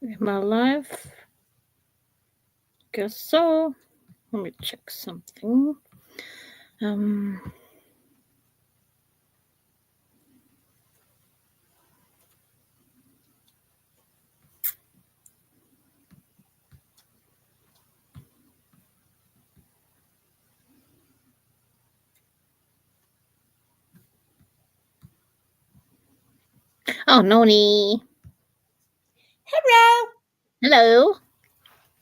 Am I live? Guess so. Let me check something. Um. Oh, Noni. Hello. Hello.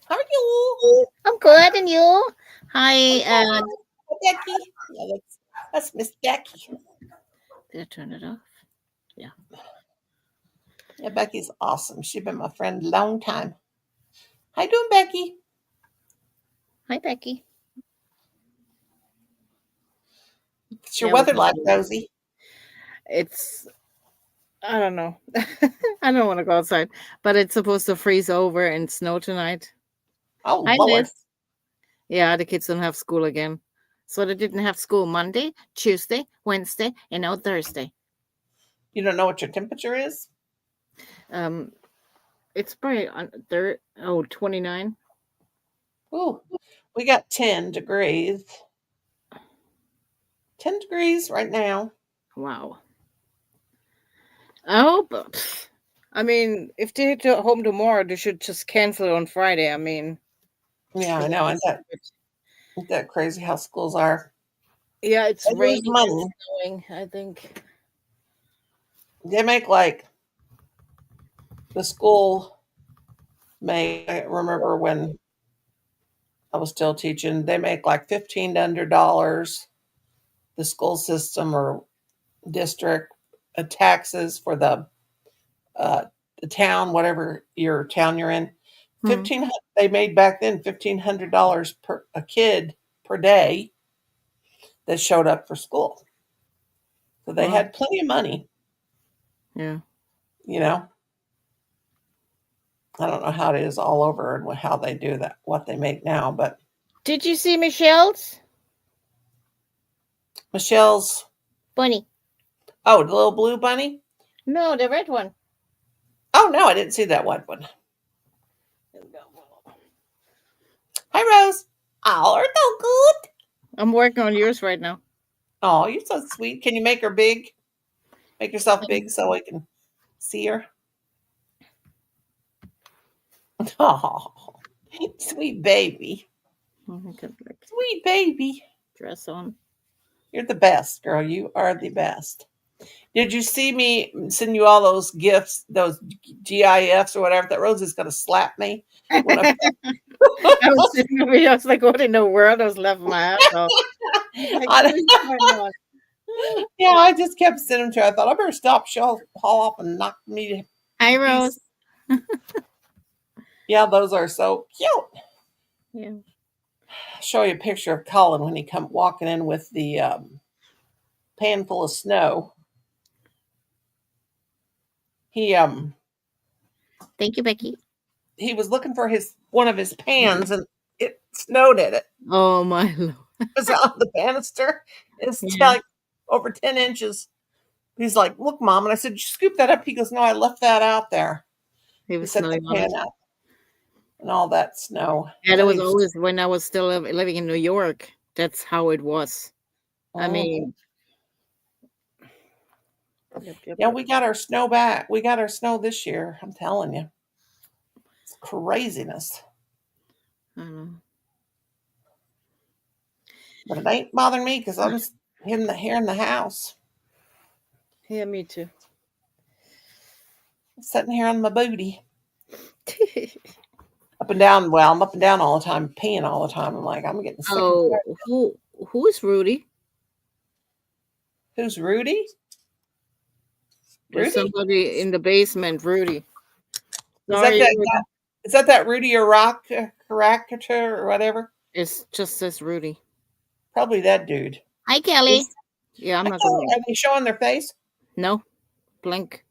How are you? I'm good, and you? Hi. I'm fine. Hi, Becky. Yeah, that's Miss Becky. Did I turn it off? Yeah. Yeah, Becky's awesome. She's been my friend a long time. How you doing, Becky? Hi, Becky. What's your Yeah, we weather can like, do it. Rosie? It's. I don't know. I don't want to go outside, but it's supposed to freeze over and snow tonight. Oh, Hi, Lord. Liz. Yeah, the kids don't have school again. So they didn't have school Monday, Tuesday, Wednesday, and now Thursday. You don't know what your temperature is? Um, it's probably on 29. Ooh, we got 10 degrees. 10 degrees right now. Wow. I hope. I mean, if they hit home tomorrow, they should just cancel it on Friday. I mean, Yeah, they I got know. this stupid. Isn't that crazy how schools are? Yeah, it's They lose raining and money. snowing, I think. They make like the school I remember when I was still teaching, they make like $1,500 the school system or district taxes for uh, the town, whatever your town you're in. Hmm. 1500 they made back then $1,500 per a kid per day that showed up for school. So they Wow. had plenty of money. Yeah. You know, I don't know how it is all over and how they do that, what they make now. But Did you see Michelle's Michelle's, bunny? oh, the little blue bunny. No, the red one. Oh no, I didn't see that one. Hi Rose. Oh, are so good. I'm working on yours right now. Oh, you're so sweet. Can you make her big? Make yourself big so I can see her. Oh, sweet baby. I got like Sweet baby. dress on. You're the best, girl. You are the best. Did you see me send you all those gifts, those GIFs or whatever? That Rosie's going to slap me when I. I was sitting over here. I was like, "What in the world?" I was laughing my ass off. I was like, I "What is going on?" yeah, I just kept sending them to her. I thought I better stop. She'll haul off and knock me to Hi, Rose. pieces. Yeah, those are so cute. Yeah. I'll show you a picture of Colin when he come walking in with the pan full of snow. He Thank you, Becky. he was looking for his one of his pans and it snowed in it. Oh my lord. It was on the banister. It's Yeah. like over 10 inches. He's like, "Look, Mom." And I said, "You scoop that up." He goes, "No, I left that out there." He He was set the snowing on pan it. out and all that snow. Yeah, that Then was he, always when I was still living in New York. That's how it was. I mhm. mean, yep, yep, Yeah, yep. we got our snow back. We got our snow this year. I'm telling you, it's craziness. I know. But it ain't bothering me because I'm here in the house, Yeah, me too. sitting here on my booty, up and down. Well, I'm up and down all the time, peeing all the time. I'm like, I'm getting sick and Oh, tired. who is Rudy? Who's Rudy? There's Rudy? somebody in the basement, Rudy. Is that Sorry, that Rudy. guy? Is that Rudy or Rock caricature or whatever? It's just says Rudy. Probably that dude. Hi, Kelly. Is Yeah, I'm I not gonna. can't, are they showing their face? No, blink.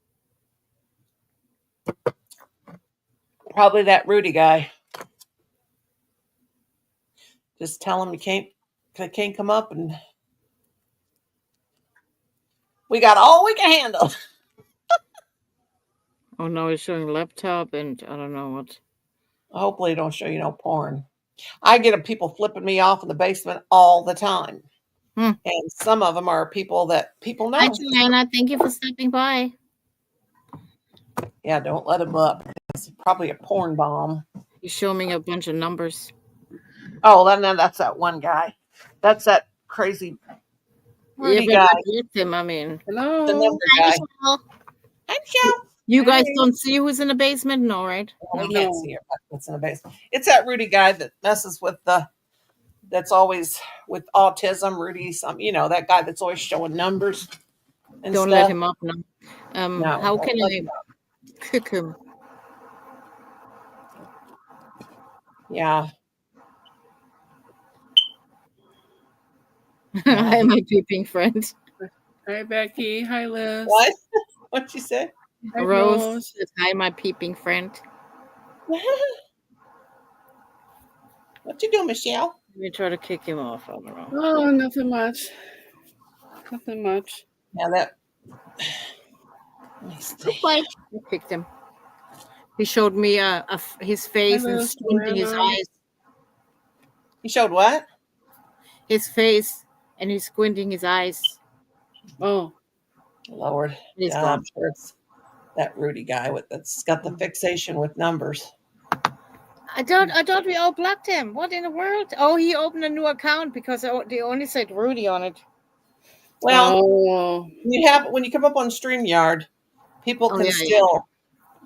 Probably that Rudy guy. Just tell him they can't come up, and we got all we can handle. Oh no, it's showing laptop and I don't know what. Hopefully, it don't show you no porn. I get people flipping me off in the basement all the time, Hmm. and some of them are people that people Hi, know. Joanna. Thank you for stopping by. Yeah, don't let them up. It's probably a porn bomb. You show me a bunch of numbers. Oh, then that's that one guy. That's that crazy Yeah, Rudy but guy, I blocked him. I mean, the Hello. number hi, guy. Michelle. I'm sure. You guys Hey. don't see who's in the basement, no, right? Well, we No. can't No. see it, but it's in the basement. It's that Rudy guy that messes with that's always with autism. Rudy, that guy that's always showing numbers and Don't let stuff. him up now. No, How don't can let I him up. kick him? Yeah, yeah. Hi, my peeping friend. Hi, Becky. Hi, Liz. What? What'd you say? Hi, Rose Rose. says, hi, my peeping friend. What you doing, Michelle? Let me try to kick him off. I don't know. Oh, nothing much. Nothing much. Yeah, that. Let me see. Goodbye. I kicked him. He showed me his Hi, face and Liz. squinting his Joanna. eyes. You showed what? His face and he's squinting his eyes. Oh, Lord, He's yeah, I'm gone. sure it's that Rudy guy that's got the fixation with numbers. I thought we all blocked him. What in the world? Oh, he opened a new account because they only said Rudy on it. Well, oh, when you come up on StreamYard, people Oh can yeah, yeah. still,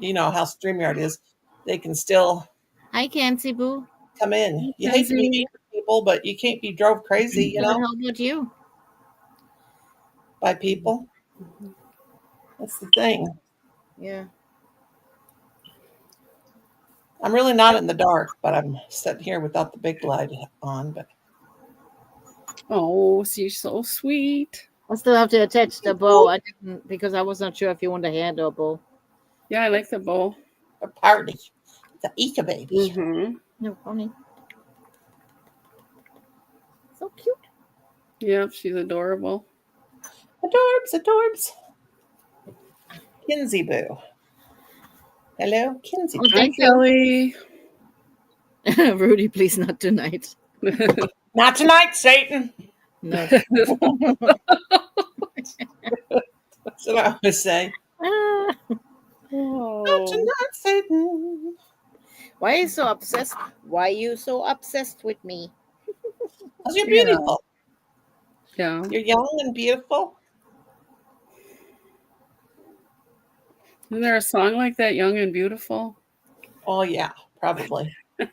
you know how StreamYard is, they can still Hi, Kenzie Boo. come in. You hate to be mean to people, but you can't be drove crazy, Good. How about you? by people. That's the thing. Yeah. I'm really not in the dark, but I'm sitting here without the big light on. But oh, she's so sweet. I still have to attach the bow. I didn't because I was not sure if you want a hand or a bow. Yeah, I like the bow. a party, it's a Ika baby. Mm-hmm. No, honey. So cute. Yep, she's adorable. Adorbs, adorbs. Kinsey Boo. Hello, Kinsey. Oh, Hi, thank you. Kelly. Rudy, please not tonight. Not tonight, Satan. No. That's what I always say. Ah, Not oh, tonight, Satan. why are you so obsessed? Why are you so obsessed with me? Because you're yeah, beautiful. yeah. You're young and beautiful. Isn't there a song like that, Young and Beautiful? Oh, yeah, probably. There's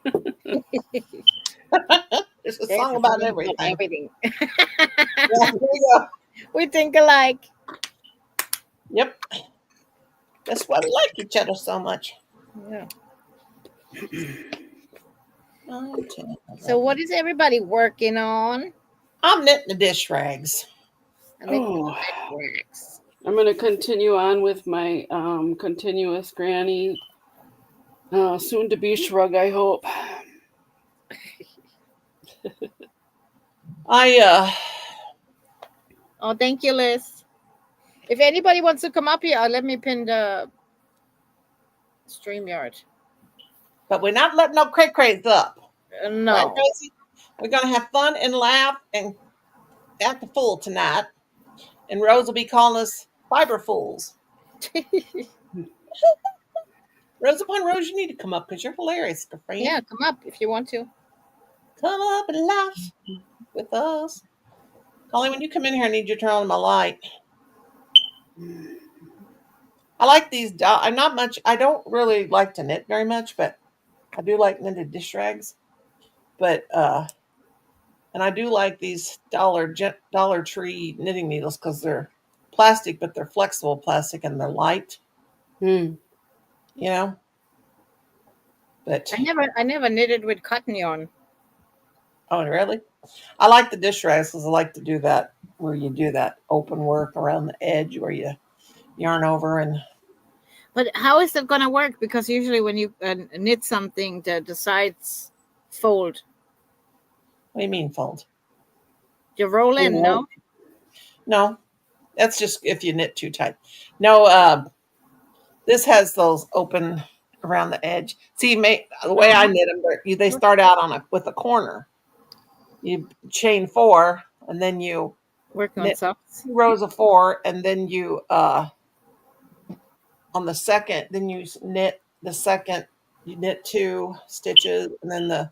a There's song a about song about everything. everything. Yeah, there you go. We think alike. Yep. That's why we like each other so much. Yeah. 9, 10, So 11. what is everybody working on? I'm knitting the dish rags. I think Oh, that works. I'm going to continue on with my continuous granny, soon to be shrug, I hope. I Oh, thank you, Liz. If anybody wants to come up here, let me pin the StreamYard. but we're not letting no cray-crays up. Right, No. Rosie? We're gonna have fun and laugh and act a fool tonight. And Rose will be calling us fiber fools. Rose upon Rose, you need to come up because you're hilarious, girlfriend. Yeah, come up if you want to. Come up and laugh with us. Holly, when you come in here, I need you to turn on my light. I like these. I'm not much. I don't really like to knit very much, but I do like knitted dish rags. But and I do like these Dollar Tree knitting needles because they're plastic, but they're flexible plastic and they're light. Hmm. You know. But I never knitted with cotton yarn. oh, really? I like the dish rags because I like to do that where you do that open work around the edge where you yarn over and. But how is that gonna work? Because usually when you knit something, the sides fold. What do you mean fold? You roll in, Yeah. no? No, that's just if you knit too tight. No, This has those open around the edge. See, the way I knit them, they start out with a corner. You chain 4, and then you Working on knit socks. 2 rows of 4, and then you on the second, then you knit the second. You knit 2 stitches, and then the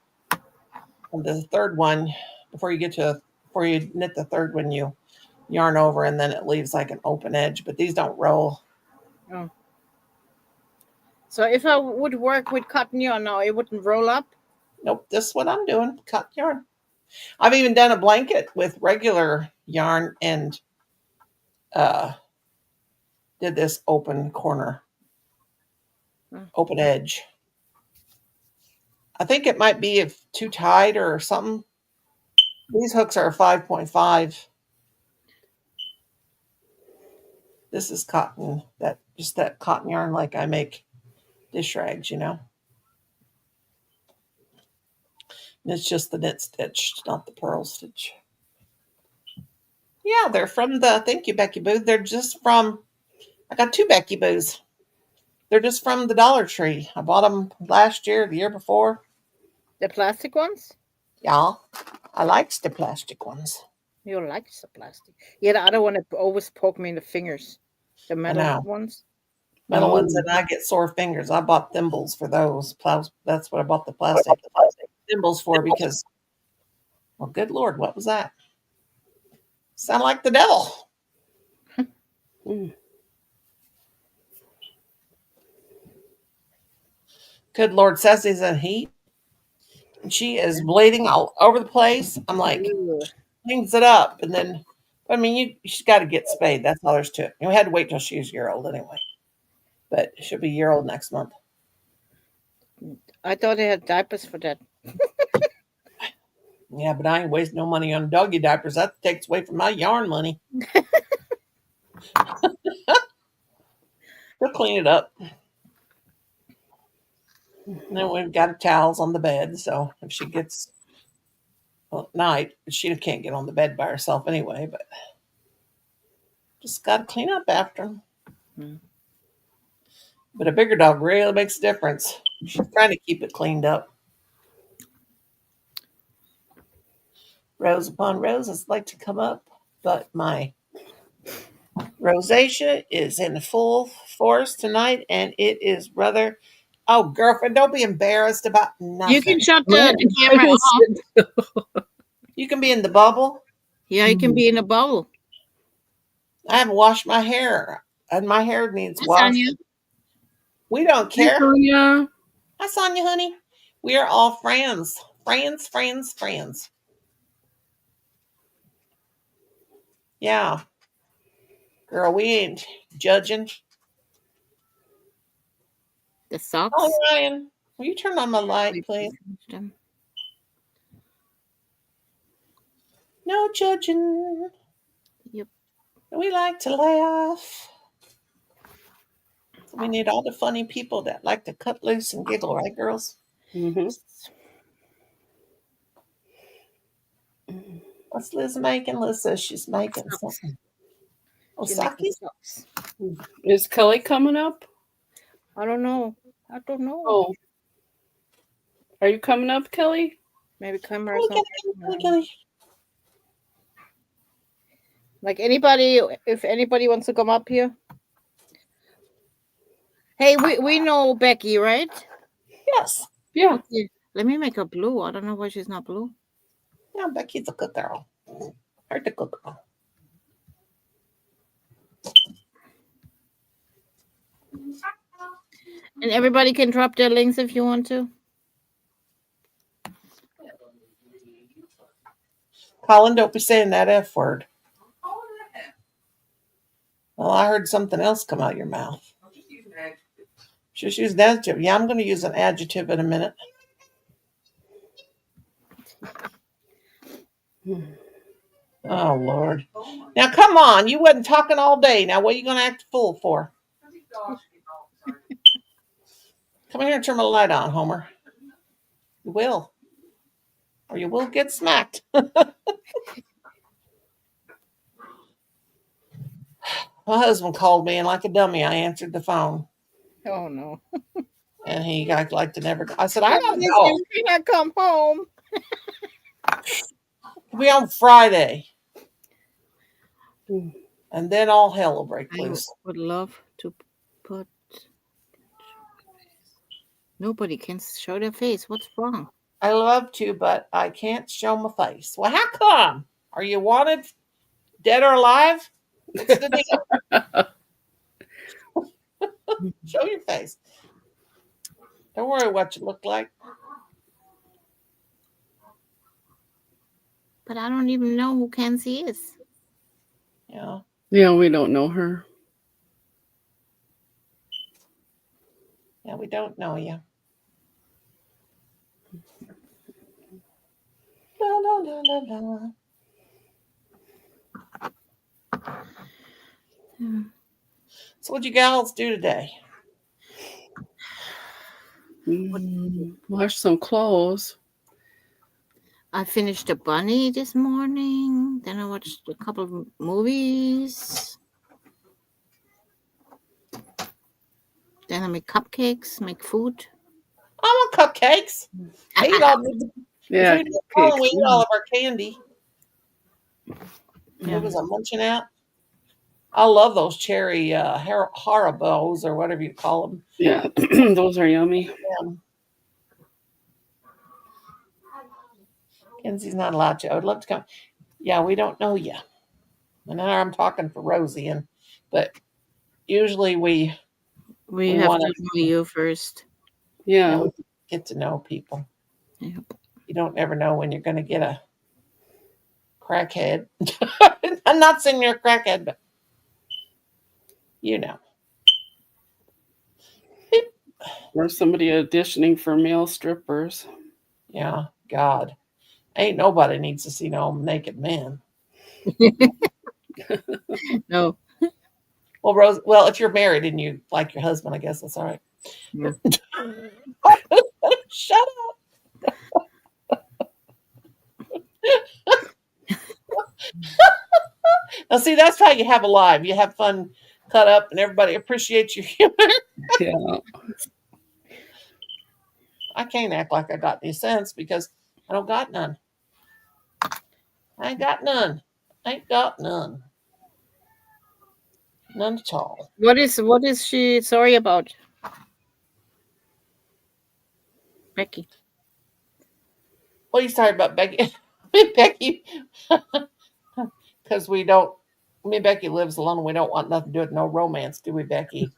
third one before you knit the third one, you yarn over, and then it leaves like an open edge. But these don't roll. Oh. So if I would work with cotton yarn now, it wouldn't roll up? Nope, this is what I'm doing. Cut yarn. I've even done a blanket with regular yarn and did this open corner, open edge. I think it might be if too tight or something. These hooks are 5.5. This is cotton, just that cotton yarn like I make dish rags, And it's just the knit stitch, not the purl stitch. Yeah, they're from thank you, Becky Boo. They're just from, I got 2 Becky Boos. They're just from the Dollar Tree. I bought them last year, the year before. The plastic ones? Yeah, I likes the plastic ones. You like the plastic. Yeah, the other one that always poke me in the fingers. The metal ones. Metal ones, and I get sore fingers. I bought thimbles for those. That's what I bought the plastic thimbles for because, well, good Lord, what was that? Sound like the devil. Good Lord, Cecily's in heat. And she is bleeding all over the place. I'm like, cleans it up. And then, I mean, she's got to get spayed. That's all there's to it. We had to wait till she was a year old anyway. But she'll be a year old next month. I thought they had diapers for that. Yeah, but I ain't wasting no money on doggy diapers. That takes away from my yarn money. We'll clean it up. And then we've got towels on the bed, so if she gets at night, she can't get on the bed by herself anyway, but just got to clean up after them. But a bigger dog really makes a difference. She's trying to keep it cleaned up. Rows upon roses like to come up, but my rosacea is in full force tonight, and it is rather. Oh, girlfriend, don't be embarrassed about nothing. You can shut the camera off. You can be in the bubble. Yeah, you can be in a bubble. I haven't washed my hair, and my hair needs wash. We don't care. Sonia. Hi, Sonia, honey. We are all friends. Friends. Yeah. Girl, we ain't judging. The socks. Oh, Ryan, will you turn on my light, please? No judging. Yep. We like to laugh. So we need all the funny people that like to cut loose and giggle, right, girls? Mm-hmm. What's Liz making? Liz says she's making something. Oh, socks. Is Kelly coming up? I don't know. Oh. Are you coming up, Kelly? Maybe come or something. Kelly. Like anybody, if anybody wants to come up here. Hey, we know Becky, right? Yes. Yeah. Let me make her blue. I don't know why she's not blue. Yeah, Becky's a good girl. Hard to good girl. And everybody can drop their links if you want to. Colin, don't be saying that F word. Well, I heard something else come out of your mouth. Just use an adjective. Yeah, I'm going to use an adjective in a minute. Oh, Lord. Now, come on. You wasn't talking all day. Now, what are you going to act a fool for? Come here and turn my light on, Homer. You will. Or you will get smacked. My husband called me, and like a dummy, I answered the phone. Oh no. And he acted like to never go. I said, I That gotta means go. you cannot come home. We'll be on Friday. Mm. And then all hell will break I loose. would love to put. Nobody can show their face. What's wrong? I love to, but I can't show my face. Well, how come? Are you wanted, dead or alive? What's the deal? Show your face. Don't worry what you look like. But I don't even know who Kenzie is. Yeah. Yeah, we don't know her. Yeah, we don't know you. La, la, la, la, la. So what'd you gals do today? Wash some clothes. I finished a bunny this morning. Then I watched a couple of movies. Then I make cupcakes, make food. I want cupcakes. I eat all the, Yeah, if we do we eat all cupcakes. of our candy. Yeah. It was a munching out. I love those cherry Haribos or whatever you call them. Yeah, those are yummy. Kenzie's not allowed to. I would love to come. Yeah, we don't know you. And now I'm talking for Rosie, but usually we We have want to know you first. Yeah. get to know people. Yep. You don't ever know when you're going to get a crackhead. I'm not saying you're a crackhead, but you know. Or somebody auditioning for male strippers. Yeah, God. Ain't nobody needs to see no naked man. No. Well, Rose, well, if you're married and you like your husband, I guess that's all right. Yeah. Shut up. Now, see, that's how you have a live. You have fun, cut up, and everybody appreciates your humor. Yeah. I can't act like I got any sense because I don't got none. I ain't got none. Ain't got none. None at all. What is she sorry about? Becky. What are you sorry about, Becky? Becky, because we don't. Me and Becky lives alone. We don't want nothing to do with no romance, do we, Becky?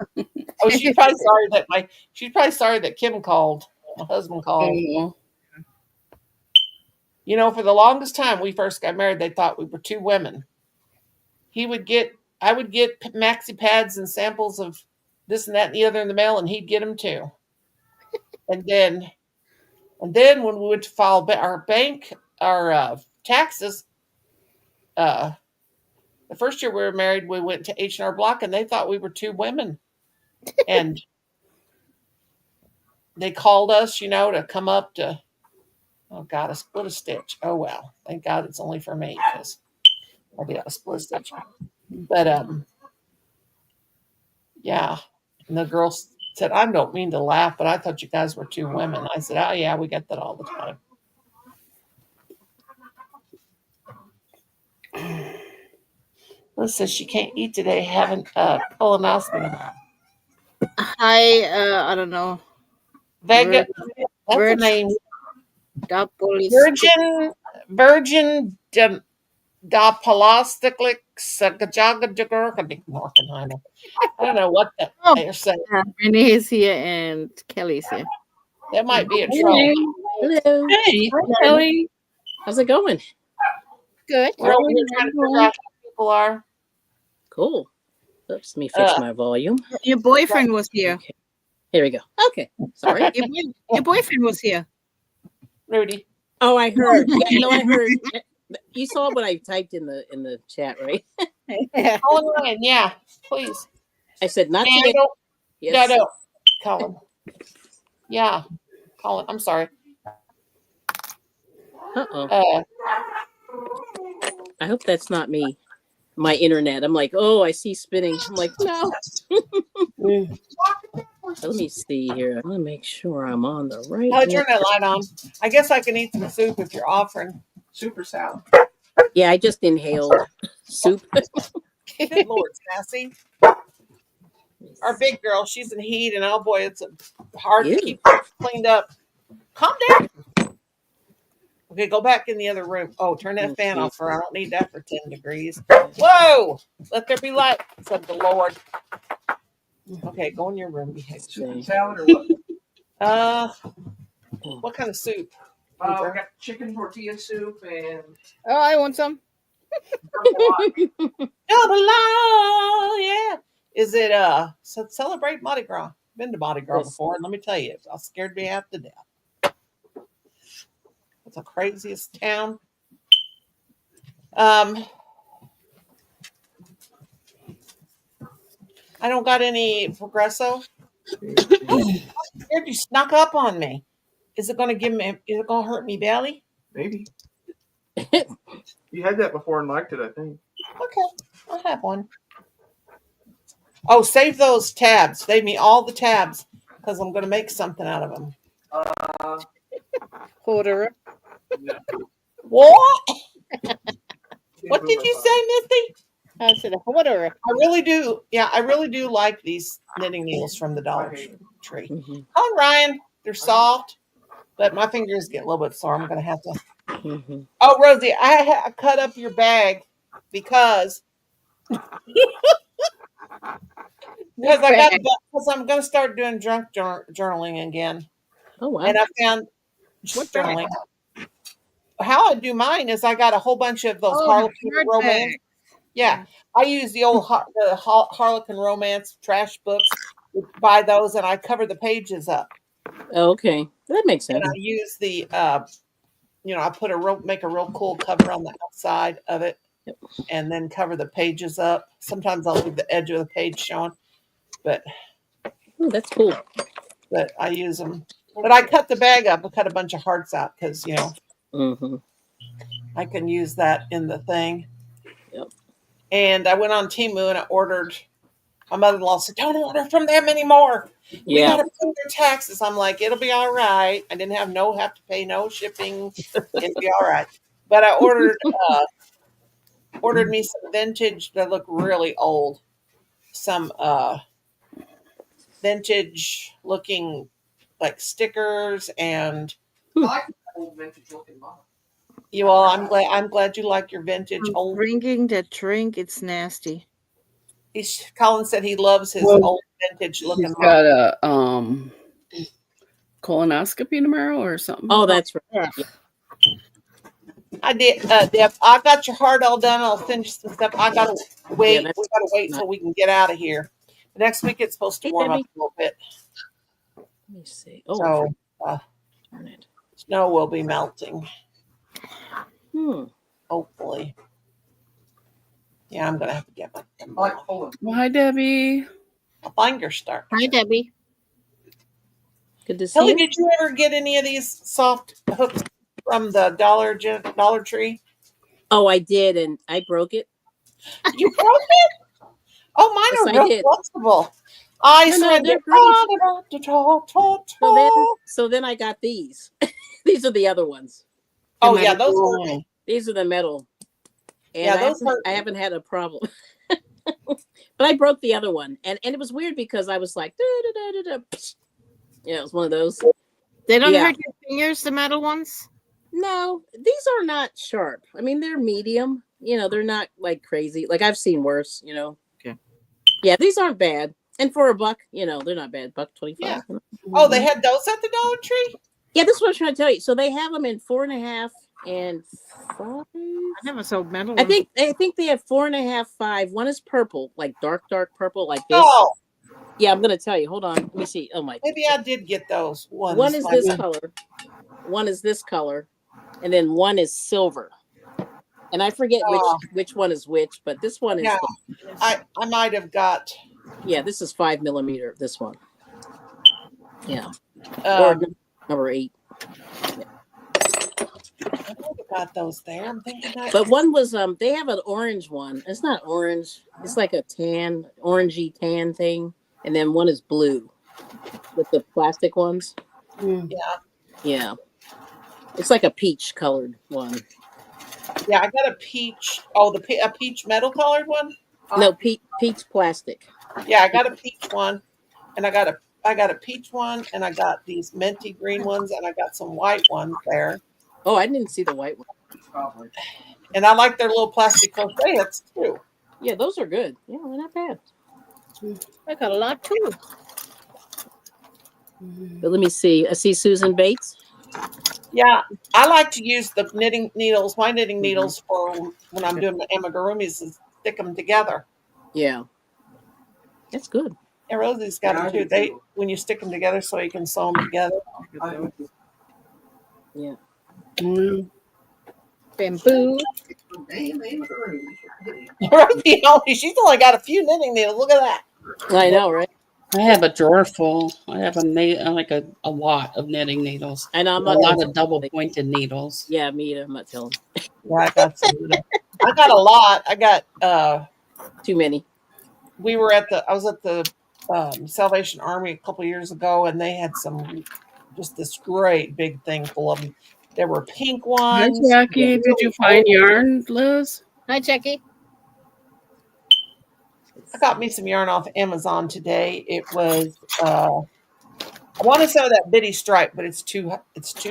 Oh, she's probably sorry that She's probably sorry that Kim called. My husband called. Oh, You know, for the longest time we first got married, they thought we were two women. I would get maxi pads and samples of this and that and the other in the mail, and he'd get them too. And then, when we went to file our taxes, the first year we were married, we went to H&R Block, and they thought we were two women, and they called us, to come up to. Oh God, a split a stitch. Oh well, thank God it's only for me because I'll be able to split a stitch. But yeah. And the girl said, I don't mean to laugh, but I thought you guys were two women. I said, oh, yeah, we get that all the time. Liz says she can't eat today, having colonoscopy. Hi, I don't know. Vega, that's Virgin a name. double is Virgin da Palosticlic I don't know what they're saying. Renee is here and Kelly's here. That might be a troll. Hello. hey. Hi, Kelly. How's it going? Good. We're over here trying to figure out who people are. Cool. Oops, let me fix my volume. Your boyfriend was here. Okay. Here we go. Okay. Sorry. Your boyfriend was here. Rudy. Oh, I heard. Yeah, no, I heard. You saw what I typed in the chat, right? Colin Ryan, yeah, please. I said not And today. Yes. No, Colin. Yeah, Colin. I'm sorry. Uh-oh. I hope that's not me. My internet. I'm like, oh, I see spinning. I'm like, no. Let me see here. I want to make sure I'm on the right Oh, one. turn that light on. I guess I can eat some soup if you're offering soup or salad. Yeah, I just inhaled soup. Good Lord, Sassy. Our big girl, she's in heat, and oh boy, it's hard to Ew. keep her cleaned up. Calm down. Okay, go back in the other room. Oh, turn that fan off for I don't need that for 10 degrees. Whoa! Let there be light, said the Lord. Okay, go in your room. Behave. Salad or what? What kind of soup? We got chicken tortilla soup and Oh, I want some. Jambalaya, yeah. Is it so celebrate Mardi Gras? Been to Mardi Gras before, and let me tell you, I scared me half to death. It's the craziest town. I don't got any Progresso. Scared you snuck up on me. Is it gonna give me? Is it gonna hurt me belly? maybe. You had that before and liked it, I think. Okay, I'll have one. Oh, save those tabs. Save me all the tabs because I'm gonna make something out of them. Quarter. No. What? What did you say, Misty? I said a quarter. I really do. Yeah, I really do like these knitting needles from the Dollar Tree. Mhm, Oh, Ryan, they're soft, but my fingers get a little bit sore. I'm gonna have to. mhm. Oh, Rosie, I cut up your bag because because I'm gonna start doing drunk journaling again, Oh wow. and I found What bag? journaling. How I do mine is I got a whole bunch of those Oh, Harlequin the hard romance. bag. Yeah, I use the old Harlequin romance trash books. Buy those, and I cover the pages up. Okay, that makes And sense. I use the I put make a real cool cover on the outside of it, Yep. and then cover the pages up. Sometimes I'll leave the edge of the page showing, but Ooh, that's cool. I use them. But I cut the bag up and cut a bunch of hearts out because Hmm. I can use that in the thing. Yep. And I went on Temu and I ordered. My mother-in-law said, "Don't order from them anymore. We Yeah. got to pay their taxes." I'm like, "It'll be all right." I didn't have to pay no shipping. It'll be all right. But I ordered me some vintage that look really old. Some vintage looking like stickers and I like that old vintage looking model. you all. I'm glad you like your vintage I'm old. drinking that drink. It's nasty. Colin said he loves his Well, old vintage looking She's model. got a colonoscopy tomorrow or something. Oh, that's right. Ugh. Yeah. I did, Deb. I got your heart all done. I'll send you some stuff. I gotta wait. that's We gotta wait nice. till we can get out of here. Next week it's supposed to Hey, warm up Debbie. a little bit, Let me see. Oh, so darn it. snow will be melting. Hopefully. Yeah, I'm gonna have to get my I like pulling. Well, hi, Debbie. finger start. Hi, Debbie. Good to see Kelly, you. did you ever get any of these soft hooks from the Dollar Tree? Oh, I did, and I broke it. You broke it? Oh, mine Yes, are I real did. flexible. I No, surrender. they're great. So then I got these. These are the other ones. Oh The yeah, metal those one. hurt. These are the metal. And Yeah, those hurt. I haven't had a problem. But I broke the other one. And it was weird because I was like, yeah, it was one of those. They don't Yeah. hurt your fingers, the metal ones? No, these are not sharp. I mean, they're medium. They're not like crazy. Like I've seen worse, Okay. Yeah, these aren't bad. And for $1, they're not bad. $1.25. Yeah. Oh, they had those at the Dollar Tree? Yeah, this is what I'm trying to tell you. So they have them in 4.5 and 5. I never saw metal I ones. think they have 4.5, 5. One is purple, like dark purple, like this. Oh, Yeah, I'm gonna tell you. Hold on. Let me see. Oh my. maybe I did get those ones. One is like this that. color. One is this color, and then one is silver. And I forget Oh. which one is which, but this one is. Yeah. I might have got. Yeah, this is 5mm. This one. Yeah. Or number 8. I might have got those there. I'm thinking that. But one was they have an orange one. It's not orange. It's like a tan, orangey tan thing. And then one is blue. with the plastic ones. Mm. Yeah, it's like a peach colored one. Yeah, I got a peach. Oh, a peach metal colored one. No, peach plastic. Yeah, I got a peach one, and I got a peach one, and I got these minty green ones, and I got some white ones there. Oh, I didn't see the white one. Probably. And I like their little plastic crochet hooks too. Yeah, those are good. Yeah, they're not bad. I got a lot too. But let me see. I see Susan Bates. Yeah, I like to use the knitting needles, my knitting Mhm. needles, for when I'm doing my amigurumis, and stick them together. Yeah, that's good. Yeah, Rosie's got them too. They when you stick them together, so you can sew them together. Yeah. Mm. Bamboo. Rosie, she's only got a few knitting needles. Look at that. I know, right? I have a drawer full. I have like a lot of knitting needles. I know. I'm A not lot gonna of double pointed needles. Yeah, me either. I'm not telling. Yeah, I got some. I got a lot. I got. Too many. I was at the Salvation Army a couple years ago, and they had just this great big thing full of them. There were pink Hi, ones. Jackie. Did you find yarn, Liz? Hi, Jackie. I got me some yarn off Amazon today. It was I wanted some of that bitty stripe, but it's too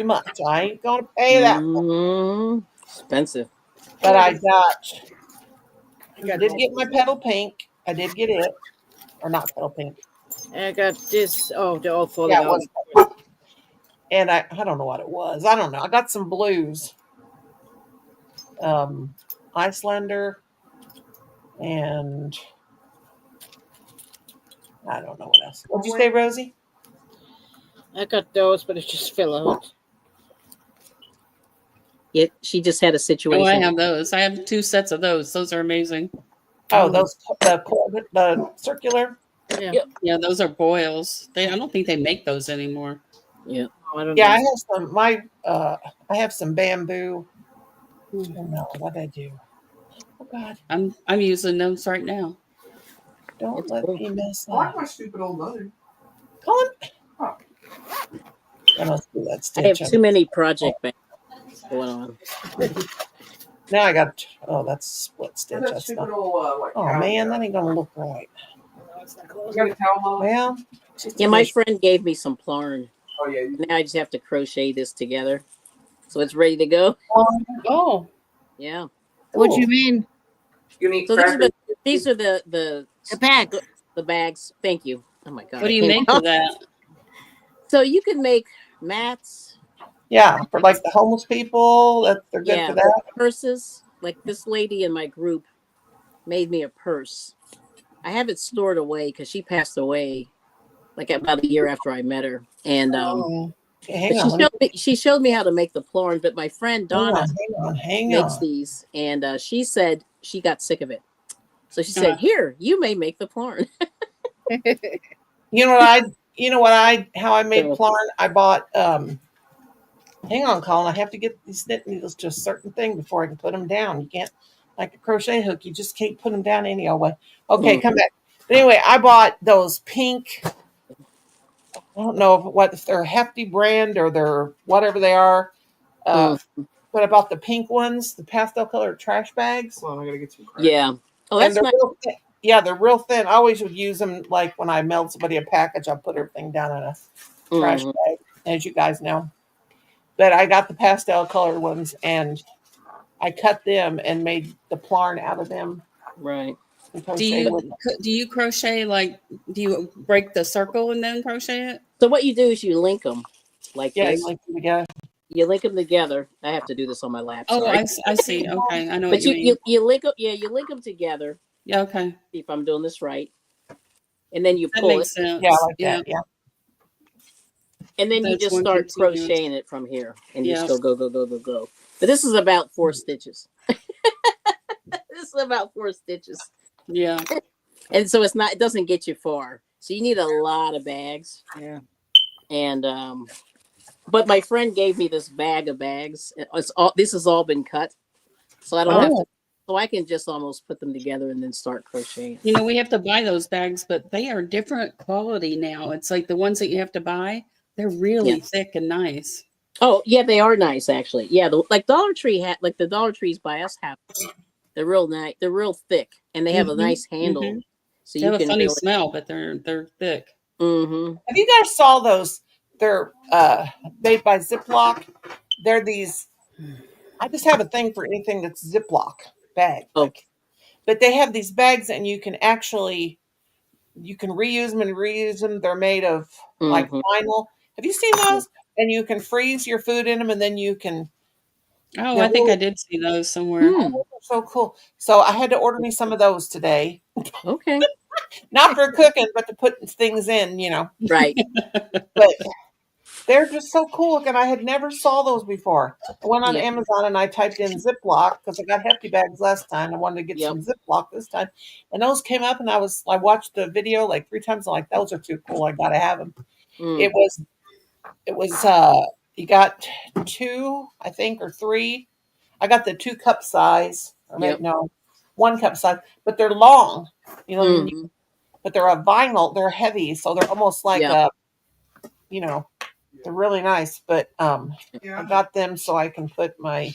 much. I ain't gonna pay that. Expensive. But I did get my petal pink. I did get it, or not petal pink. And I got this. Oh, they're all falling Yeah, it out. was. And I don't know what it was. I don't know. I got some blues, Icelander, and I don't know what else. What'd you say, Rosie? I got those, but it just fell out. Yeah, she just had a situation. Oh, I have those. I have 2 sets of those. Those are amazing. Oh, those the circular. Yeah. Yep. Yeah, those are boils. I don't think they make those anymore. Yeah. Oh, I don't Yeah, know. I have some. I have some bamboo. Oh no, what did I do? Oh God! I'm using those right now. Don't It's let cool. me mess I like up. my stupid old mother. Colin, Huh. I must do that I have stitch. too many project bags going on. Now I got. Oh, that's split stitch. That That's stupid not. old Oh man, that ain't gonna look right. You got a towel, Mom? Well, Yeah, my friend gave me some plarn. Oh yeah. Now I just have to crochet this together, so it's ready to go. Oh, Yeah. What do you mean? You need So crackers. these are the The bag. the bags. Thank you. Oh my god. what do you make with that? So you can make mats. yeah, for like the homeless people, they're good Yeah, for that. purses. Like this lady in my group made me a purse. I have it stored away because she passed away like about a year after I met her. And Okay, but hang on, she showed me how to make the plarn. But my friend Donna hang makes on. these, and she said she got sick of it. So she Uh. said, "Here, you may make the plarn." You know how I made So- plarn? I bought hang on, Colin. I have to get these knit needles to a certain thing before I can put them down. You can't, like a crochet hook, you just can't put them down any old way. Okay, come back. But anyway, I bought those pink. I don't know if they're Hefty brand or they're whatever they are. But I bought the pink ones, the pastel colored trash bags. Well, I gotta get some crackers. Yeah. Oh, And that's they're nice. real thin. Yeah, they're real thin. I always would use them like when I mailed somebody a package, I put everything down in a trash Mhm. bag, as you guys know. But I got the pastel colored ones and I cut them and made the plarn out of them. Right. And Do crocheted with them. you crochet do you break the circle and then crochet it? So what you do is you link them like Yeah, this. you link them together. You link them together. I have to do this on my lap. Oh, Sorry. I see. Okay, I know But what you mean. you link them. Yeah, you link them together. Yeah, okay, See if I'm doing this right. And then you that pull it, makes sense. Yeah, like that. Yeah. and then you That's just one start continuous. crocheting it from here, and you Yeah. still go. But this is about 4 stitches. This is about 4 stitches, Yeah. and so it doesn't get you far. So you need a lot of bags. Yeah. And but my friend gave me this bag of bags. This has all been cut, so I don't have to. Oh, So I can just almost put them together and then start crocheting. You know, we have to buy those bags, but they are different quality now. It's like the ones that you have to buy, they're really Yes. thick and nice. Oh yeah, they are nice actually. Yeah, like Dollar Tree like the Dollar Trees by us have. They're real nice. They're real thick, and they have a nice handle, so They you have a can funny really. smell, but they're thick. Mm-hmm. Have you guys saw those? They're made by Ziploc. They're these. I just have a thing for anything that's Ziploc bag. Oh. Like, but they have these bags, and you can reuse them and reuse them. They're made of like Mhm. vinyl. Have you seen those? And you can freeze your food in them, and then you can. Oh, They're I think I really, did see those somewhere. Hmm. so cool. So I had to order me some of those today. Okay. Not for cooking, but to put things in, Right. But they're just so cool looking. I had never saw those before. I went on Yep. Amazon and I typed in Ziploc because I got hefty bags last time. I wanted to get Yep. some Ziploc this time. And those came up and I watched the video like 3 times. I'm like, those are too cool. I gotta have them. Mm. It was you got 2, I think, or 3. I got the 2 cup size. Or maybe Yep. no, 1 cup size, but they're long. Mhm. But they're a vinyl, they're heavy, so they're almost like Yeah. they're really nice. But I Yeah. got them so I can put my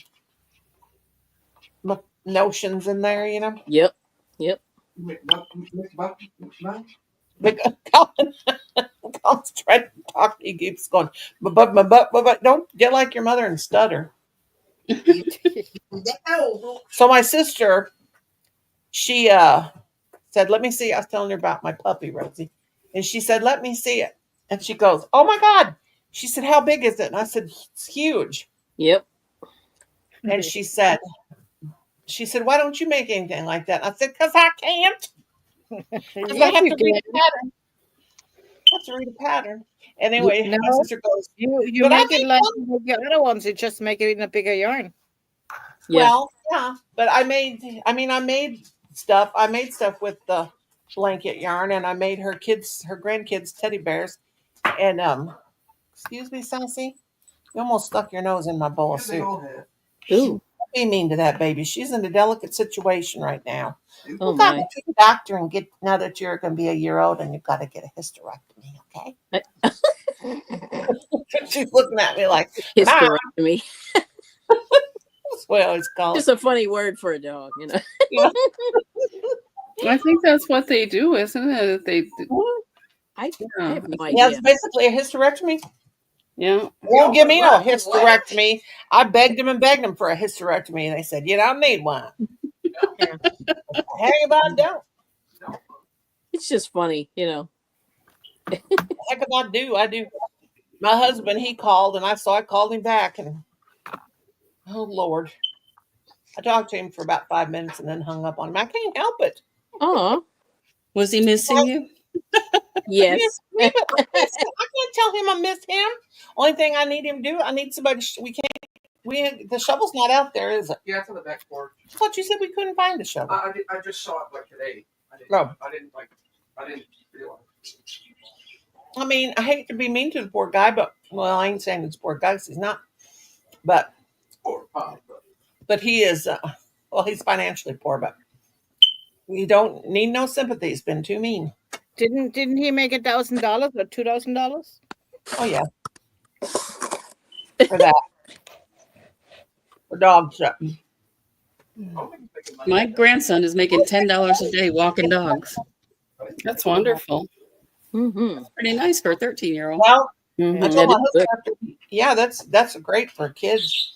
notions in there, Yep. Yep. But Colin's trying to talk. He keeps going, but don't get like your mother and stutter. So my sister, she said, "Let me see." I was telling her about my puppy, Rosie, and she said, "Let me see it." And she goes, "Oh my God!" She said, "How big is it?" And I said, "It's huge." Yep. And she said, "Why don't you make anything like that?" And I said, "Because I can't. Because I Yes, have you to read can. a pattern. I have to read a pattern." Anyway, my No, sister goes, you "But I make it made like one." you make your other ones. You just make it in a bigger yarn. Yeah. Well, yeah, but I made stuff. I made stuff with the blanket yarn, and I made her grandkids teddy bears. And excuse me, Sassy, you almost stuck your nose in my bowl of soup. Don't Ooh. Don't be mean to that baby. She's in a delicate situation right now. Oh You got to my. go to the doctor and get, now that you're going to be a year old, and you've got to get a hysterectomy. Okay? She's looking at me like, Mom. Hysterectomy. Well, it's called. Just a funny word for a dog, Yeah. I think that's what they do, isn't it? I Yeah. have no Yeah, idea. it's basically a hysterectomy. Yeah. Won't give me no hysterectomy. I begged him for a hysterectomy, and they said, "You don't need one." Yeah. Heck if I don't. It's just funny, Heck if I do. I do. My husband, he called, and I called him back, and oh Lord, I talked to him for about 5 minutes and then hung up on him. I can't help it. Oh, Was he missing you? yes. Me, but I can't tell him I miss him. Only thing I need him to do, I need somebody. We can't. The shovel's not out there, is it? Yeah, it's on the back porch. I thought you said we couldn't find the shovel. I just saw it like today. I didn't realize. I mean, I hate to be mean to the poor guy, but well, I ain't saying it's poor guy 'cause he's not. But Poor pop. but he is. He's financially poor, but you don't need no sympathy. He's been too mean. Didn't he make $1,000 or $2,000? Oh yeah, for that. For dog stuff. My grandson is making $10 a day walking dogs. That's wonderful. Mm-hmm. Pretty nice for a 13-year-old. Well, Mm-hmm. I That told my is husband good. yeah, that's great for kids.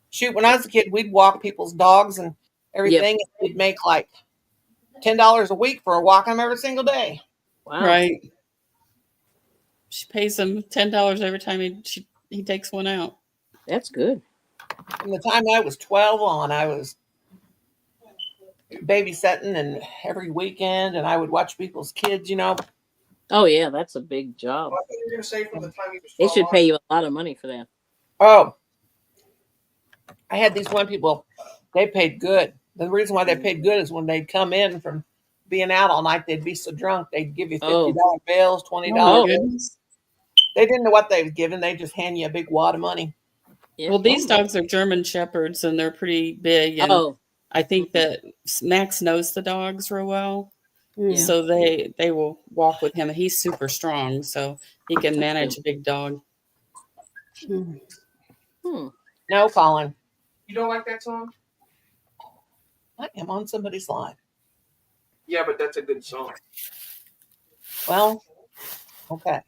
Shoot, when I was a kid, we'd walk people's dogs and everything, and we'd make like $10 a week for walking them every single day. Wow. Right. She pays him $10 every time he takes one out. That's good. From the time I was 12 on, I was babysitting and every weekend, and I would watch people's kids, Oh yeah, that's a big job. Well, I think you're gonna say from the time he was They 12 should on. pay you a lot of money for that. Oh, I had these one people, they paid good. The reason why they paid good is when they'd come in from being out all night, they'd be so drunk, they'd give you $50 bills, $20 Oh, bills. goodness. They didn't know what they was giving. They just hand you a big wad of money. Yeah. Well, these dogs are German Shepherds, and they're pretty big. And Oh, I think that Max knows the dogs real well. Mm. So they will walk with him. He's super strong, so he can manage a big dog. Mm. Hmm. No, Colin. You don't like that song? I am on somebody's live. Yeah, but that's a good song. Well, okay.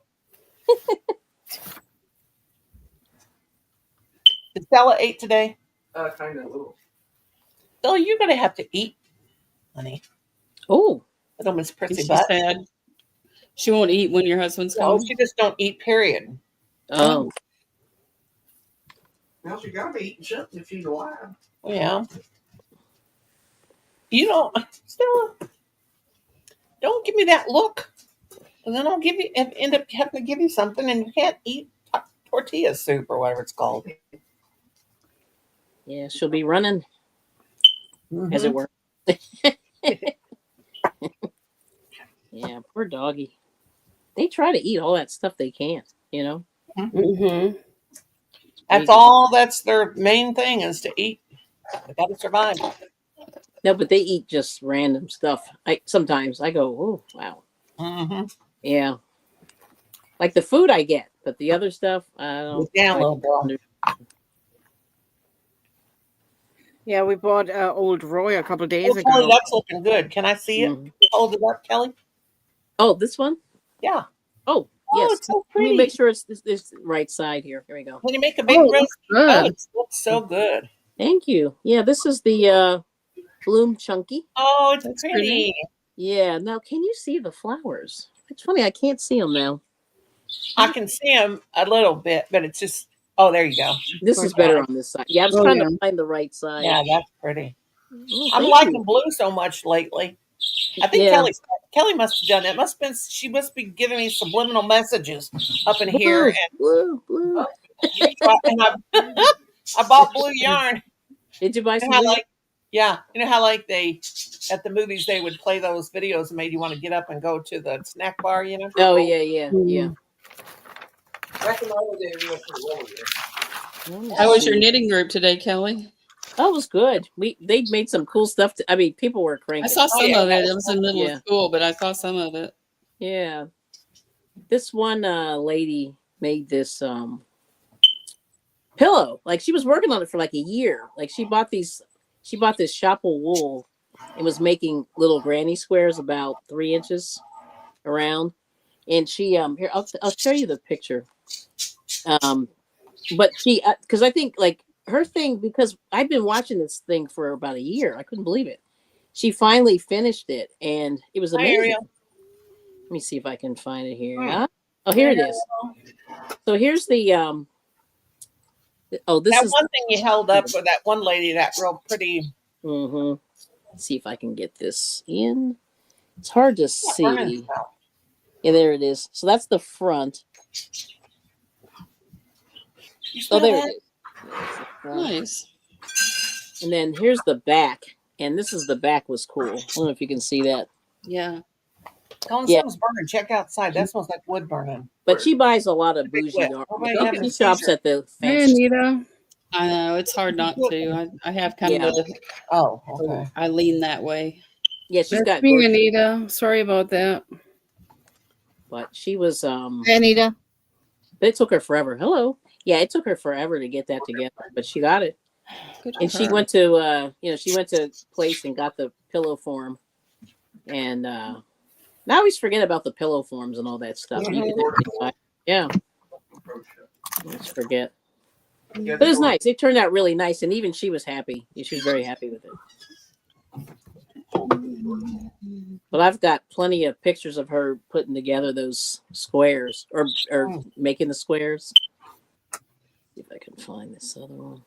Did Stella ate today? Kind of little. Oh, you're gonna have to eat, honey. Oh, Little Miss Prissy She's Butt. sad. She won't eat when your husband's No, home. she just don't eat. Period. oh, Now she got to be eating something if she's alive. Yeah. You don't, Stella. Don't give me that look, and then I'll give you end up having to give you something, and you can't eat tortilla soup or whatever it's called. yeah. She'll be running, as Mhm. it were. Yeah, poor doggy. They try to eat all that stuff they can't. You know. Mm-hmm. That's all. That's their main thing is to eat. They got to survive. No, but they eat just random stuff. I sometimes I go, oh wow, Mm-hmm. yeah. Like the food I get, but the other stuff I don't. Down, I little girl. Yeah, we bought Old Roy a couple days Oh, Kelly, ago. that's looking good. Can I see it? Mhm. Hold it up, Kelly. Oh, this one. Yeah. Oh, Oh, yes. it's so Let pretty. me make sure it's this right side here. Here we go. Can you make a big Oh, roast? looks good. Oh, it looks so good. Thank you. Yeah, this is the bloom chunky. Oh, it's That's pretty. pretty. Yeah. Now, can you see the flowers? It's funny. I can't see them now. I can see them a little bit, but it's just. Oh, there you go. This is better on this side. Yeah, I was Oh, trying yeah. to find the right side. Yeah, that's pretty. Oh, I'm thank liking you. blue so much lately. I think Yeah. Kelly must have done it. Must have been she must be giving me subliminal messages up in here, Blue, blue. and I bought blue yarn. Did you buy You some know how blue? like you know how like they at the movies they would play those videos and made you want to get up and go to the snack bar, you know? Oh yeah, yeah, yeah. Back in the old days, we went to the roller there. Let me How was your see. knitting group today, Kelly? Oh, it was good. They made some cool stuff. I mean, people were I cranking. saw some yeah, of that it. It was was in the middle Yeah. of school, but I saw some of it. Yeah. This one lady made this pillow. Like she was working on it for like a year. Like she bought this shopple wool and was making little granny squares about 3 inches around. And she here I'll show you the picture. But she because I think like her thing, because I've been watching this thing for about a year. I couldn't believe it. She finally finished it and it was Hi, amazing. Ariel. Let me see if I can find it here. Hmm. Oh, here it is. So here's the oh, this That is one thing you held up for that one lady, that real pretty. mm-hmm. Let's see if I can get this in. It's hard to see. Yeah, there it is. So that's the front. Oh, there it is. There's the front. Nice. And then here's the back. And this is the back was cool. I don't know if you can see that. Yeah. Colin, Yeah. something's burning. Check outside. That smells like wood burning. But she buys a lot of Big bougie whip. yarn. Nobody Like, having she a shops seizure. at the Hey, fancy. Anita. I know. It's hard not to. I have kind Yeah. of Oh, okay. I lean that way. Yeah, she's That's got me, gorgeous, Anita. Sorry about that. but she was Hey, Anita. but it took her forever. Hello. Yeah, it took her forever to get that together, but she got it. Good And for she her. went to she went to place and got the pillow form. And now I always forget about the pillow forms and all that stuff. You can, yeah, I always forget. Yeah, But it's nice. It turned out really nice, and even she was happy. She was very happy with it. But I've got plenty of pictures of her putting together those squares or making the squares. See if I can find this other one.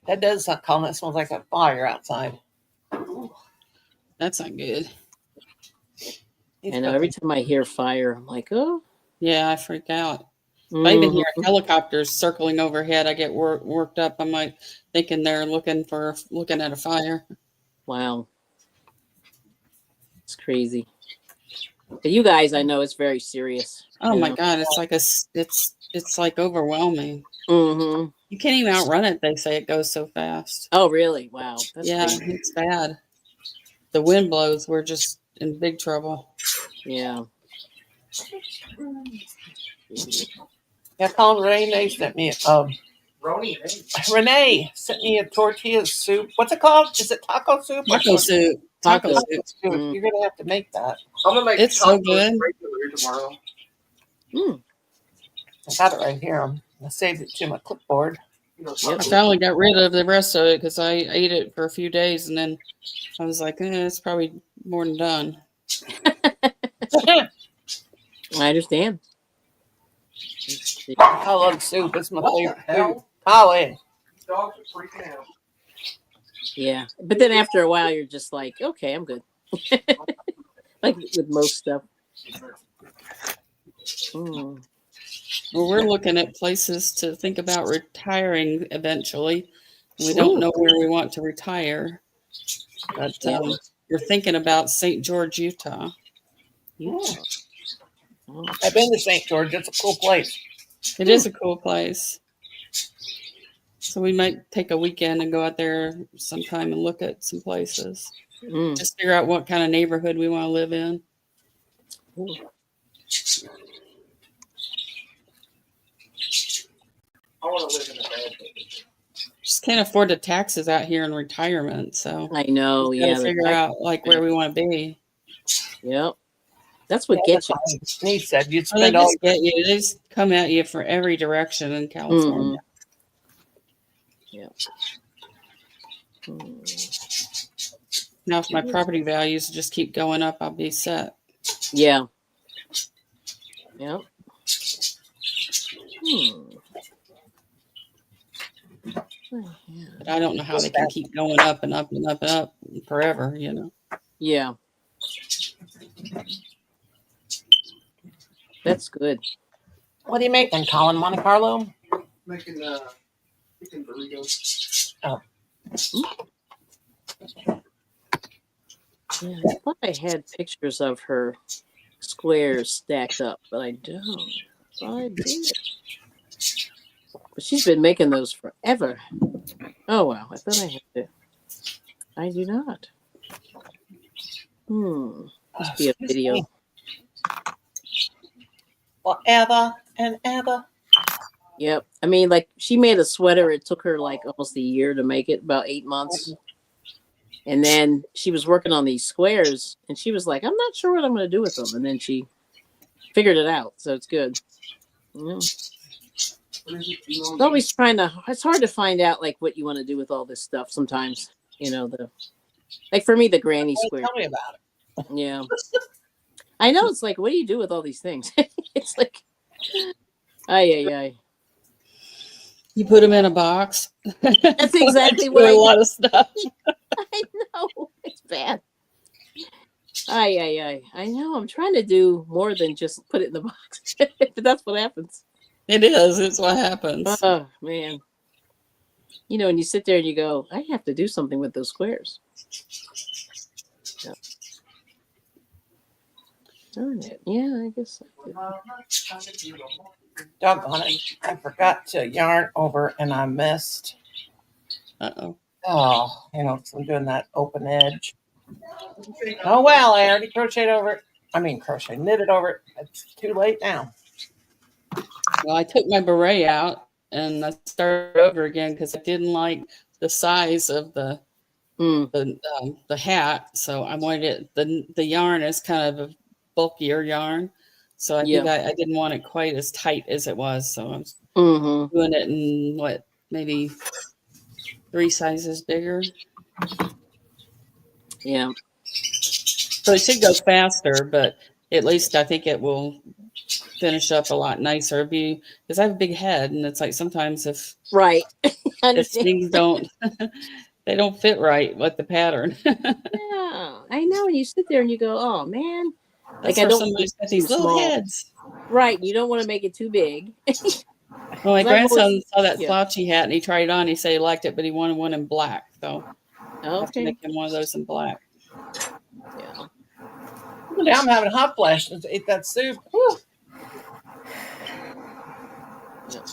That does sound, Colin. That smells like a fire outside. That's not good. He's I know every time I hear fire, I'm like, oh. Yeah, I freak out. If I even hear Mhm. helicopters circling overhead, I get worked up. I'm like thinking they're looking at a fire. Wow. It's crazy. But you guys, I know it's very serious. Oh You my know. God, it's like it's like overwhelming. Mm-hmm. You can't even outrun it. They say it goes so fast. Oh, really? Wow, that's Yeah, crazy. it's bad. The wind blows. We're just in big trouble. Yeah. Yeah, Colin Renee sent me Renee sent me a tortilla soup. What's it called? Is it taco soup or Taco soup. Taco Taco. soup. soup? Mm. You're gonna have to make that. I'm gonna make It's so chocolate good. regular tomorrow. Mm. I got it right here. I saved it to my clipboard. You know, Yep. I finally got rid of the rest of it because I ate it for a few days and then I was like, it's probably more than done. I understand. I love soup. It's my What the favorite food. hell? Colin. These dogs are freaking out. Yeah, but then after a while, you're just like, okay, I'm good. Like with most stuff. Mm. Well, we're looking at places to think about retiring eventually. We don't Ooh. know where we want to retire. But we're thinking about St. George, Utah. Utah. Oh. I've been to St. George. It's a cool place. It is a cool place. So we might take a weekend and go out there sometime and look at some places. Mm. Just figure out what kind of neighborhood we want to live in. Ooh. I want to live in a bed. Just can't afford the taxes out here in retirement. So I know. we got Yeah. to figure out like where we want to be. Yep. That's what gets you. Niece said you'd Well, they spend all just get you. They just come at you for every direction in California. Mm-hmm. Yeah. Mm. Now, if my property values just keep going up, I'll be set. Yeah. Yep. Hmm. But I don't know how they can keep going up and up and up and up forever, you know. Yeah. That's good. What are you making, Colin? Monte Carlo? Making chicken burritos. Oh. Yeah, I thought I had pictures of her squares stacked up, but I don't. I did. But she's been making those forever. Oh wow, I thought I had to. I do not. Must be a video. Forever and ever. Yep. I mean, like she made a sweater. It took her like almost a year to make it, about 8 months. And then she was working on these squares, and she was like, "I'm not sure what I'm going to do with them." And then she figured it out, so it's good. Yeah. It's always trying to. It's hard to find out like what you want to do with all this stuff. Sometimes, you know, like for me, the granny square. Tell me about it. Yeah. I know. It's like, what do you do with all these things? It's like, ay. You put them in a box. That's exactly I what do I a do. lot of stuff. I know. It's bad. Ay. I know. I'm trying to do more than just put it in the box. But that's what happens. It is. It's what happens. Oh, man. You know, and you sit there and you go, I have to do something with those squares. Yeah. Darn it. Yeah, I guess I did. Doggone it. I forgot to yarn over and I missed. Uh-oh. Oh, because I'm doing that open edge. Oh, well, I already crocheted over it. Knitted over it. It's too late now. Well, I took my beret out and I started over again because I didn't like the size of the hat. So I wanted it. The yarn is kind of a bulkier yarn. So I think I didn't want it quite as tight as it was. So I'm doing it in maybe 3 sizes bigger. Yeah. So it should go faster, but at least I think it will finish up a lot nicer. Because I have a big head, and it's like sometimes if things don't they don't fit right with the pattern. Yeah, I know. And you sit there and you go, "Oh man!" That's like I don't somebody's got too these little small. heads. Right. You don't want to make it too big. Well, my grandson saw that yeah. slouchy hat and he tried it on. He said he liked it, but he wanted one in black. So I'll have to Okay. make him one of those in black. Yeah. Now I'm having hot flashes to eat that soup. Whew. Yep.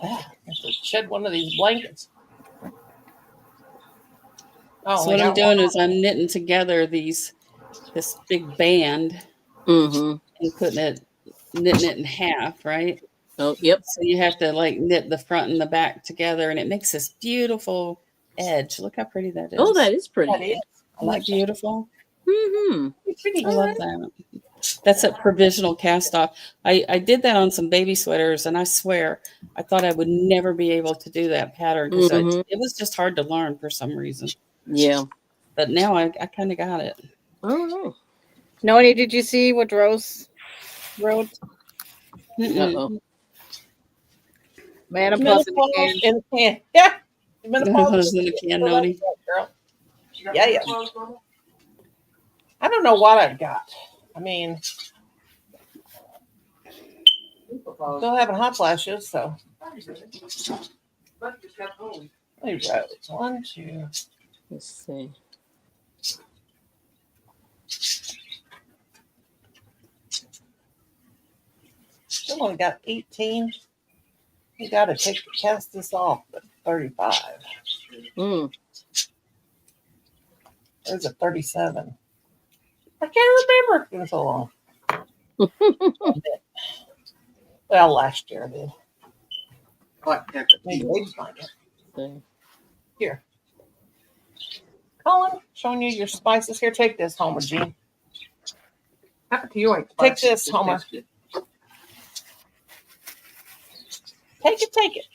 I have to shed one of these blankets. So what I'm doing is I'm knitting together this big band Mm-hmm. and knitting it in half, right? Oh, yep. So you have to like knit the front and the back together, and it makes this beautiful edge. Look how pretty that is. Oh, that is pretty. That is. I like beautiful. Mm-hmm. Pretty. I love that. That's a provisional cast off. I did that on some baby sweaters, and I swear I thought I would never be able to do that pattern because Mm-hmm. it was just hard to learn for some reason. Yeah. But now I kind of got it. Oh. Noni, did you see what Rose wrote? Uh-oh. Menopause in the Menopause can. in the can. Yeah. Menopause in the can, Noni. Girl. Yeah. I don't know what I've got. I mean, still having hot flashes, so. I wrote 1, 2. Let's see. Still only got 18. You got to cast this off at 35. Mm. There's a 37. I can't remember. It's been so long. Well, last year I did. Maybe they find it. Okay. Here. Colin, showing you your spices. Here, take this, Homer Jean. Happened to you? Take this, Homer. Take it.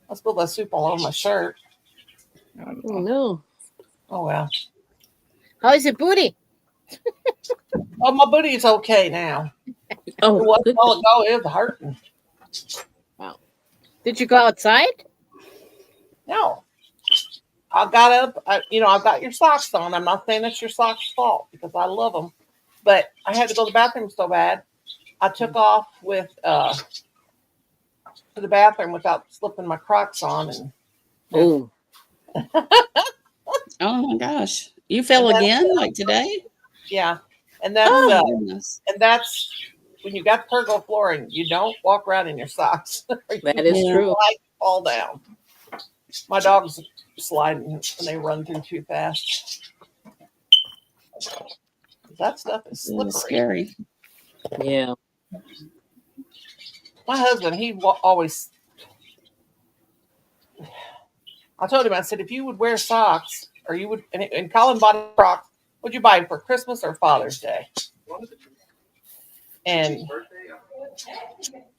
I spilled that soup all over my shirt. Oh, no. Oh, well. How is your booty? Oh, my booty is okay now. Oh, It was good. all ago. It was hurting. Did you go outside? No. I got up. I've got your socks on. I'm not saying it's your socks' fault because I love them. But I had to go to the bathroom so bad. I took off to the bathroom without slipping my Crocs on. And Oh. Oh my gosh. You fell again like today? yeah. And that's Oh, goodness. and that's when you got pergo flooring, you don't walk around in your socks. That is true. Like fall down. My dog's sliding when they run through too fast. That stuff is slippery. Scary. Yeah. My husband, he always. I told him, I said, if you would wear socks, or you would, and Colin bought Crocs, would you buy them for Christmas or Father's Day? And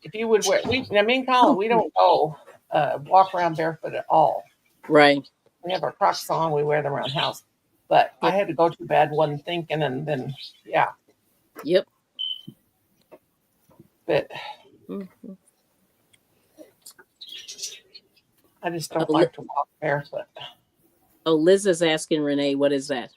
if you would wear, Colin, we don't go walk around barefoot at all. Right. We have our Crocs on, we wear them around the house. But I had to go too bad, wasn't thinking, and then, yeah. Yep. But Mm-hmm. I just don't like to walk barefoot. Oh, Liz is asking Renee, what is that?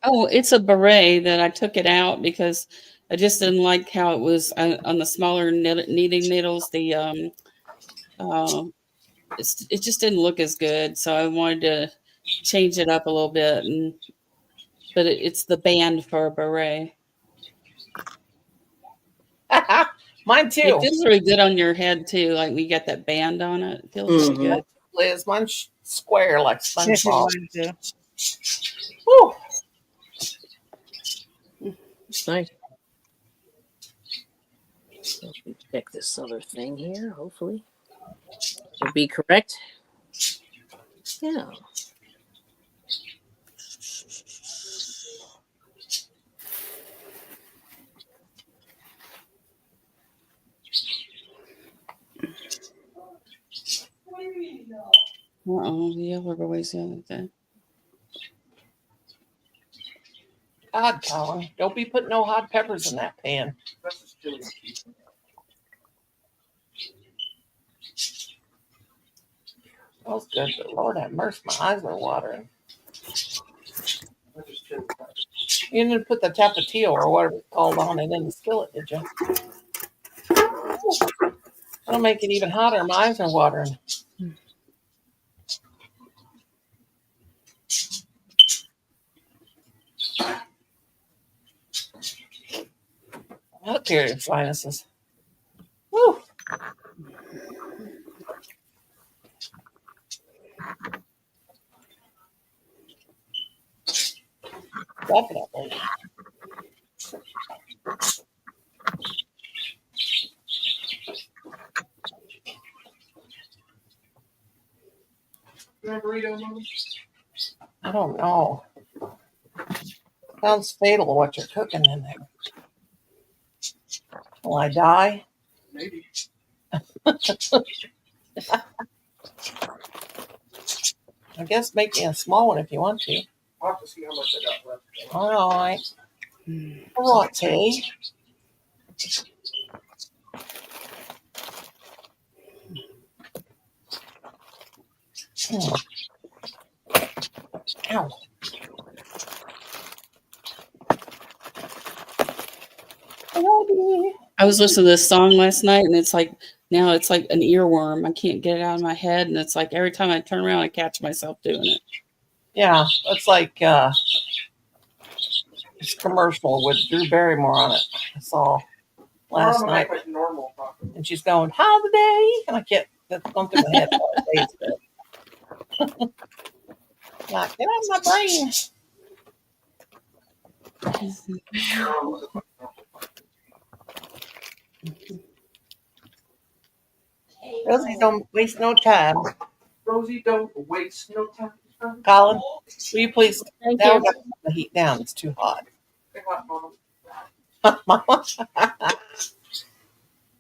Oh, it's a beret that I took it out because I just didn't like how it was on the smaller knitting needles. It just didn't look as good, so I wanted to change it up a little bit. But it's the band for a beret. Mine too. It feels really good on your head too. Like we got that band on it. It feels really good. Liz, mine's square like SpongeBob. Woo. Nice. Let me check this other thing here. Hopefully, it'll be correct. Yeah. The yellow boys the other day. God, Colin, don't be putting no hot peppers in that pan. Smells good, but Lord have mercy, my eyes are watering. You didn't put the tapatio or whatever it's called on it in the skillet, did you? It'll make it even hotter. My eyes are watering. Up here, sinuses. Woo! Definitely. I don't know. Sounds fatal what you're cooking in there. Will I die? Maybe. I guess make me a small one if you want to. I'll have to see how much I got left. All right. Karate. Ow. I was listening to this song last night, and it's like now it's like an earworm. I can't get it out of my head, and it's like every time I turn around, I catch myself doing it. Yeah, it's like this commercial with Drew Barrymore on it. I saw last night, Like normal talking. and she's going holiday, and I can't. That's going through my head. Like, get out of my brain. Rosie, don't waste no time. Rosie, don't waste no time. Colin, will you please? Thank Now you. we got to put the heat down. It's too hot. Red hot mom. Mama.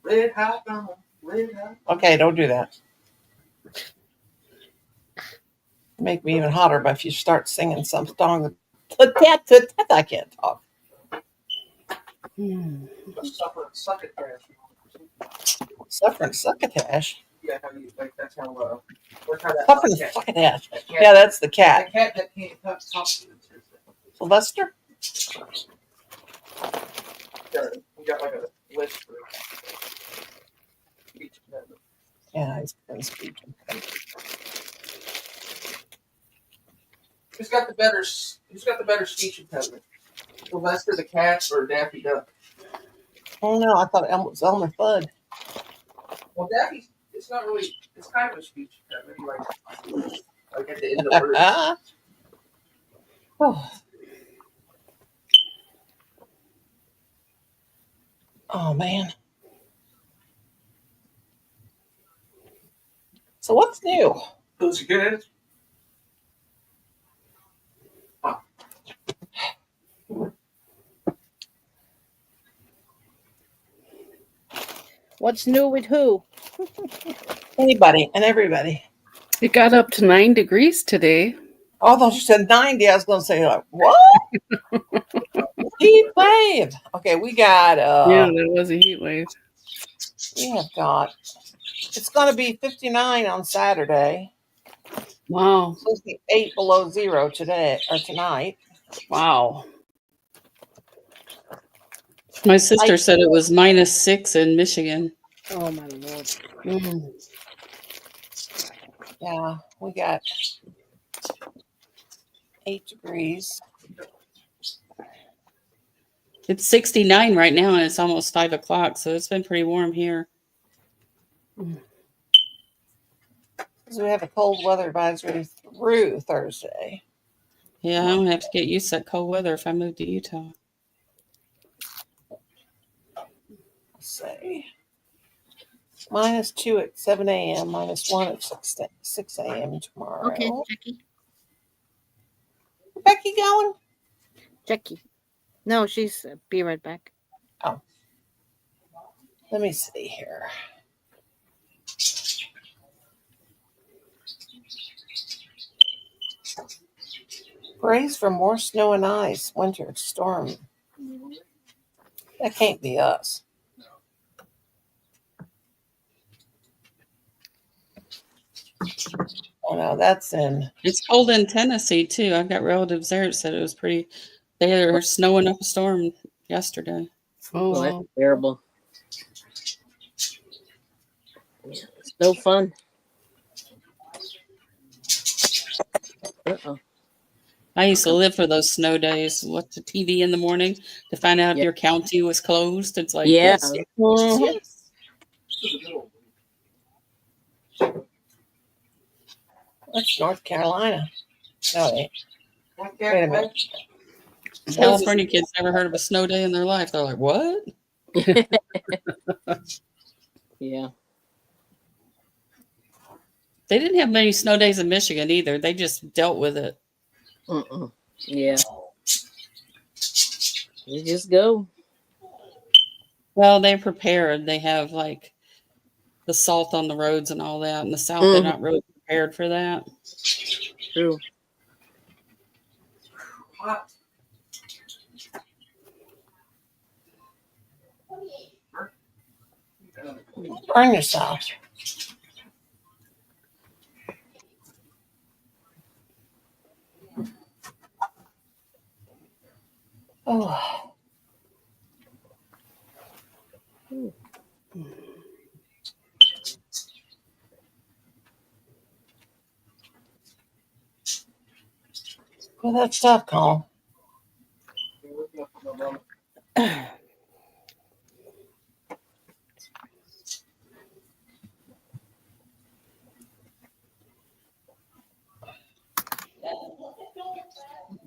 Red hot mama. Red hot. Okay, don't do that. Make me even hotter, but if you start singing some song, I can't talk. Suffer and succotash. Suffering succotash. Yeah, how you like? That's how. That's how that. Suffering cat- succotash. that cat- Yeah, that's the cat. The cat that can't talk. Sylvester? We got like a list for each member. Yeah, he's been speaking. Who's got the better speech impediment? Sylvester the cat or Daffy Duck? Oh no, I thought it was Elmer Fudd. Well, Daffy, it's not really. It's kind of a speech impediment. Like at the end of the word. Oh. Oh man. So what's new? Those are good. What's new with who? Anybody and everybody. It got up to 9 degrees today. Oh, I thought you said 90. I was going to say, like, what? Heat wave. Okay, we got, Yeah, there was a heat wave. we have got, it's going to be 59 on Saturday. Wow. It's supposed to be 8 below zero today or tonight. Wow. My sister said it was -6 in Michigan. Oh my lord. Mm. Yeah, we got 8 degrees. It's 69 right now, and it's almost 5 o'clock, so it's been pretty warm here. So we have a cold weather advisory through Thursday. Yeah, I'm gonna have to get used to that cold weather if I move to Utah. Let's see. -2 at 7 a.m., -1 at 6 a.m. tomorrow. Okay, Jackie. Becky going? Jackie. No, she's be right back. Let me see here. Brace for more snow and ice. Winter storm. That can't be us. Oh no, that's in. It's cold in Tennessee too. I've got relatives there that said it was pretty. They were snowing up a storm yesterday. Oh, Well, wow. that's terrible. No fun. Uh-oh. I used to live for those snow days. Watch the TV in the morning to find out if Yeah. your county was closed. It's like, Yeah. yes, yes, Mhm. yes. That's North Carolina. No, wait. Wait a minute. California kids never heard of a snow day in their life. They're like, what? Yeah. They didn't have many snow days in Michigan either. They just dealt with it. Yeah. You just go. Well, they're prepared. They have like the salt on the roads and all that. In the South, they're not really prepared for that. True. Hot. Burn yourself. Oh. Well, that's tough, Colin.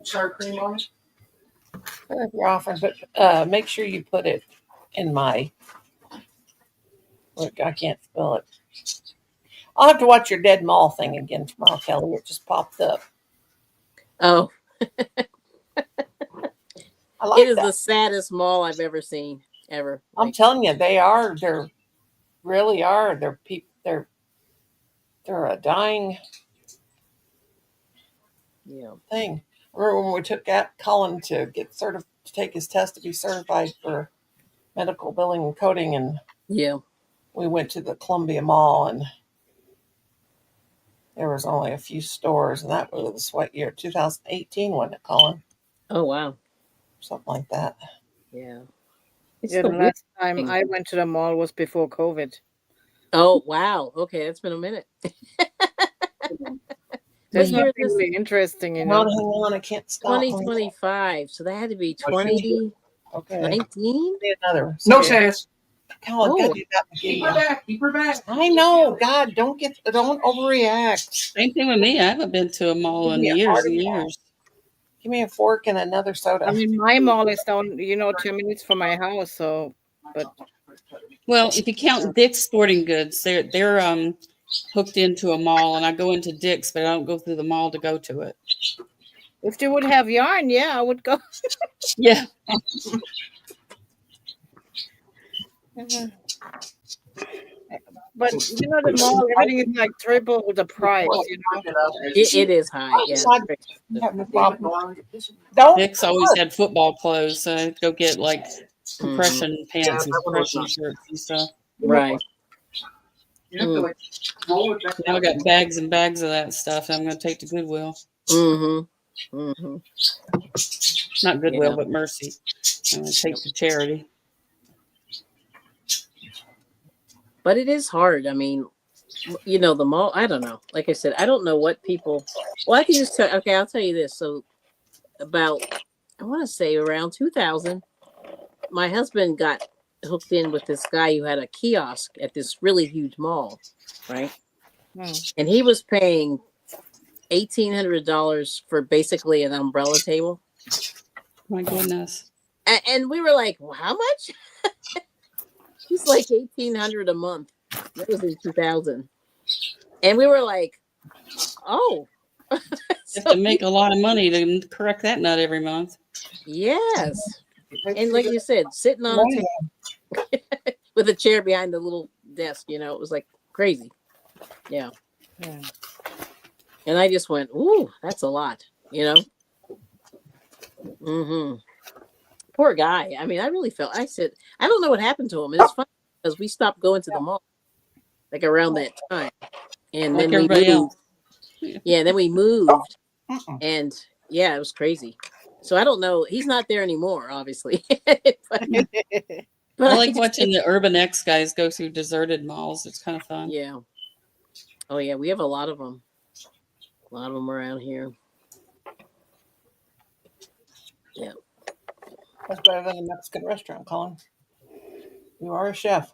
Sour cream on it. If you're offering, but make sure you put it in my. Look, I can't spell it. I'll have to watch your dead mall thing again tomorrow, Kelly. It just popped up. Oh, I like it is that. the saddest mall I've ever seen. Ever. I'm telling you, they are. They're really are. They're people. They're a dying Yeah. thing. I remember when we took Colin to get to take his test to be certified for medical billing and coding, and Yeah. we went to the Columbia Mall, and there was only a few stores, and that was what year? 2018, wasn't it, Colin? Oh wow. Something like that. Yeah. It's Yeah, the the weird last time thing. I went to the mall was before COVID. Oh wow. Okay, it's been a minute. There's What year nothing is this? really interesting, Hang on, I can't stop. 2025. So that had to be 2019. Okay. Another. No Sorry. chance. Colin, Oh. God, you got me. Keep her back. Keep her back. I know. God, don't overreact. Same thing with me. I haven't been to a mall in Give me a years heart and attack. years. Give me a fork and another soda. I mean, my mall is down, 10 minutes from my house. So, but Well, if you count Dick's Sporting Goods, they're hooked into a mall, and I go into Dick's, but I don't go through the mall to go to it. if they would have yarn, yeah, I would go. Yeah. But the mall, everything is like triple the price. It is high. Yeah. You have no problem. Don't. Dick's always had football clothes, so I'd go get like compression pants and compression shirts and stuff. Right. You have to like roll it back. Now I got bags and bags of that stuff I'm going to take to Goodwill. Not Goodwill, Yeah. but Mercy. I'm going to take to charity. But it is hard. I mean, the mall, I don't know. Like I said, I don't know what people. Well, I can just tell. Okay, I'll tell you this. So, about, I want to say around 2000, my husband got hooked in with this guy who had a kiosk at this really huge mall, right? And he was paying $1,800 for basically an umbrella table. My goodness. And we were like, well, how much? He's like $1,800 a month. That was in 2000. And we were like, oh. You have to make a lot of money to correct that nut every month. Yes. And like you said, sitting on a table with a chair behind the little desk, it was like crazy. Yeah. And I just went, ooh, that's a lot, Poor guy. I mean, I really felt, I said, I don't know what happened to him. It's funny because we stopped going to the mall like around that time. And Like then we everybody moved. else. Yeah, then we moved. And yeah, it was crazy. So I don't know. He's not there anymore, obviously. but I like watching the Urban X guys go through deserted malls. It's kind of fun. Yeah. Oh yeah, we have a lot of them. A lot of them around here. Yeah. That's better than a Mexican restaurant, Colin. You are a chef.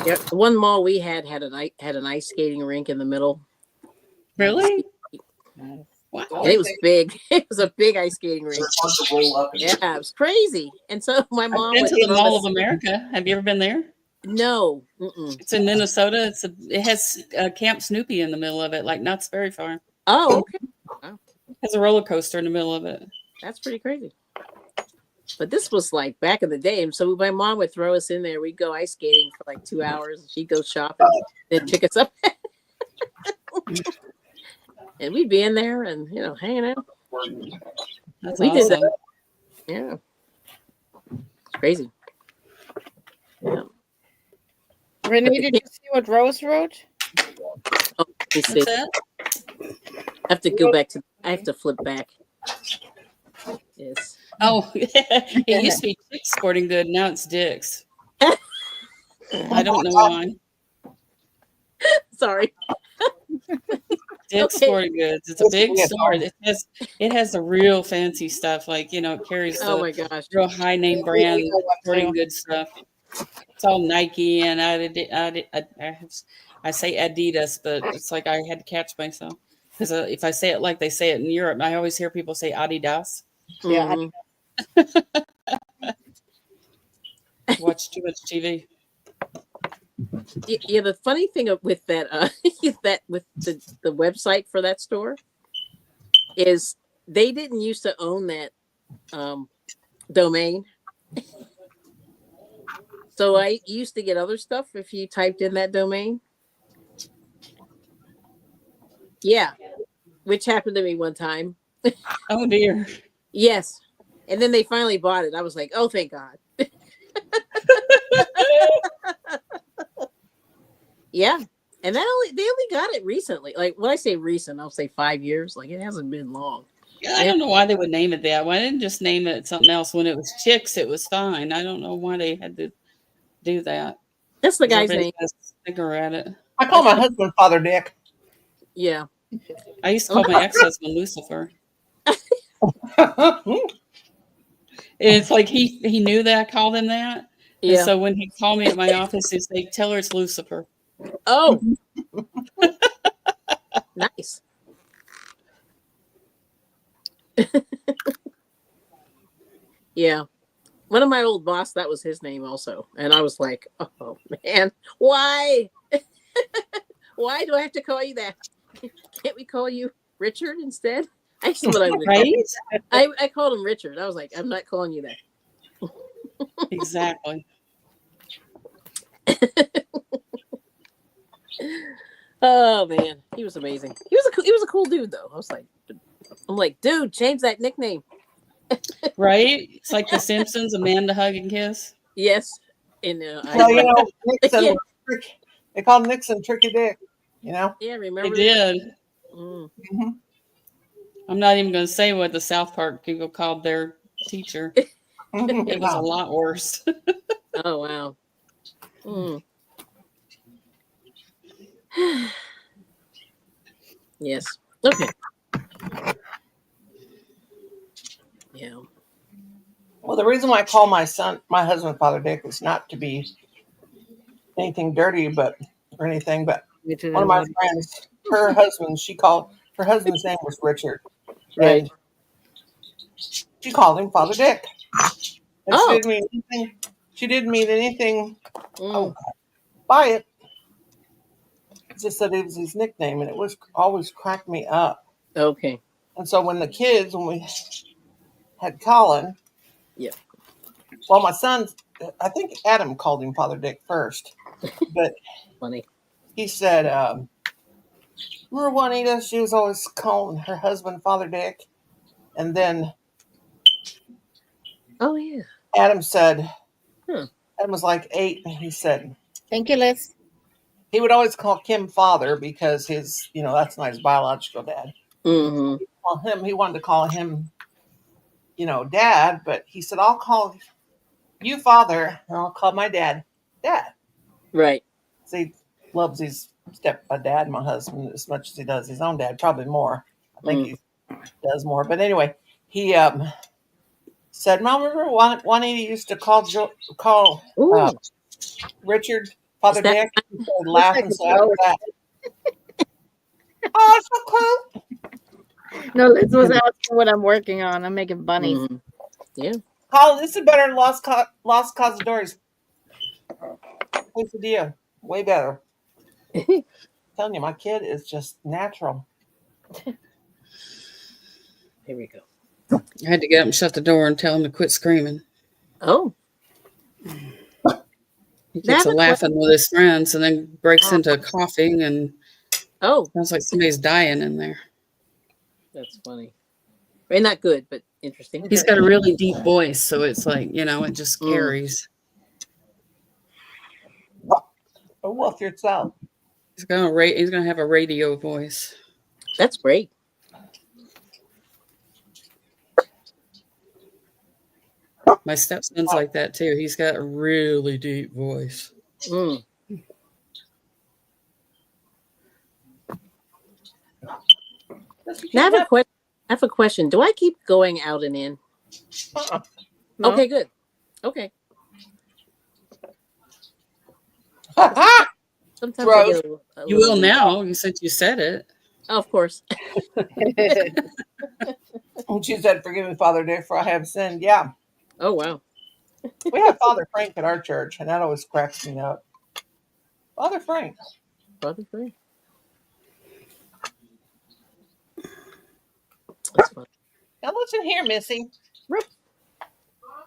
Yeah. The one mall we had an ice skating rink in the middle. Really? Nice. Wow. And it was big. It was a big ice skating rink. They're fun to roll up. Yeah, it was crazy. And so my I've mom been would to the throw Mall us. of America. Have you ever been there? No. Mm-mm. It's in Minnesota. It has Camp Snoopy in the middle of it, like not very far. Oh, okay. Wow. It has a roller coaster in the middle of it. That's pretty crazy. But this was like back in the day. And so my mom would throw us in there. We'd go ice skating for like 2 hours. And she'd go shopping, then pick us up. And we'd be in there and, hanging out. That's We did awesome. that. Yeah. It's crazy. Yeah. Renee, did you see what Rose wrote? Oh, let me see. What's that? I have to go back to. I have to flip back. Yes. Oh, it used to be Dick's Sporting Good. Now it's Dick's. I don't know why. Sorry. Dick's Okay. Sporting Goods. It's a big store. It has the real fancy stuff. Like it carries Oh the my gosh. real high name brand sporting goods stuff. It's all Nike and I say Adidas, but it's like I had to catch myself because if I say it like they say it in Europe, I always hear people say Adidas. Yeah. Mhm. Watch too much TV. Yeah. The funny thing with that, with the website for that store is they didn't used to own that domain. So I used to get other stuff if you typed in that domain. Yeah, which happened to me one time. Oh dear. Yes. And then they finally bought it. I was like, oh, thank God. Yeah. And they only got it recently. Like when I say recent, I'll say 5 years. Like it hasn't been long. Yeah, I don't know why they would name it that. Why didn't just name it something else? When it was Chicks, it was fine. I don't know why they had to do that. That's the guy's name. Sticker at it. I call my husband Father Dick. Yeah. I used to call my ex-husband Lucifer. It's like he knew that I called him that. Yeah. And so when he called me at my office, he'd say, "Tell her it's Lucifer." Oh. Nice. Yeah. One of my old boss, that was his name also. And I was like, oh man, why? Why do I have to call you that? Can't we call you Richard instead? That's what I would Right? I called him Richard. I was like, I'm not calling you that. Exactly. Oh man, he was amazing. He was a cool dude though. I'm like, dude, change that nickname. Right? It's like The Simpsons, Amanda Hug and Kiss. Yes. And Well, Nixon, Yeah. they called Nixon Tricky Dick. Yeah, They remember that? did. Mm. Mm-hmm. I'm not even going to say what the South Park people called their teacher. It was a lot worse. Oh wow. Mm. Yes. Okay. Yeah. Well, the reason why I call my husband Father Dick is not to be anything dirty, or anything. But one of my friends, her husband's name was Richard, Right. and she called him Father Dick. And Oh. She didn't mean anything Mm. by it. It's just that it was his nickname, and it was always cracked me up. Okay. And so when we had Colin, Yeah. well, my son, I think Adam called him Father Dick first, but Funny. he said, remember Juanita? She was always calling her husband Father Dick, and then Oh yeah. Adam said, Hmm. Adam was like 8, and he said Thank you, Liz. he would always call Kim Father because that's not his biological dad. Mm-hmm. Well, he wanted to call him, Dad, but he said, I'll call you Father, and I'll call my dad Dad. Right. So he loves his step-dad, my husband, as much as he does his own dad, probably more. I think he does more. But anyway, he said, "Mom, remember Juanita used to call Richard Father Dick?" He started laughing. So after that, oh, it's so cool. No, Liz was asking what I'm working on. I'm making bunnies. Mm-hmm. Yeah. Colin, this is better than Lost Cazadores. Quesadilla. Way better. I'm telling you, my kid is just natural. Here we go. I had to get up and shut the door and tell him to quit screaming. Oh. He gets laughing with his friends and then breaks into coughing and sounds like somebody's dying in there. That's funny. Right, not good, but interesting. He's got a really deep voice, so it's like, it just carries. A wolf yourself. He's gonna have a radio voice. That's great. My stepson's like that too. He's got a really deep voice. Mm. Now I have a question. Do I keep going out and in? No. Okay, good. Okay. Sometimes I get you will now. You said you said it. Oh, of course. She said, "Forgive me, Father Dick, for I have sinned." Yeah. Oh, wow. We have Father Frank at our church, and that always cracks me up. Father Frank. Father Frank. That's fun. Now listen here, Missy.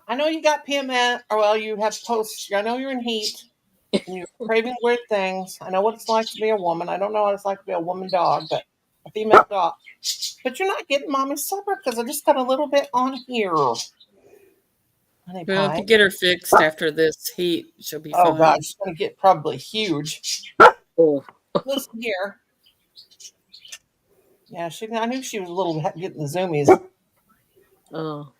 I know you got PMS, or well, you have post. I know you're in heat, and you're craving weird things. I know what it's like to be a woman. I don't know what it's like to be a woman dog, but a female dog. But you're not getting mommy's supper because I just got a little bit on here. Honey Well, pie. if you get her fixed after this heat, she'll be fine. Oh God, she's gonna get probably huge. Oh. Listen here. Yeah, I knew she was a little getting the zoomies. Oh.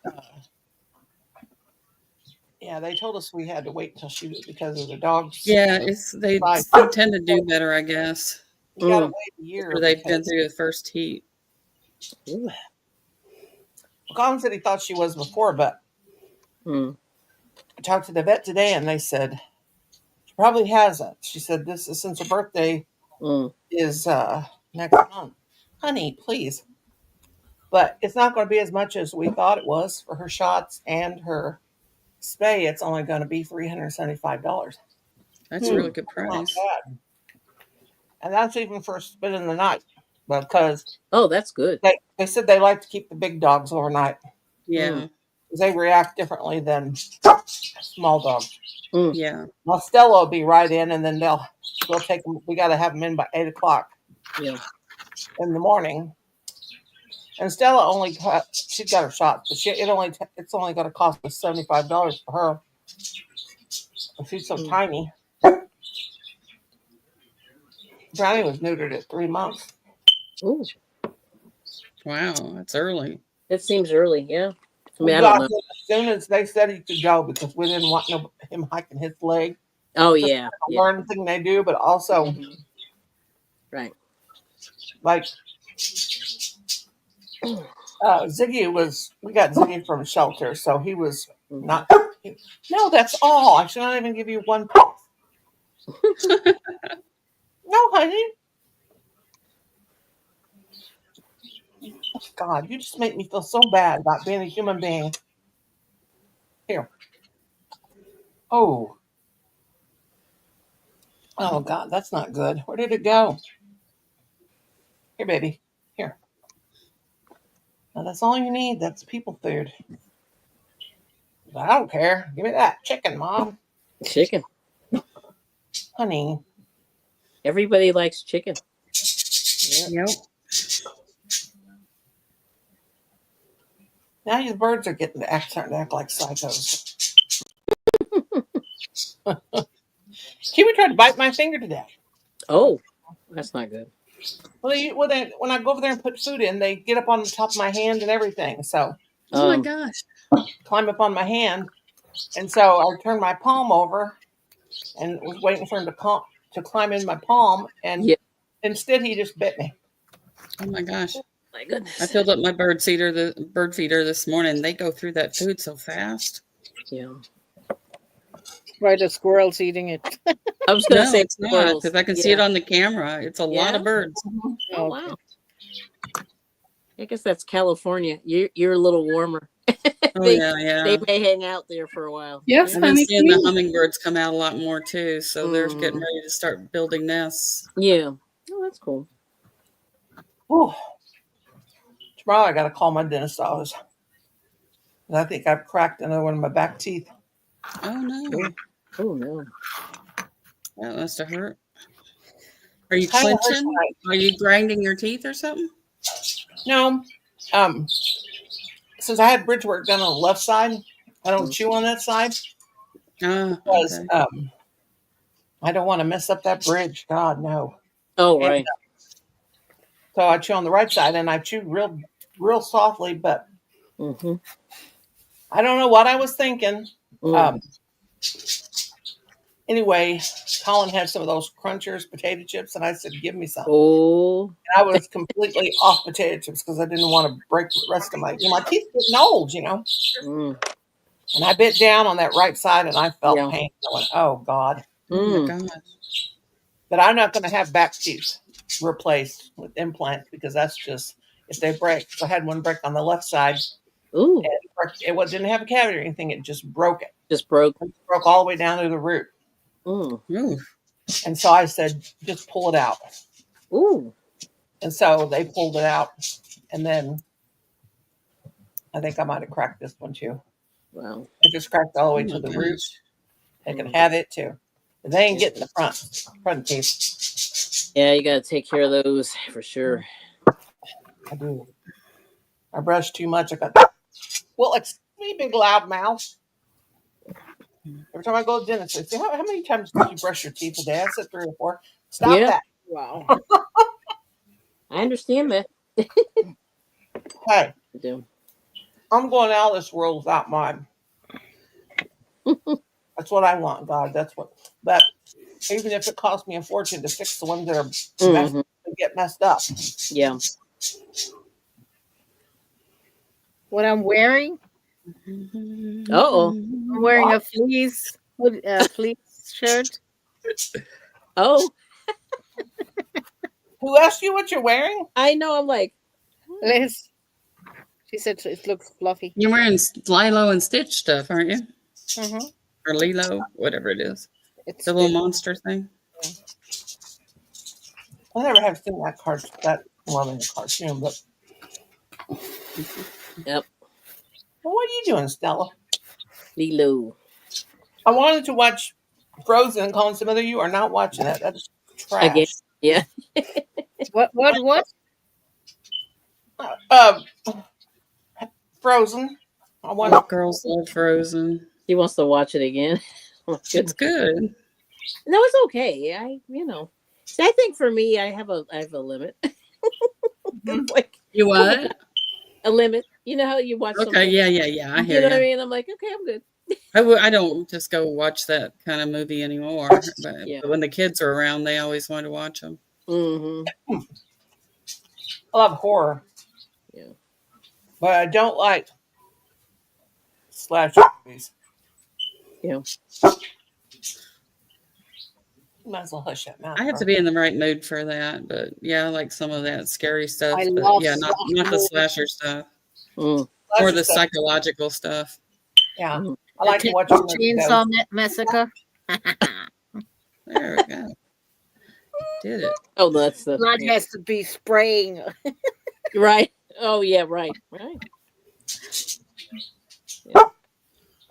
Yeah, they told us we had to wait until she was because of the dogs. Yeah, they tend to do better, I guess. You gotta wait a year. After they've been through the first heat. Colin said he thought she was before, but I talked to the vet today and they said she probably hasn't. She said this is since her birthday is next month. Honey, please. But it's not going to be as much as we thought it was for her shots and her spay. It's only going to be $375. That's a really good price. And that's even for spending the night. Because that's good. They said they like to keep the big dogs overnight. Yeah. Because they react differently than small dogs. Yeah. Well, Stella will be right in, and then we'll take them. We got to have them in by 8:00 in the morning. And Stella she's got her shot, but it's only going to cost us $75 for her. She's so tiny. Brownie was neutered at 3 months. Ooh. Wow, that's early. It seems early, yeah. I mean, I don't know. as soon as they said he could go, because we didn't want him hiking his leg. Oh, yeah. Learn the thing they do, but also, right. Like, Ziggy we got Ziggy from a shelter, so he was not. No, that's all. I should not even give you one. No, honey. God, you just make me feel so bad about being a human being. Here. Oh, God, that's not good. Where did it go? Here, baby. Here. Now, that's all you need. That's people food. I don't care. Give me that chicken, Mom. Chicken. Honey. Everybody likes chicken. Yep. Now these birds are starting to act like psychos. Kiwi tried to bite my finger to death. Oh, that's not good. Well, when I go over there and put food in, they get up on the top of my hand and everything. So, oh my gosh, climb up on my hand, and so I turned my palm over and was waiting for him to climb in my palm, and Yeah. instead he just bit me. Oh my gosh. My goodness. I filled up my bird feeder this morning. They go through that food so fast. Yeah. Right, the squirrel's eating it. I was going to No, say it's not, squirrels. because I can see it on the camera. It's a lot Yeah? of birds. Oh, Okay. wow. I guess that's California. You're a little warmer. Oh they yeah. may hang out there for a while. Yes, I've been honey. seeing the hummingbirds come out a lot more too, so they're getting Mm. ready to start building nests. Yeah. Oh, that's cool. Whew. Tomorrow I got to call my dentist office. I think I've cracked another one of my back teeth. Oh no, Oh no. that must have hurt. Are you Kind of hurts clenching? when Are you grinding your teeth or something? No, since I had bridge work done on the left side, I don't Mm. chew on that side Ah, because okay. I don't want to mess up that bridge. God, no. Oh, And right. so I chew on the right side, and I chew real softly. But Mm-hmm. I don't know what I was thinking. Mm. Anyway, Colin had some of those Crunchers potato chips, and I said, "Give me some." Oh. And I was completely off potato chips because I didn't want to break the rest of my teeth getting old, Mm. And I bit down on that right side, and I felt Yeah. pain. I went, "Oh God!" Oh my Mm. God. But I'm not going to have back teeth replaced with implants because that's just if they break. So I had one break on the left side, Ooh. and didn't have a cavity or anything. It just broke it. Just broke. It broke all the way down to the root. Mm. Ooh. And so I said, just pull it out. Ooh. And so they pulled it out, and then I think I might have cracked this one too. Wow. It just cracked all the Oh way my to the root. gosh. They can have it too. But they ain't getting the front teeth. Yeah, you got to take care of those for sure. I do. I brush too much. I got it's me, big loud mouth. Every time I go to the dentist, they say, how many times do you brush your teeth a day? I said 3 or 4. Stop Yeah. that. Wow. I understand that. Hey, I do. I'm going out of this world without mine. That's what I want, God. But even if it costs me a fortune to fix the ones that are get messed up. Yeah. What I'm wearing? Uh-oh. I'm wearing a fleece shirt. Oh, Who asked you what you're wearing? I know. I'm like, Liz. She said it looks fluffy. You're wearing Lilo and Stitch stuff, aren't you? Mm-hmm. Or Lilo, whatever it is. It's The little monster thing. I never have seen that in the cartoon, but yep. well, what are you doing, Stella? Lilo. I wanted to watch Frozen, and Colin said, "Mother, you are not watching that. That is trash." Again. Yeah. What? Frozen. I want Girls love Frozen. He wants to watch it again. It's good. No, it's okay. See, I think for me, I have a limit. It's like You what? a limit. You know how you watch Okay, something? yeah. I You hear know what I you. mean? I'm like, okay, I'm good. I don't just go watch that kind of movie anymore. But, Yeah. but when the kids are around, they always want to watch them. Mm-hmm. I love horror. Yeah. But I don't like slasher movies. Yeah. You might as well hush that mouth. I have to be in the right mood for that. But yeah, I like some of that scary stuff. I But love yeah, not the slasher slasher stuff. Mm. Or the stuff. psychological stuff. Yeah. Mm. I like to watch some of Chainsaw Massacre. There we go. Did it. Oh, that's the Blood has to be spraying. right. Oh, yeah, right.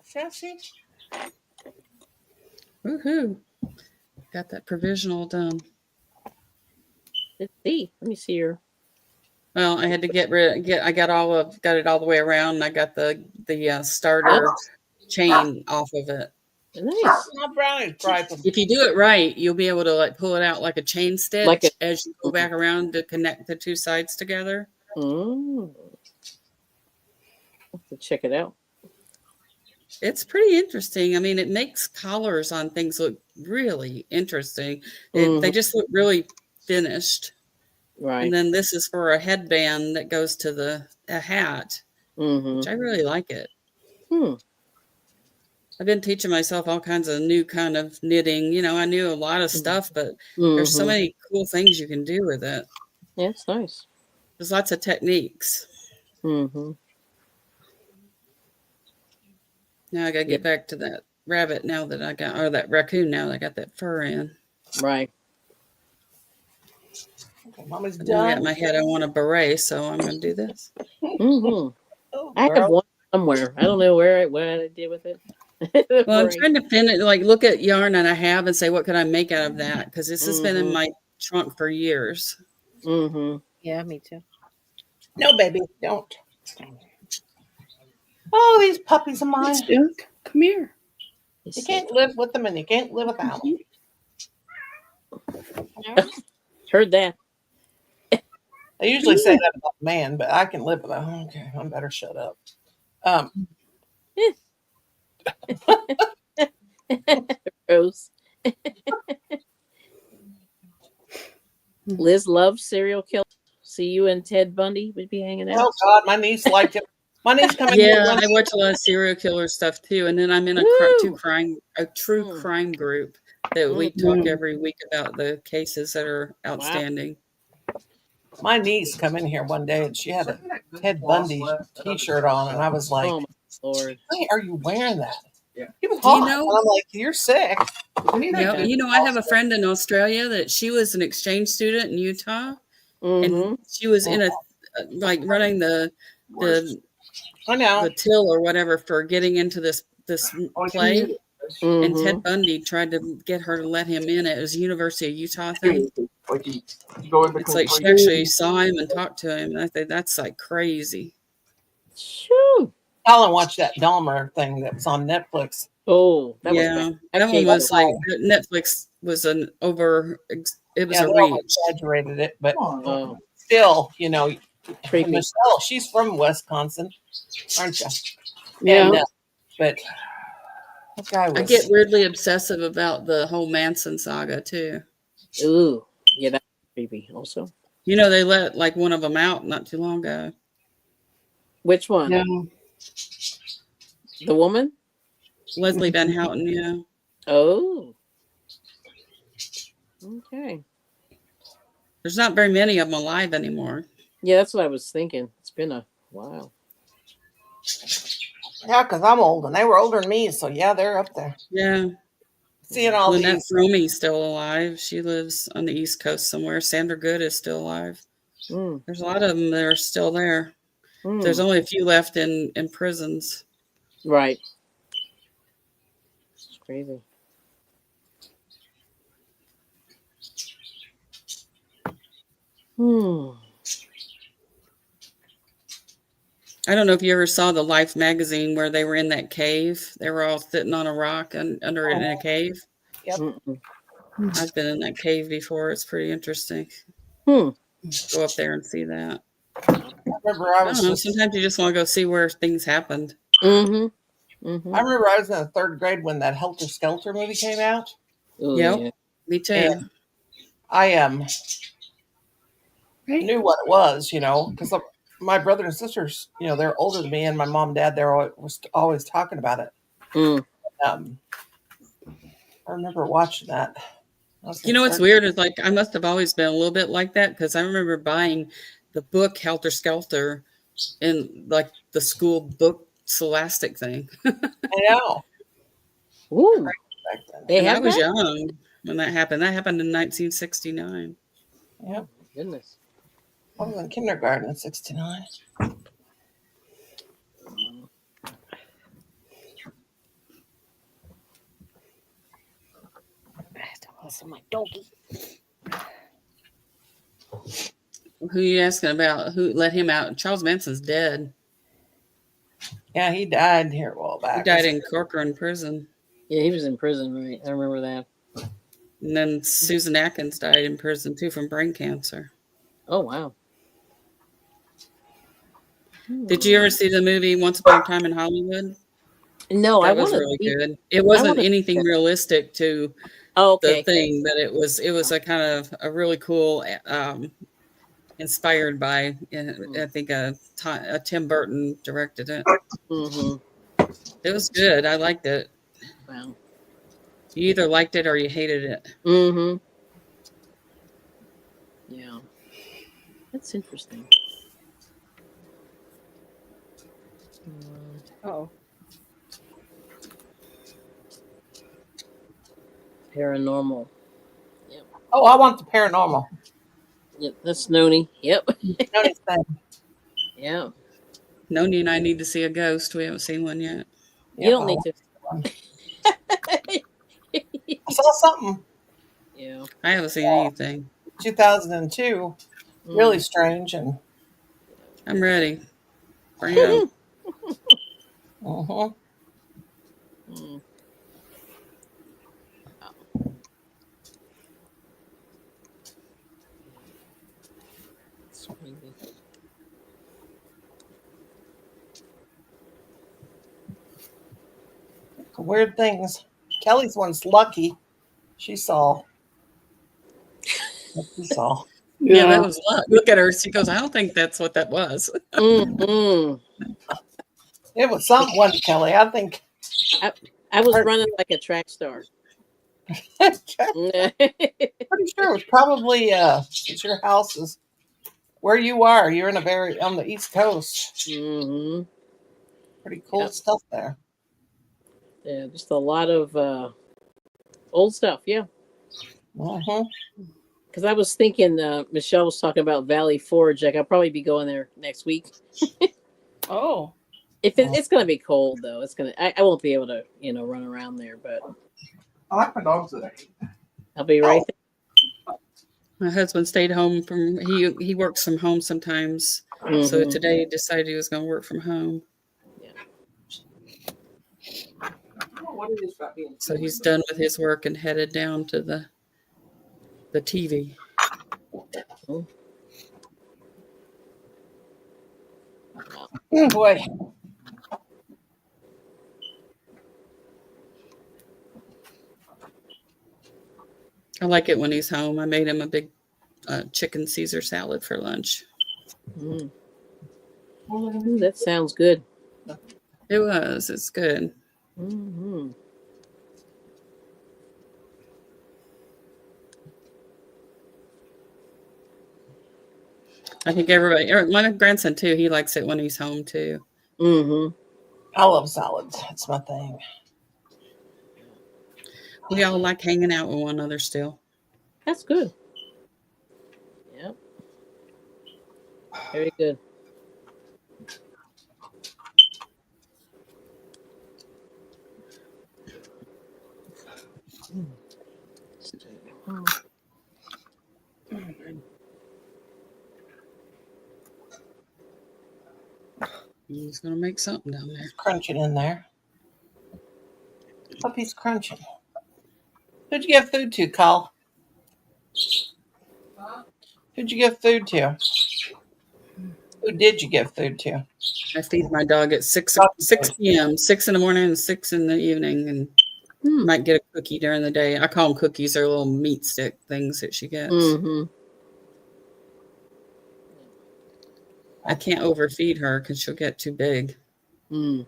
Sassy. Woohoo. Got that provisional done. Let's see. Let me see your. Well, I had to got it all the way around, and I got the starter chain off of it. Nice. My brownies dry. If you do it right, you'll be able to like pull it out like a chain stitch as you go back around to connect the two sides together. Have to check it out. It's pretty interesting. I mean, it makes collars on things look really interesting. They just look really finished. Right. And then this is for a headband that goes to a hat, which I really like it. I've been teaching myself all kinds of new kind of knitting. You know, I knew a lot of stuff, but there's so many cool things you can do with it. Yeah, it's nice. There's lots of techniques. Now I gotta get back to that rabbit now that I got, or that raccoon now that I got that fur in. Right. Okay, Mama's I done. got in my head I want a beret, so I'm gonna do this. Oh, I have one somewhere. I don't know what I did with it. Well, I'm trying to pin it, like look at yarn that I have and say, what could I make out of that? Because this has been in my trunk for years. Yeah, me too. No, baby, don't. Oh, these puppies of mine. Duke, come here. You can't live with them and you can't live without them. Heard that. They usually say that about man, but I can live with them. Okay, I better shut up. Rose. Liz loves serial killers. See you and Ted Bundy would be hanging out. Oh God, my niece liked it. My niece coming. Yeah, I watch a lot of serial killer stuff too, and then I'm in a true crime group that we talk every week about the cases that are outstanding. My niece come in here one day and she had a Ted Bundy T-shirt on, and I was like, "Oh my Lord, why are you wearing that?" Yeah. He was hot. And I'm like, "You're sick." Yeah, you know, I have a friend in Australia that she was an exchange student in Utah, and she was in a like running the I know the till or whatever for getting into this play. And Ted Bundy tried to get her to let him in. It was a University of Utah thing. It's like she actually saw him and talked to him. I think that's like crazy. Shoo. Alan watched that Dahmer thing that was on Netflix. Oh, that was Yeah, that one was like Netflix was an over. It was a reach. Exaggerated it, but Oh, still, you know, creepy. Michelle, she's from Wisconsin, aren't you? Yeah. And, but that guy was. I get weirdly obsessive about the whole Manson saga too. Ooh, yeah, that's creepy. Also, You know, they let like one of them out not too long ago. which one? No. The woman? Leslie Van Houten, yeah. Oh, okay. There's not very many of them alive anymore. Yeah, that's what I was thinking. It's been a while. Yeah, because I'm old and they were older than me, so yeah, they're up there. Yeah. Seeing all Lynette these. Romey's still alive. She lives on the East Coast somewhere. Sandra Good is still alive. There's a lot of them that are still there. There's only a few left in prisons. Right. It's crazy. I don't know if you ever saw the Life magazine where they were in that cave. They were all sitting on a rock and under it in a cave. Yep. I've been in that cave before. It's pretty interesting. Go up there and see that. I remember I was. I don't know. Sometimes you just want to go see where things happened. I remember I was in the third grade when that Helter Skelter movie came out. Ooh, Yep. yeah. Me too. And I knew what it was, you know, because my brother and sisters, you know, they're older than me, and my mom and dad, was always talking about it. I remember watching that. You know what's weird is like I must have always been a little bit like that because I remember buying the book Helter Skelter in like the school book scholastic thing. I know. Ooh. And I was young when that happened. That happened in 1969. Yep. Goodness. I was in kindergarten in '69. Also, my doggy. Who are you asking about? Who let him out? Charles Manson's dead. Yeah, he died here a while back. He died in Corcoran prison. Yeah, he was in prison, right? I remember that. And then Susan Atkins died in prison too from brain cancer. Oh, wow. Did you ever see the movie Once Upon a Time in Hollywood? No, I That was want to really see. good. It I wasn't want to. anything realistic to Oh, the okay. thing, but it was a kind of a really cool, inspired by, I think a Tim Burton directed it. Mm-hmm. It was good. I liked it. Wow. You either liked it or you hated it. Mm-hmm. Yeah. That's interesting. Oh, Paranormal. Yep. Oh, I want the paranormal. Yep. That's Noni. Yep. Notice that. Yeah. Noni and I need to see a ghost. We haven't seen one yet. You Yep, don't need to. I saw something Yeah. I haven't seen anything. 2002. Really strange and I'm ready. Bring it on. uh-huh. Mm. Weird things. Kelly's one's lucky. She saw. What she saw. Yeah, that Yeah. was luck. Look at her. She goes, I don't think that's what that was. Mm-hmm. It was one Kelly. I think. I was Her- running like a track star. pretty Mm-hmm. sure it was probably since your house is where you are. You're in a very on the East Coast. Pretty cool Yep. stuff there. Yeah, just a lot of old stuff. Yeah. Uh-huh. Because I was thinking, Michelle was talking about Valley Forge. Like, I'll probably be going there next week. oh, If it's going to be cold, though, I won't be able to, run around there, but I like my dogs today. I'll be right there. My husband stayed home from he works from home sometimes. So Mhm. today he decided he was going to work from home. What it is about being So he's done with his work and headed down to the TV. Oh. Boy. I like it when he's home. I made him a big chicken Caesar salad for lunch. Mm. Ooh, that sounds good. It was. It's good. Mm-hmm. I think everybody, my grandson too, he likes it when he's home too. Mm-hmm. I love salads. It's my thing. We all like hanging out with one another still. That's good. Yep. Very good. He's going to make something down there. Crunching in there. Puppy's crunching. Who'd you give food to, Carl? Who'd you give food to? Who did you give food to? I feed my dog at 6 p.m., 6 in the morning and 6 in the evening, and might get a cookie during the day. I call them cookies. They're little meat stick things that she gets. Mm-hmm. I can't overfeed her because she'll get too big. Mm.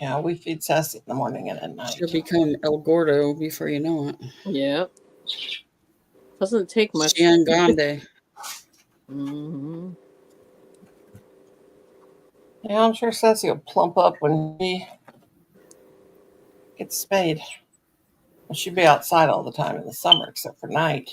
Yeah, we feed Sassy in the morning and at night. She'll become El Gordo before you know it. Yep. Doesn't take much. Gian Grande. Mm-hmm. Yeah, I'm sure Sassy will plump up when she gets spayed. Well, she'd be outside all the time in the summer, except for night.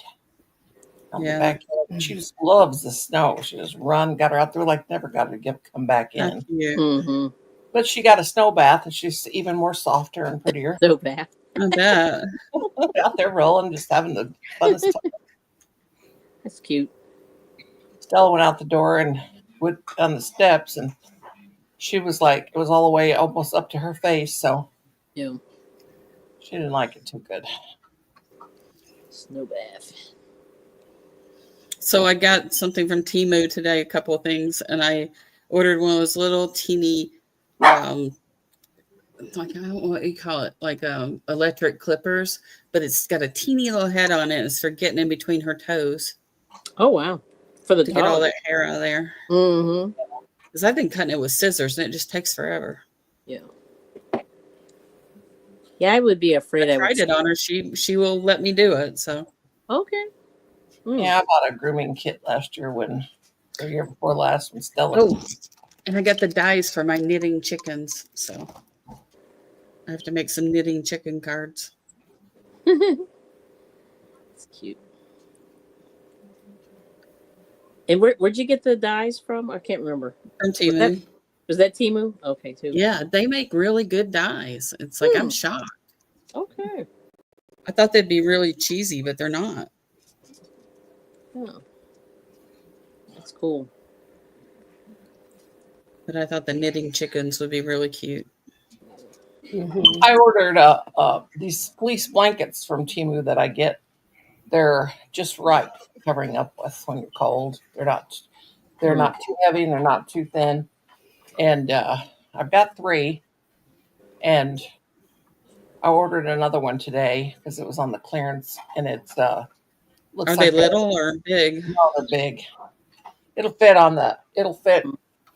On the backyard. She just loves the snow. She just got her out there like never got her to come back in. Yeah. Mm-hmm. But she got a snow bath, and she's even more softer and prettier. So bad. I bet. Out there rolling, just having the funnest time. That's cute. Stella went out the door and went on the steps, and she was like, it was all the way almost up to her face, so Yeah. she didn't like it too good. Snow bath. So I got something from Temu today, a couple of things, and I ordered one of those little teeny like, I don't know what you call it, like electric clippers, but it's got a teeny little head on it. It's for getting in between her toes Oh wow. For the to get all dog. that hair out of there. Mm-hmm. Because I've been cutting it with scissors and it just takes forever. Yeah. Yeah, I would be afraid I I would. tried it on her. She will let me do it. So Okay. Yeah, I bought a grooming kit last year the year before last when Stella. oh, and I got the dies for my knitting chickens. So I have to make some knitting chicken cards. It's cute. And where'd you get the dyes from? I can't remember. From Timu. Was that Timu? Okay, too. Yeah, they make really good dies. It's like I'm shocked. Okay. I thought they'd be really cheesy, but they're not. Yeah. That's cool. But I thought the knitting chickens would be really cute. I ordered these fleece blankets from Timu that I get. They're just right covering up with when you're cold. They're not too heavy and they're not too thin. And I've got 3, and I ordered another one today because it was on the clearance, and it's looks Are like they little or big? No, they're big. It'll fit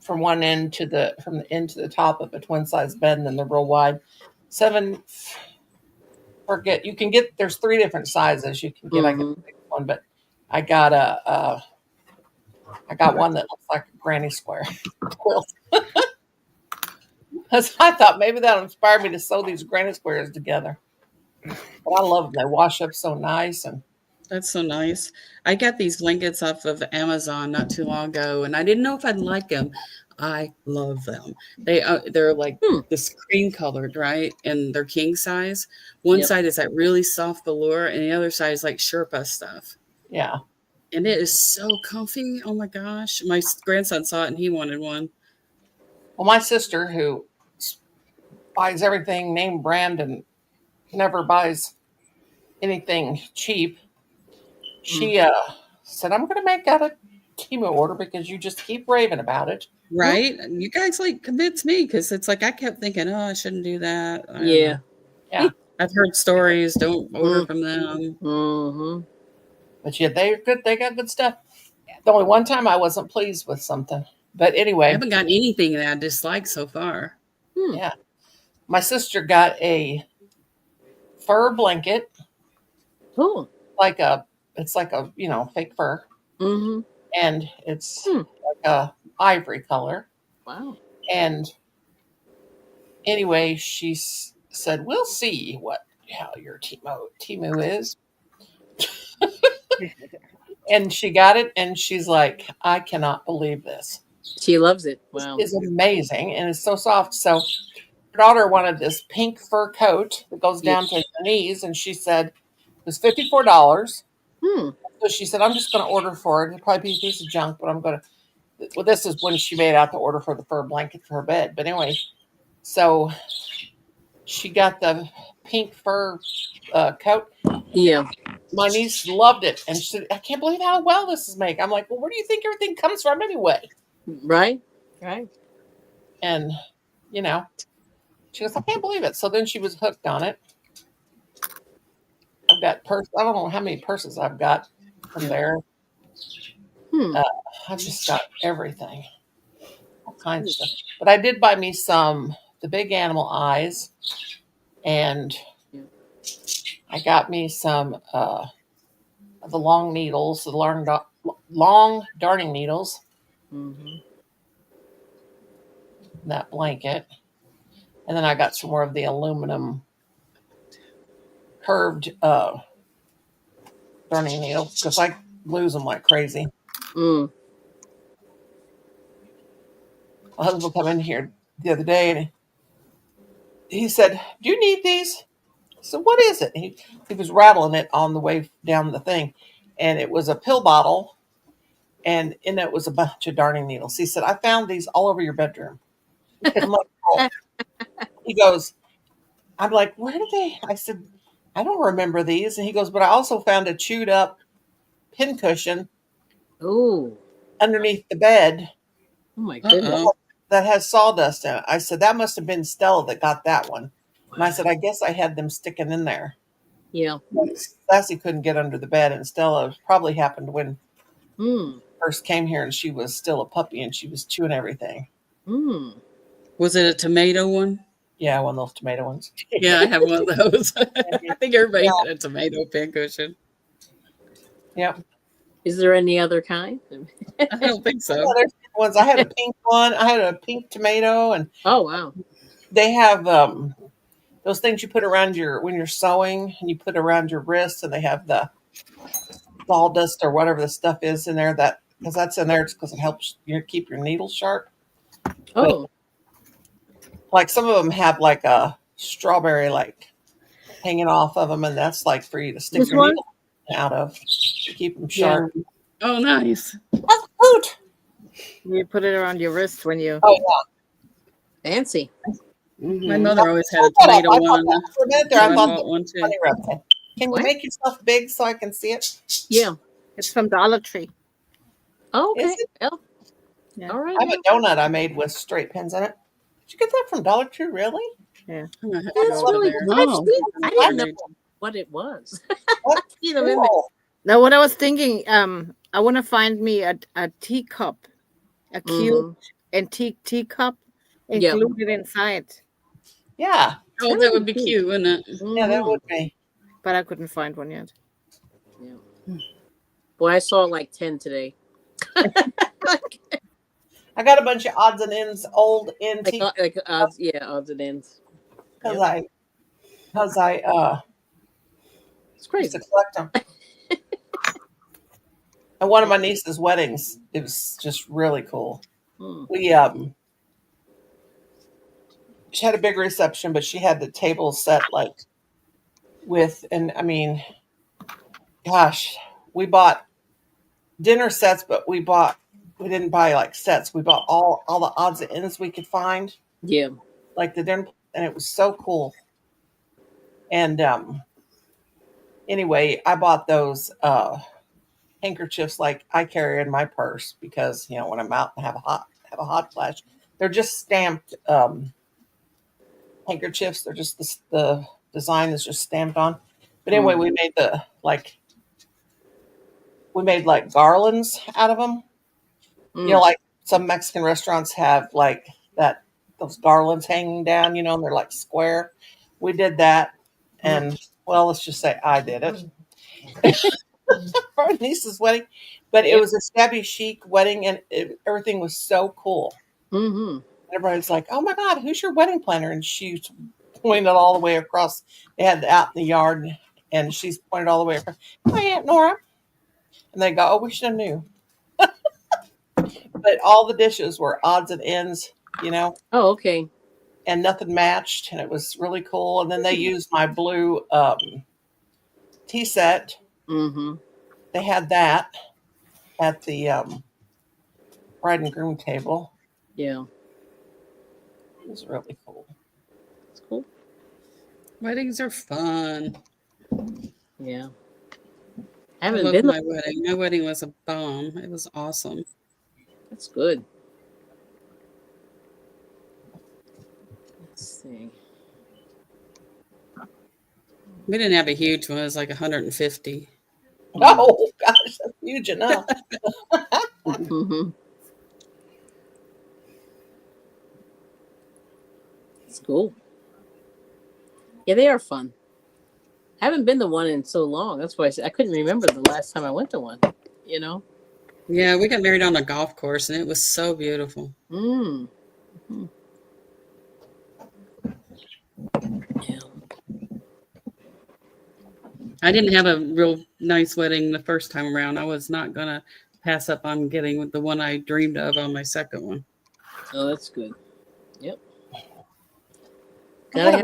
from one end from the end to the top of a twin size bed, and then they're real wide. You can get, there's 3 different sizes you can get. I get the big one, but I got one that looks like a granny square quilt. So I thought maybe that'll inspire me to sew these granny squares together. But I love them. They wash up so nice. And That's so nice. I got these blankets off of Amazon not too long ago, and I didn't know if I'd like them. I love them. They're like this cream colored, right? And they're king size. One side is that really soft velour, and the other side is like Sherpa stuff. yeah. And it is so comfy. Oh my gosh. My grandson saw it and he wanted one. Well, my sister, who buys everything name brand and never buys anything cheap, she said, I'm going to make out a Temu order because you just keep raving about it. Right? You guys like convinced me because it's like I kept thinking, oh, I shouldn't do that. Yeah. Yeah. I've heard stories. Don't order from them. Mm-hmm. But yeah, they're good. They got good stuff. The only one time I wasn't pleased with something. But anyway. I haven't gotten anything that I dislike so far. Yeah. My sister got a fur blanket. Cool. It's like a, fake fur. Mm-hmm. And it's like a ivory color. Wow. And anyway, she said, we'll see how your Temu is. And she got it, and she's like, I cannot believe this. She loves it. Wow. It's amazing, and it's so soft. So her daughter wanted this pink fur coat that goes down to her knees, and she said it was $54. So she said, I'm just going to order for it. It'll probably be a piece of junk, but I'm going to. Well, this is when she made out the order for the fur blanket for her bed. But anyway, so she got the pink fur coat. Yeah. My niece loved it. And she said, I can't believe how well this is made. I'm like, well, where do you think everything comes from anyway? Right. Right. And, she goes, I can't believe it. So then she was hooked on it. I've got I don't know how many purses I've got from there. I've just got everything. All kinds of stuff. But I did buy me the big animal eyes. And I got me some of the long needles, the long darning needles. That blanket. And then I got some more of the aluminum curved darning needles because I lose them like crazy. My husband came in here the other day and he said, do you need these? I said, what is it? He was rattling it on the way down the thing. And it was a pill bottle. And in it was a bunch of darning needles. He said, I found these all over your bedroom. I'm like, oh. He goes, I'm like, where did they? I said, I don't remember these. And he goes, but I also found a chewed up pincushion underneath the bed. Oh my goodness. that has sawdust in it. I said, that must have been Stella that got that one. And I said, I guess I had them sticking in there. Yeah. Sassy couldn't get under the bed, and Stella probably happened when Mm. first came here and she was still a puppy and she was chewing everything. Mm. Was it a tomato one? Yeah, one of those tomato ones. Yeah, I have one of those. I think everybody had a tomato pincushion. Yep. Is there any other kind? I don't think so. Yeah, there's ones. I had a pink one. I had a pink tomato, and Oh wow. they have those things you put around when you're sewing, and you put around your wrists, and they have the sawdust or whatever the stuff is in there. That because that's in there because it helps you keep your needles sharp. Oh. Like some of them have like a strawberry like hanging off of them, and that's like for you to stick Which your one? needle out of to keep them sharp. Oh, nice. That's good. You put it around your wrist when you. Oh yeah. Fancy. My mother always had a I thought tomato I one. thought for a minute there, So I I thought bought one too. funny rabbit. Can you What? make yourself big so I can see it? Yeah. It's from Dollar Tree. Oh, okay. Is it? Well, Yeah. all right. I have a donut I made with straight pins in it. Did you get that from Dollar Tree? Really? Yeah. I'm gonna have to That's go over really there. good. Oh, I didn't know what it was. What? You know, in there. Cool. Now, what I was thinking, I want to find me a teacup, a cute Mhm. antique teacup Yeah. included inside, Yeah. oh, that would be cute, wouldn't it? Yeah, that Mhm. would be. but I couldn't find one yet. Yeah. Boy, I saw like 10 today. I got a bunch of odds and ends, old antique, like odds, yeah, odds and ends. because Yep. I It's used crazy. to collect them. At one of my niece's weddings, it was just really cool. Mm. We she had a big reception, but she had the table set like and I mean, gosh, we bought dinner sets, but we didn't buy like sets. We bought all the odds and ends we could find, Yeah. like the dinner, and it was so cool. And anyway, I bought those handkerchiefs like I carry in my purse because when I'm out and have a hot flash, they're just stamped handkerchiefs. They're just the design is just stamped on. But anyway, we made like garlands out of them. Mm. Like some Mexican restaurants have like those garlands hanging down, and they're like square. We did that, and well, let's just say I did it for our niece's wedding. But it was a shabby chic wedding, and everything was so cool. Mm-hmm. Everybody's like, "Oh my God, who's your wedding planner?" And she pointed all the way across. They had out in the yard, and she's pointed all the way across. My Aunt Nora, and they go, "Oh, we should have knew." But all the dishes were odds and ends, Oh, okay. and nothing matched, and it was really cool. And then they used my blue tea set. Mm-hmm. They had that at the bride and groom table. Yeah. It was really cool. It's cool. Weddings are fun. Yeah. I I haven't love been. my wedding. My wedding was a bomb. It was awesome. That's good. Let's see. We didn't have a huge one. It was like 150. Oh gosh, that's huge enough. Mm-hmm. It's cool. Yeah, they are fun. I haven't been to one in so long. That's why I couldn't remember the last time I went to one. Yeah, we got married on a golf course, and it was so beautiful. Mm. Mm-hmm. Yeah. I didn't have a real nice wedding the first time around. I was not going to pass up on getting the one I dreamed of on my second one. Oh, that's good. Yep. I had a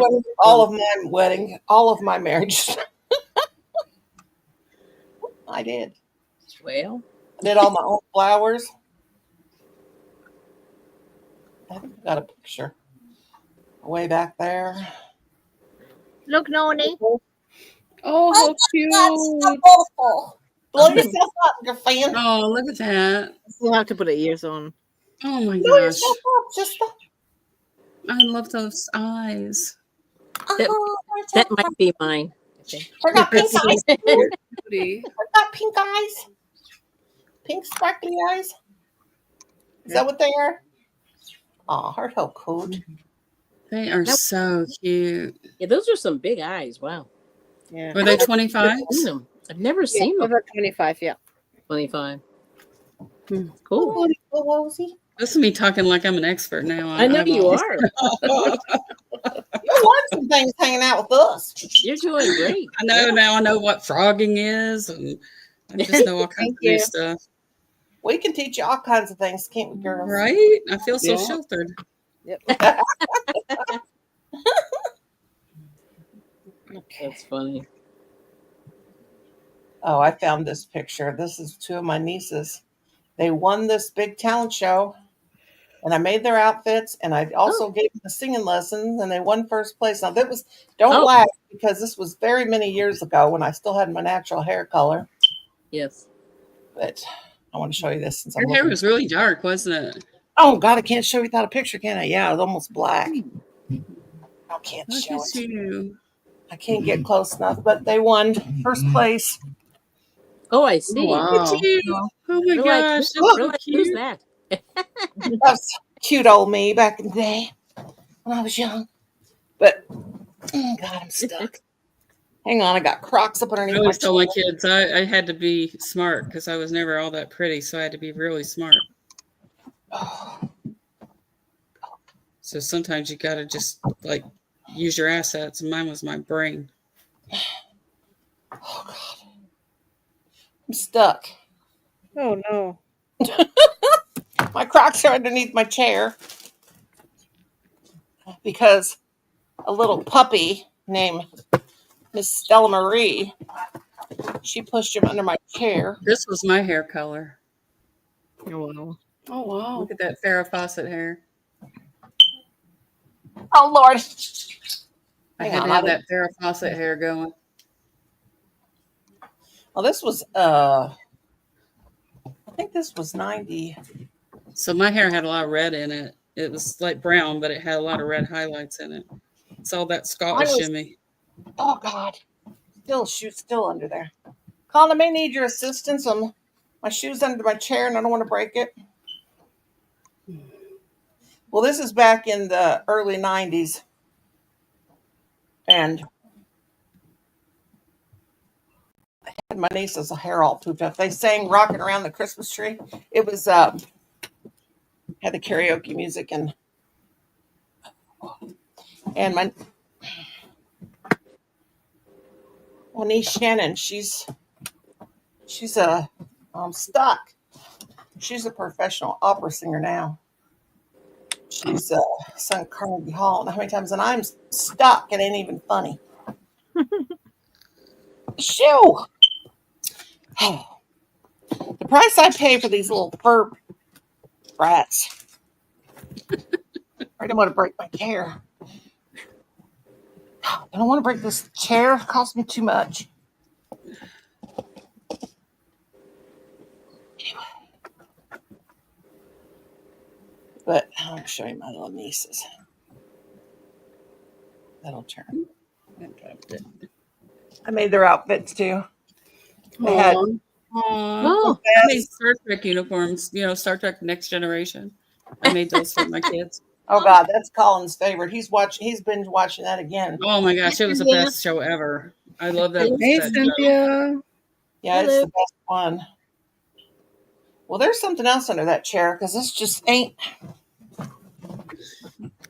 wedding, all of my marriages. I did. Well. I did all my own flowers. I think I got a picture way back there. Look, Noni. Oh, how cute. Beautiful. Blow yourself up, your fan. Oh, look at that. You have to put the ears on. Oh my Blow gosh. yourself up, sister. I love those eyes. That might be mine. I think. I got pink That's so eyes. pretty. I got pink eyes. Pink sparkly eyes. Is that what they are? Oh, her so cute. They are so cute. Yeah, those are some big eyes. Wow. Yeah. Were they I've never 25s? seen them. I've never Yeah, seen them. over 25, yeah. 25. Hmm. Cool. Oh, Rosie. This is me talking like I'm an expert now on I know you eyeballs. are. You learned some things hanging out with us. You're doing great. I know now. I know what frogging is, and I just know all kinds Thank of new you. stuff. We can teach you all kinds of things, can't we, girls? Right? I feel so Yeah. sheltered. Yep. That's funny. Oh, I found this picture. This is two of my nieces. They won this big talent show, and I made their outfits, and I also gave them the singing lessons, and they won first place. Now, that was, don't laugh, because this was very many years ago when I still had my natural hair color. Yes. But I want to show you this since I'm Your hair looking. was really dark, wasn't it? Oh, God, I can't show you without a picture, can I? Yeah, it was almost black. I can't Look show at it. you. I can't get close enough, but they won first place. Oh, I see. Wow. Look at you. Oh my You're like, gosh, that's look, so who's cute. that? That's cute old me back in the day when I was young. But, God, I'm stuck. Hang on, I got Crocs up I underneath my always tell my chin. kids I had to be smart because I was never all that pretty, so I had to be really smart. Oh, So sometimes you got to just like use your assets, and mine was my brain. oh, God. I'm stuck. Oh, no. My Crocs are underneath my chair because a little puppy named Miss Stella Marie, she pushed him under my chair. This was my hair color. Oh, wow. Oh wow. Look at that Farrah Fawcett hair. Oh, Lord. I Hang had on, to have that Farrah Fawcett hair going. Well, this was, I think this was 90. So my hair had a lot of red in it. It was like brown, but it had a lot of red highlights in it. It's all that Scottish was- shimmy. Oh, God. Still under there. Colin, I may need your assistance. My shoe's under my chair and I don't want to break it. Well, this is back in the early 90s. And I had my niece's hair all pooped up. They sang Rocking Around the Christmas Tree. It was, had the karaoke music and my niece Shannon, she's stuck. She's a professional opera singer now. She's sung Carnegie Hall. And how many times? And I'm stuck. It ain't even funny. Shoo! Oh. The price I pay for these little fur rats. I don't want to break my chair. I don't want to break this chair. It costs me too much. Anyway. But I'll show you my little nieces. That'll turn. I made their outfits too. They had Aww. Oh, I made Star Trek uniforms, Star Trek Next Generation. I made those for my kids. Oh God, that's Colin's favorite. He's binge watching that again. Oh my gosh, it was the best show ever. I love that. Hey, that show. Cynthia. Yeah, Hello. it's the best one. Well, there's something else under that chair because this just ain't.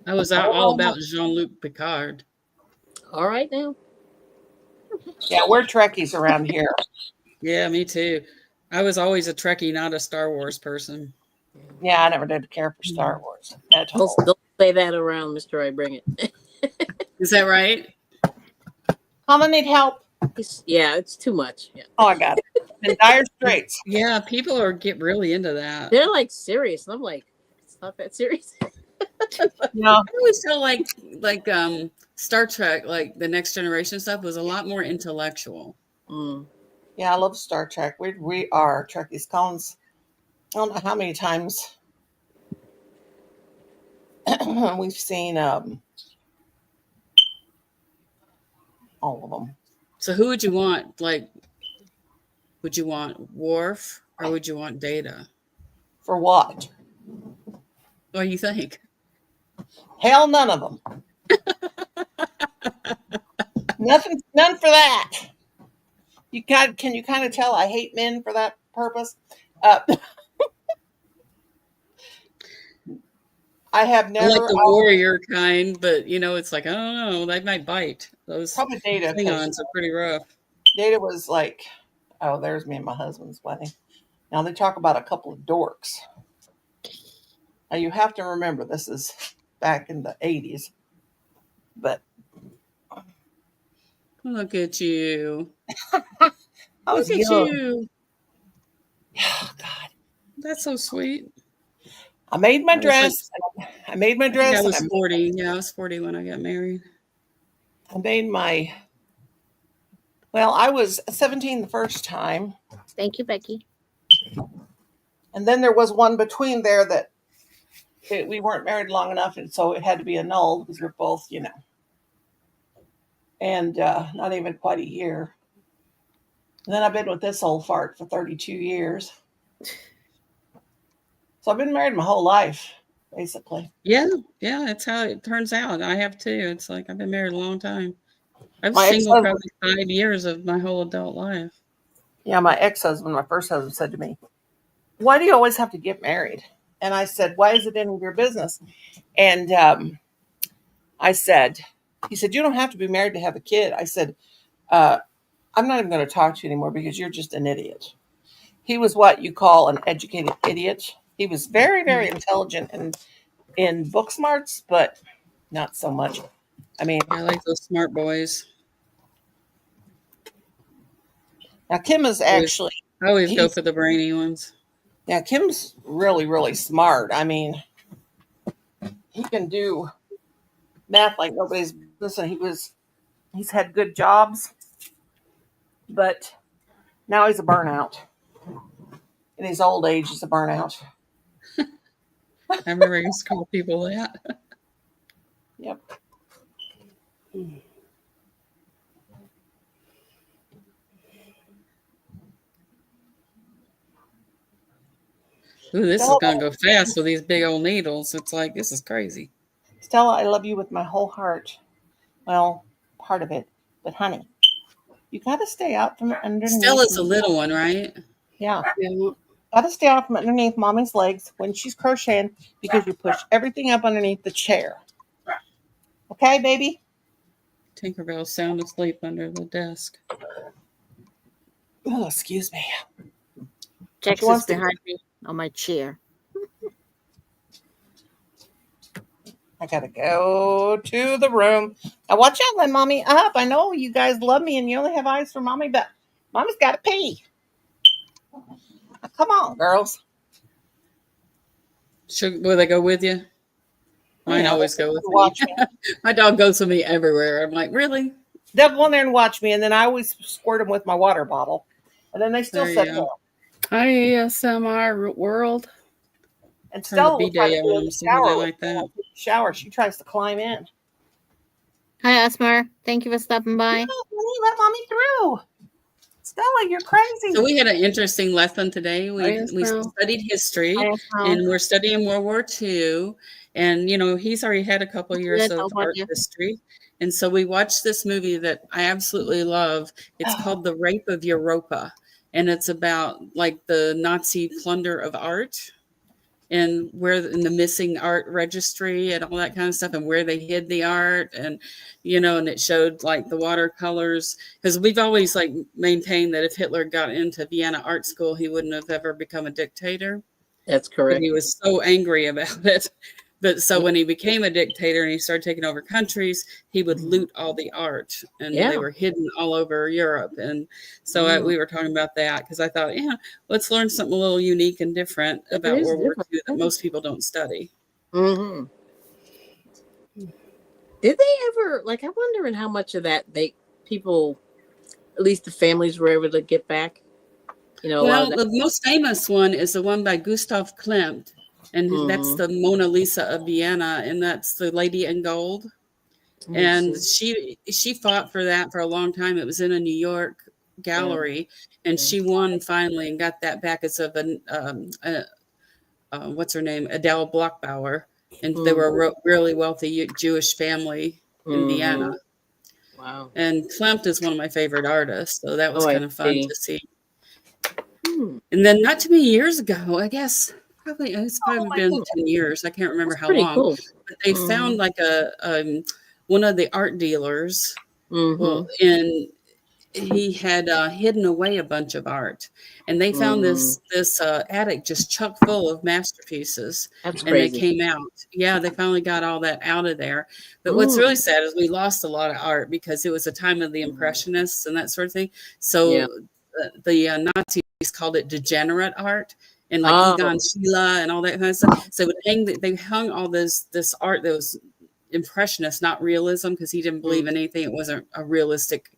I was all about Jean-Luc Picard. all right now. Yeah, we're Trekkies around here. Yeah, me too. I was always a Trekkie, not a Star Wars person. Yeah, I never did care for Star Wars at all. Don't say that around Mr. I Bring It. Is that right? Mama need help. Yeah, it's too much. Yeah. Oh, I got it. In dire straits. Yeah, people get really into that. They're like serious. And I'm like, it's not that serious. No, I always feel like Star Trek, like the Next Generation stuff, was a lot more intellectual. Mm. yeah, I love Star Trek. We are Trekkies. Colin's. I don't know how many times We've seen all of them. So who would you want? Like, would you want Worf or would you want Data? For what? What do you think? Hell, none of them. Nothing, none for that. Can you kind of tell I hate men for that purpose? I have I never. like the warrior kind, but it's like, I don't know, they might bite. Those Probably Data. Klingons are pretty rough. Data was like, oh, there's me and my husband's wedding. Now they talk about a couple of dorks. Now you have to remember this is back in the 80s. But Look at you. I was Look at young. you. Oh, God. That's so sweet. I made my dress. I made my dress. I was 40. Yeah, I was 40 when I got married. I made my. Well, I was 17 the first time. Thank you, Becky. And then there was one between there that we weren't married long enough, and so it had to be annulled because we're both, and not even quite a year. And then I've been with this old fart for 32 years. So I've been married my whole life, basically. Yeah, that's how it turns out. I have too. It's like I've been married a long time. I was single probably 5 years of my whole adult life. Yeah, my ex-husband, my first husband, said to me, "Why do you always have to get married?" And I said, "Why is it any of your business?" And he said, "You don't have to be married to have a kid." I said, "I'm not even going to talk to you anymore because you're just an idiot." He was what you call an educated idiot. He was very, very intelligent and in book smarts, but not so much. I mean, I like those smart boys. Now Kim is actually. I always go for the brainy ones. Yeah, Kim's really, really smart. I mean, he can do math like nobody's. Listen, he's had good jobs, but now he's a burnout. In his old age, he's a burnout. I remember I used to call people that. Yep. Ooh, this is going to go fast with these big old needles. It's like, this is crazy. Stella, I love you with my whole heart. Well, part of it. But honey, you got to stay out from underneath. Stella's a little one, right? Yeah. Got to stay out from underneath mommy's legs when she's crocheting because you push everything up underneath the chair. Okay, baby? Tinkerbell's sound asleep under the desk. Oh, excuse me. Jax is behind me on my chair. I gotta go to the room. Now watch out, let mommy up. I know you guys love me and you only have eyes for mommy, but mommy's gotta pee. Now, come on, girls. Will they go with you? Mine always go with me. My dog goes with me everywhere. I'm like, really? They'll go in there and watch me, and then I always squirt them with my water bottle, and then they still sit there. Hi, ASMR world. And Stella will try to do in the shower like that. Shower. She tries to climb in. Hi, Asmar. Thank you for stopping by. No, let mommy through. Stella, you're crazy. So we had an interesting lesson today. We studied history, and we're studying World War II. And, he's already had a couple of years of art history. And so we watched this movie that I absolutely love. It's called The Rape of Europa. And it's about, like, the Nazi plunder of art. And where in the missing art registry and all that kind of stuff, and where they hid the art, and and it showed like the watercolors, because we've always like maintained that if Hitler got into Vienna art school, he wouldn't have ever become a dictator. That's correct. But he was so angry about it. But so when he became a dictator and he started taking over countries, he would loot all the art, and they were hidden all over Europe. And so we were talking about that because I thought, let's learn something a little unique and different about World War II that most people don't study. Mm-hmm. Did they ever, like, I'm wondering how much of that people, at least the families, were able to get back? Well, the most famous one is the one by Gustav Klimt. and that's Mm-hmm. the Mona Lisa of Vienna, and that's the Lady in Gold. Let me And see. she fought for that for a long time. It was in a New York Yeah. gallery, and Yeah. she won finally and got that back. It's of what's her name, Adele Blockbauer, and they were a really wealthy Jewish family in Mm-hmm. Vienna. Wow. And Klimt is one of my favorite artists, so that was Oh, I kind of fun see. to see. Hmm. And then not too many years ago, I guess it's Oh probably my been goodness. 10 years. I can't remember That's how pretty long, cool. but they Mm-hmm. found like a one of the art dealers. Well, Mm-hmm. in he had hidden away a bunch of art, and they found Mm-hmm. this attic just chock full of masterpieces, That's and they crazy. came out. Yeah, they finally got all that out of there. But what's Mm. really sad is we lost a lot of art because it was a time of the Impressionists and that sort of thing. Yeah. So the Nazis called it degenerate art. And like Egon Oh. Schiele and all that kind of stuff. So they hung all this art that was impressionist, not realism, because he didn't believe in anything. It wasn't a realistic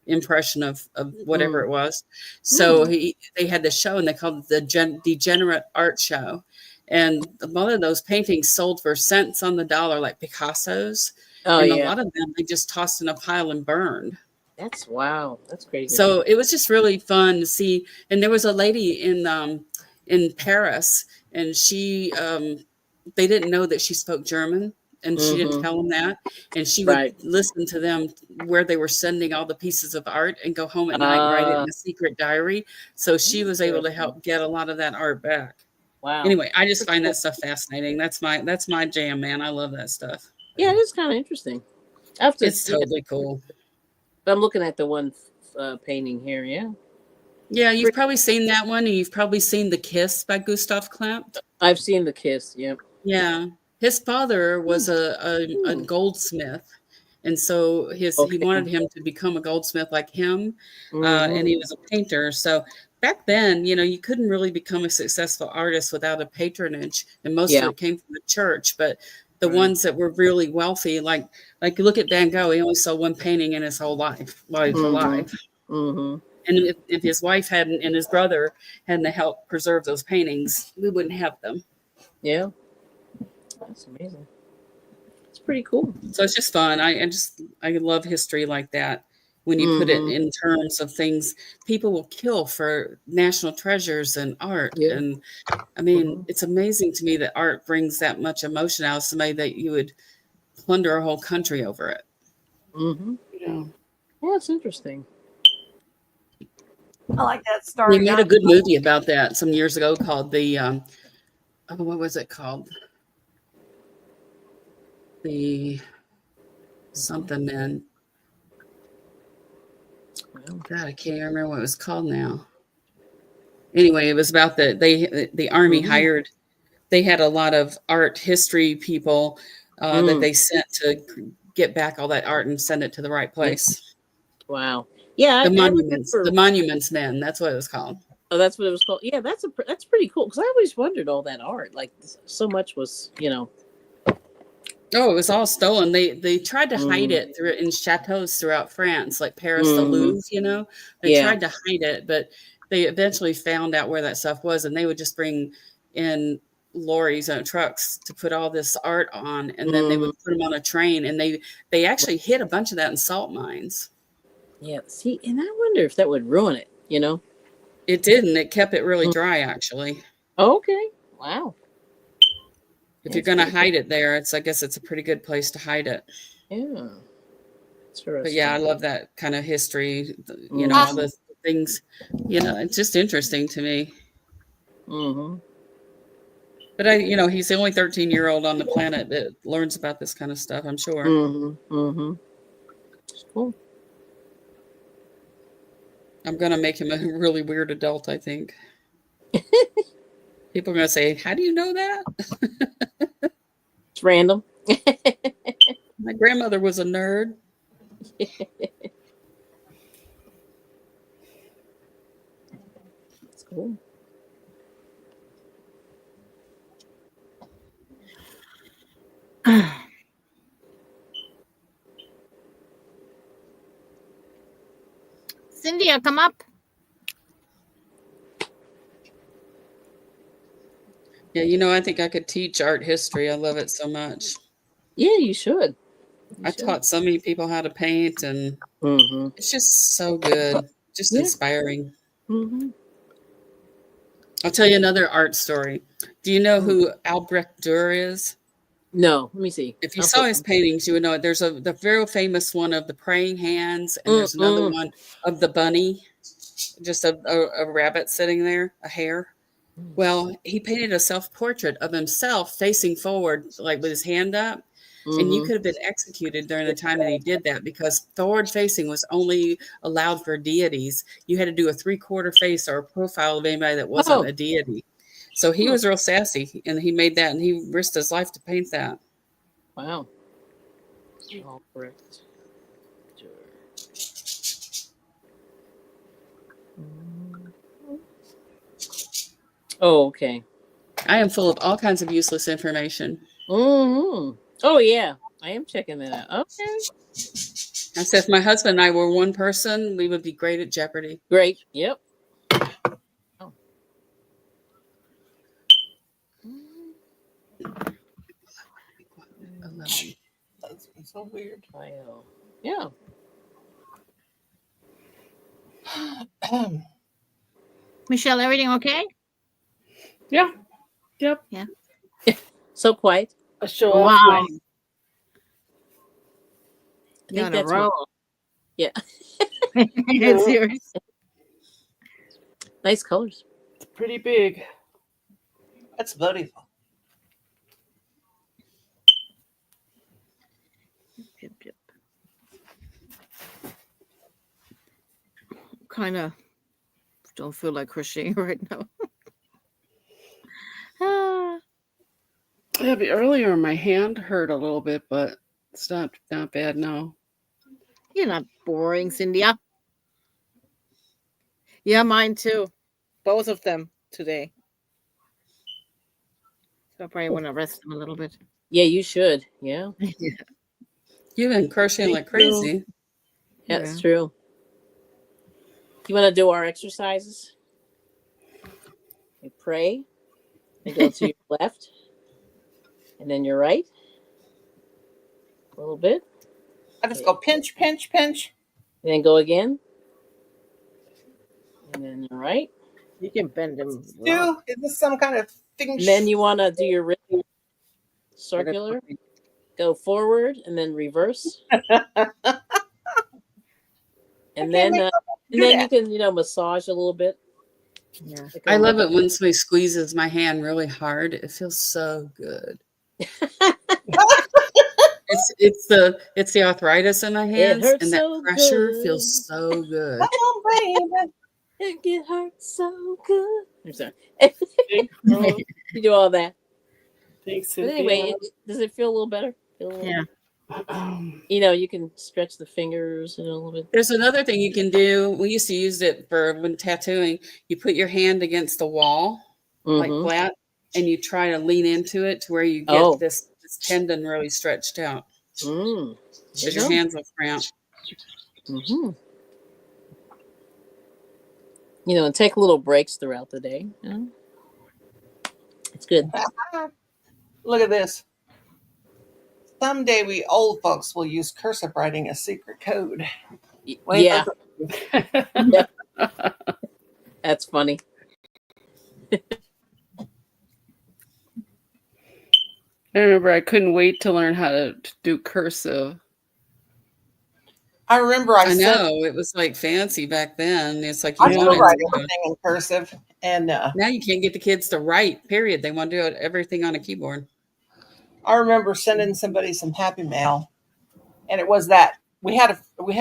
impression of whatever Mm. it was. So Mm. they had the show, and they called it the Degenerate Art Show. And a lot of those paintings sold for cents on the dollar, like Picasso's. Oh And a yeah. lot of them they just tossed in a pile and burned. That's wow. That's crazy. So it was just really fun to see. And there was a lady in Paris, and she they didn't know that she spoke German, and she didn't Mm-hmm. tell them that. And she would Right. listen to them where they were sending all the pieces of art and go home at night and write it Uh in a secret diary. So she was able to interesting. help get a lot of that art back. Wow. Anyway, I just Pretty find cool. that stuff fascinating. That's my jam, man. I love that stuff. Yeah, it is kind of interesting. I have to, It's yeah. totally cool. But I'm looking at the one painting here. Yeah. Yeah, you've Pretty, probably seen that one, and you've probably seen The Kiss by Gustav Klimt. I've seen the kiss. Yep. Yeah. His father was Hmm. a Hmm. goldsmith. And so he Okay. wanted him to become a goldsmith like him. And he Mm-hmm. was a painter. So back then, you couldn't really become a successful artist without a patronage. And most of Yeah. it came from the church. But the Right. ones that were really wealthy, like look at Van Gogh, he only saw one painting in his whole life while he was Mm-hmm. alive. Mm-hmm. And if his wife hadn't and his brother hadn't helped preserve those paintings, we wouldn't have them. Yeah. That's amazing. It's pretty cool. So it's just fun. I love history like that. When you put it Mm-hmm. in terms of things people will kill for national treasures and art. Yeah. And I mean, Mm-hmm. it's amazing to me that art brings that much emotion out of somebody that you would plunder a whole country over it. Mm-hmm. Yeah. Yeah, it's interesting. I like that They starry made night. a good movie about that some years ago called what was it called? The something man. Well, God, I can't remember what it was called now. Anyway, it was about the army mm-hmm. hired. They had a lot of art history people that Mm. they sent to get back all that art and send it to the right Yeah. place. Wow. Yeah, The I the remember. monuments men. That's what it was called. Oh, that's what it was called. Yeah, that's pretty cool because I always wondered all that art. Like so much was, Oh, it was all stolen. They tried to hide Mm, it through in chateaus throughout France, like Paris, the mm, Louvre. They yeah. tried to hide it, but they eventually found out where that stuff was, and they would just bring in lorries and trucks to put all this art on, and then they Mm, would put them on a train, and they actually hid a bunch of that in salt mines. yeah. See, and I wonder if that would ruin it. It didn't. It kept it really Mm. dry, actually. Okay. Wow. If Yeah, you're it's going to pretty cool. hide it there, I guess it's a pretty good place to hide it. Yeah. But yeah, I Interesting. love that kind of history, all Mm-hmm. the things, it's just interesting to me. Mm-hmm. But he's the only 13-year-old on the planet that learns about this kind of stuff, I'm sure. Mm-hmm. Mm-hmm. It's cool. I'm going to make him a really weird adult, I think. People are going to say, how do you know that? It's random. My grandmother was a nerd. It's cool. Cindy, come up. Yeah, I think I could teach art history. I love it so much. Yeah, you should. You I should. taught so many people how to paint, and Mm-hmm. it's just so good, just Yeah. inspiring. Mm-hmm. I'll tell you another art story. Do you know who Albrecht Dürer is? No, let me see. If you saw his paintings, you would know it. There's the very famous one of the praying hands, and there's another Mm-mm. one of the bunny, just a rabbit sitting there, a hare. Well, he painted a self-portrait of himself facing forward, like with his hand up. And you Mm-hmm. could have been executed during the time that he did that because forward facing was only allowed for deities. You had to do a 3/4 face or a profile of anybody that wasn't Oh. a deity. So he was real sassy, and he made that, and he risked his life to paint that. Wow. Albrecht. Oh, okay. I am full of all kinds of useless information. Mm-hmm. Oh, yeah. I am checking that out. Okay. I said, if my husband and I were one person, we would be great at Jeopardy. Great. Yep. Oh. That's so weird. Yeah. Michelle, everything okay? Yeah. Yep. Yeah. So quiet. I show Wow. off my. I You're think on a that's roll. Yeah. It's yours. Nice colors. It's pretty big. That's beautiful. Yep. Kind of don't feel like crocheting right now. Yeah, but earlier my hand hurt a little bit, but it's not bad now. You're not boring, Cynthia. Yeah, mine too. Both of them today. So I probably want to rest them a little bit. Yeah, you should. Yeah. You've been crocheting like crazy. That's true. You want to do our exercises? You pray, and go to your left, and then your right. A little bit. I just go pinch, pinch, pinch. And then go again. And then your right. You can bend them. Is this some kind of thing? And then you want to do your wrist circular. Go forward and then reverse. And then you can massage a little bit. Yeah. I love it when somebody squeezes my hand really hard. It feels so good. It's the arthritis in my hands, and that pressure feels so good. Oh, baby. It hurts so good. I'm sorry. You do all that. Thanks, But anyway, does it feel a little better? Yeah. You can stretch the fingers a little bit. There's another thing you can do. We used to use it for when tattooing. You put your hand against the wall, like flat, and you try to lean into it to where you get this tendon really stretched out. Because your hands will cramp. And take little breaks throughout the day. It's good. Look at this. Someday we old folks will use cursive writing as secret code. Yeah. That's funny. I remember I couldn't wait to learn how to do cursive. I remember I know it was like fancy back then. It's like you I still wanted write to. everything in cursive, and now you can't get the kids to write. Period. They want to do everything on a keyboard. I remember sending somebody some happy mail, and it was that we had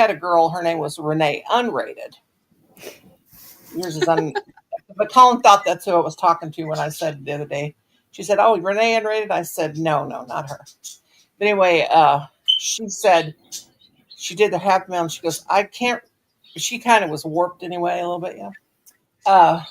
a girl. Her name was Renee, unrated. Yours is but Colin thought that's who I was talking to when I said the other day. She said, "Oh, Renee unrated." I said, "No, not her." But anyway, she said she did the happy mail, and she goes, "I can't." She kind of was warped anyway, a little bit, yeah.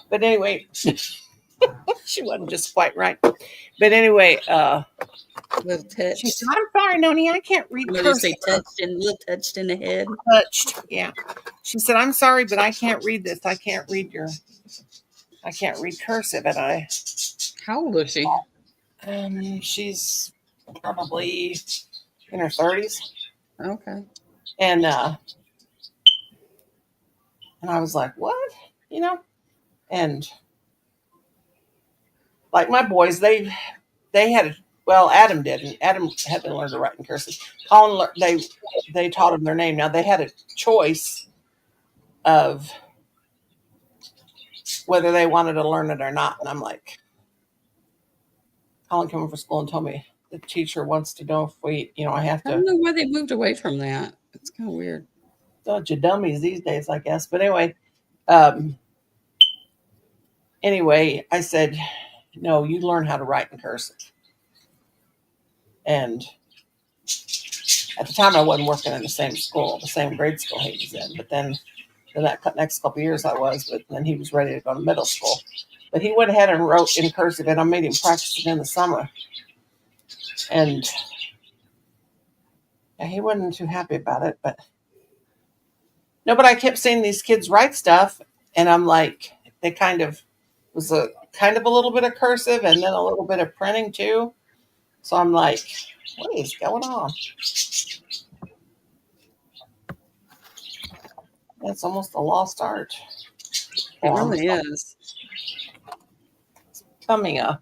But anyway, she wasn't just quite right. But anyway, little touch. She said, "I'm sorry, Noni, I can't read cursive." Say touched and little touched in the head. Touched, yeah. She said, "I'm sorry, but I can't read this. I can't read cursive." And How old is she? She's probably in her 30s. Okay. And I was like, what? You know? And like my boys, they had well, Adam did, and Adam had to learn to write in cursive. Colin, they taught him their name. Now they had a choice of whether they wanted to learn it or not. And I'm like, Colin came from school and told me the teacher wants to know if we, I have I don't to. know why they moved away from that. It's kind of weird. Bunch of dummies these days, I guess. But um, anyway, I said, no, you learn how to write in cursive. And at the time, I wasn't working in the same school, the same grade school he was in. But then for that next couple of years, I was. But then he was ready to go to middle school. But he went ahead and wrote in cursive, and I made him practice it in the summer. And yeah, he wasn't too happy about it. But no, but I kept seeing these kids write stuff, and I'm like, they kind of was a kind of a little bit of cursive and then a little bit of printing too. So I'm like, what is going on? It's almost a lost art It form. really is. It's becoming a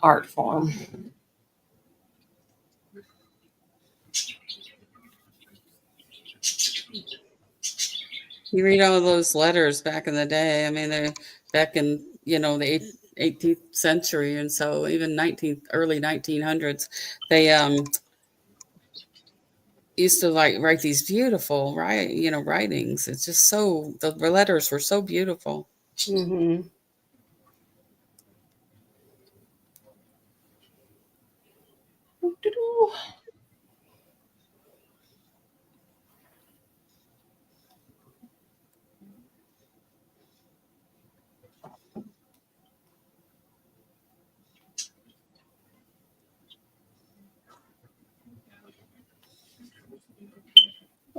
art form. You read all those letters back in the day. I mean, they're back in, the 18th century, and so even early 1900s, they used to like write these beautiful writings. It's just so the letters were so beautiful. Mm-hmm.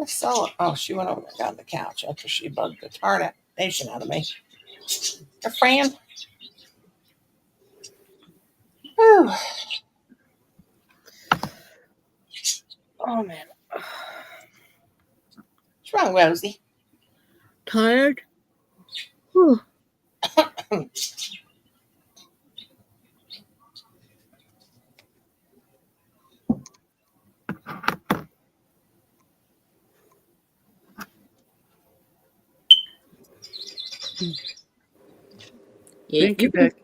Let's sell it. Oh, she went over and got on the couch after she bugged the tarnation out of me. Her Fran. Whew. Oh man. What's wrong, Rosie? Tired? Whew. Yeah, Thank you, Beck.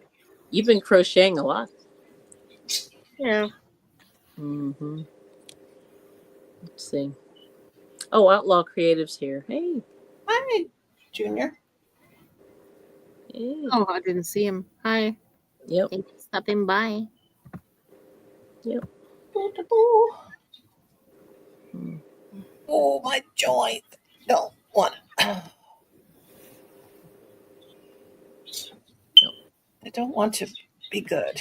you've been crocheting a lot. Yeah. Mm-hmm. Let's see. Oh, Outlaw Creative's here. Hey. Hi, Junior. Hey. Oh, I didn't see him. Hi. Yep. Thanks for stopping by. Yep. Oh, my joint. Don't want. I don't want to be good.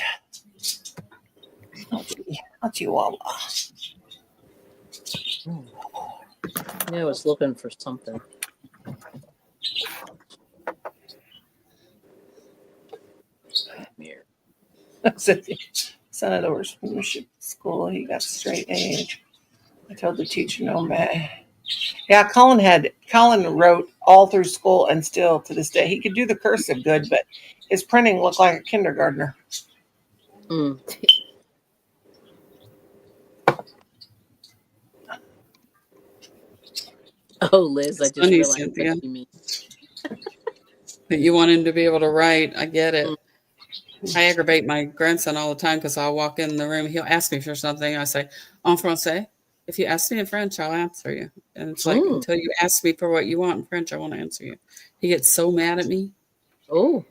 I'll chihuahua. Yeah, I was looking for something. Here. Son of the worship school. He got straight A's. I told the teacher no man. Yeah, Colin wrote all through school and still to this day. He could do the cursive good, but his printing looked like a kindergartner. Mm. Oh, Liz, I just Funny, realized Cynthia, what you mean. that you want him to be able to write. I get it. Mm. I aggravate my grandson all the time because I'll walk in the room. He'll ask me for something. I say, en français. If you ask me in French, I'll answer you. And it's like, until you ask me for what you want in French, I won't answer you. He gets so mad at me. Oh.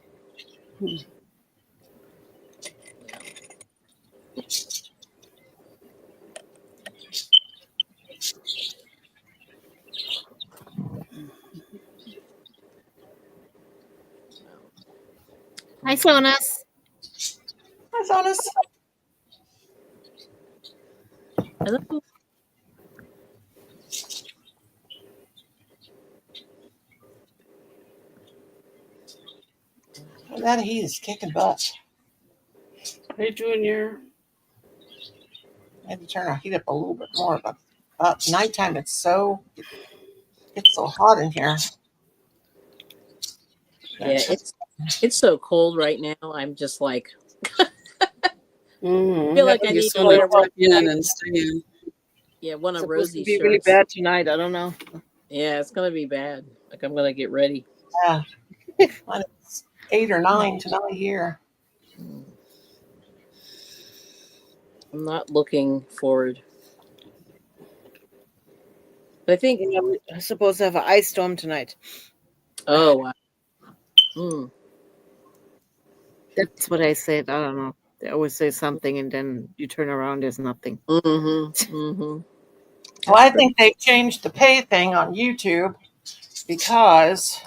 Hi, Sonas. Hi, Sonas. Hello. That he is kicking butt. Hey, Junior. I had to turn our heat up a little bit more, but about nighttime it's so hot in here. Yeah, it's so cold right now. I'm just like feel like I You need just to want to wear one. tuck in and stay in. Yeah, one It's of supposed to Rosie's be really shirts. bad tonight. I don't know. Yeah, it's gonna be bad. Like I'm gonna get ready. Yeah, it's 8 or 9 tonight here. I'm not looking forward. But I think. Yeah, we're supposed to have an ice storm tonight. Oh wow. Mm. That's what I said. I don't know. They always say something, and then you turn around, there's nothing. Mm-hmm. Mm-hmm. Well, I think they changed the pay thing on YouTube because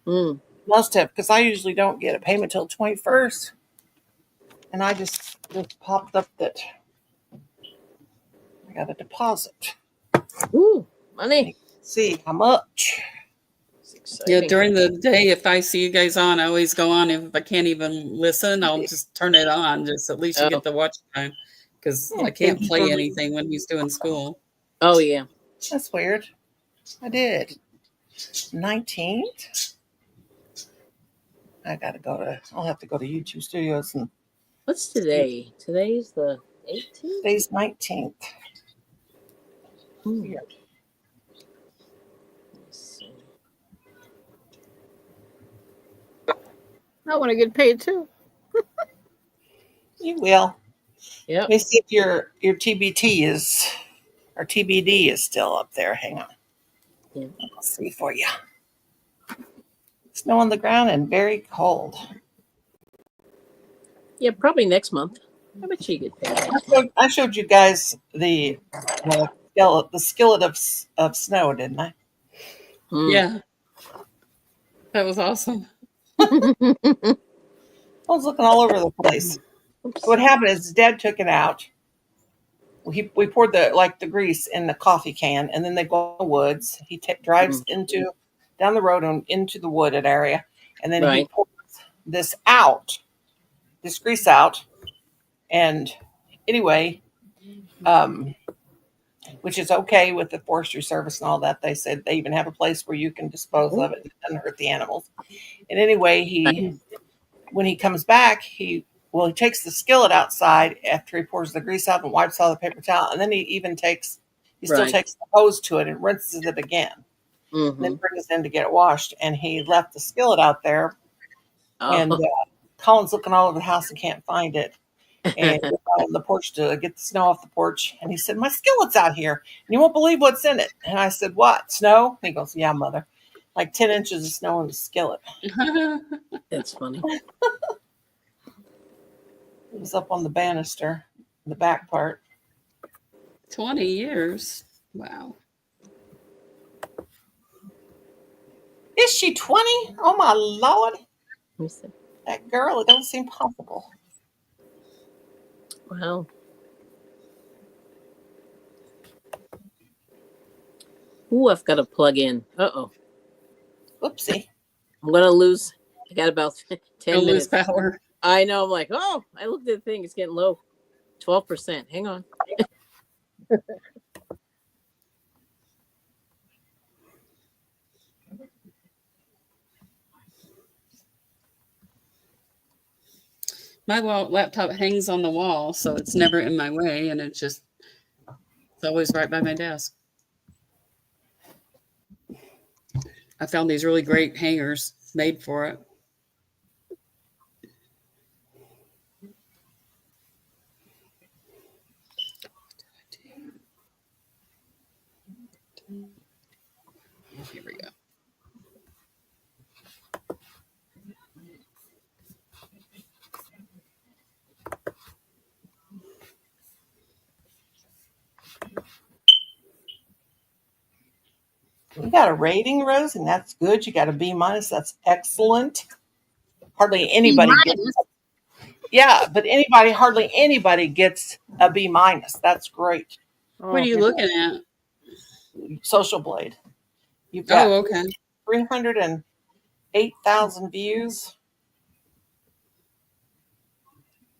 Mm. must have because I usually don't get a payment till 21st, and I just popped up that I got a deposit. Ooh, money. See how much. It's Yeah, exciting. during the day, if I see you guys on, I always go on. If I can't even listen, I'll just turn it on. Just at least you Oh. get the watch time because I Pay can't play for me. anything when he's doing school. Oh yeah. That's weird. I did 19th. I'll have to go to YouTube Studios and What's see. today? Today's the 18th. Today's 19th. Hmm. Weird. Let's see. I want to get paid too. You will. Yep. Let me see if your TBT is or TBD is still up there. Hang on. Yeah. I'll see for you. Snow on the ground and very cold. Yeah, probably next month. I bet you get paid next month. I showed you guys the skillet of snow, didn't I? Hmm. Yeah, that was awesome. I was looking all over the place. Oops. What happened is Dad took it out. We poured the grease in the coffee can, and then they go in the woods. He drives down the road and into the wooded area, and then he Right. pours this grease out. And anyway, which is okay with the forestry service and all that. They said they even have a place where you can dispose of it. It doesn't hurt the animals. And anyway, when he comes back, he takes the skillet outside after he pours the grease out and wipes all the paper towel, and then he still takes the hose to it and rinses it again, and then brings it in to get it washed. And he left the skillet out there, and Colin's looking all over the house and can't find it. And he went out on the porch to get the snow off the porch, and he said, "My skillet's out here, and you won't believe what's in it." And I said, "What? Snow?" And he goes, "Yeah, mother, like 10 inches of snow in the skillet." That's funny. It was up on the banister, the back part. 20 years. Wow. Is she 20? Oh my Lord. Let me see. That girl, it don't seem possible. Wow. Ooh, I've got to plug in. Uh-oh. Oopsie. I'm going to lose. I got about 10 Don't lose minutes. power. I know. I'm like, oh, I looked at the thing. It's getting low. 12%. Hang on. My laptop hangs on the wall, so it's never in my way, and it's always right by my desk. I found these really great hangers made for it. Here we go. You got a rating, Rose, and that's good. You got a B minus. That's excellent. Hardly anybody gets. Yeah, but hardly anybody gets a B minus. That's great. What are you looking at? Social Blade. You've got okay. 308,000 views.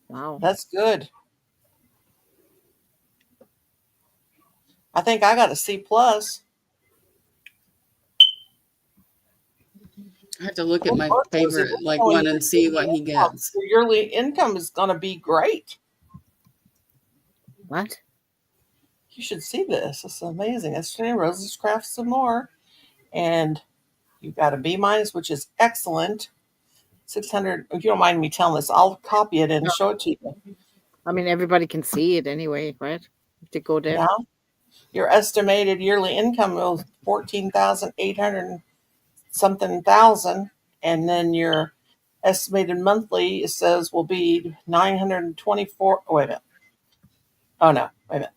Wow. That's good. I think I got a C plus. I have to look at Well, my Lord knows if favorite it's like showing one and see what he gets. your yearly income is going to be great. What? You should see this. It's amazing. It's Jenny Rose's Crafts some more, and you've got a B minus, which is excellent. 600. If you don't mind me telling this, I'll copy it and No. show it to you. I mean, everybody can see it anyway, right? If they go there. Yeah. Your estimated yearly income was 14,800 something thousand, and then your estimated monthly, it says, will be 924. Oh, wait a minute. Oh no, wait a minute.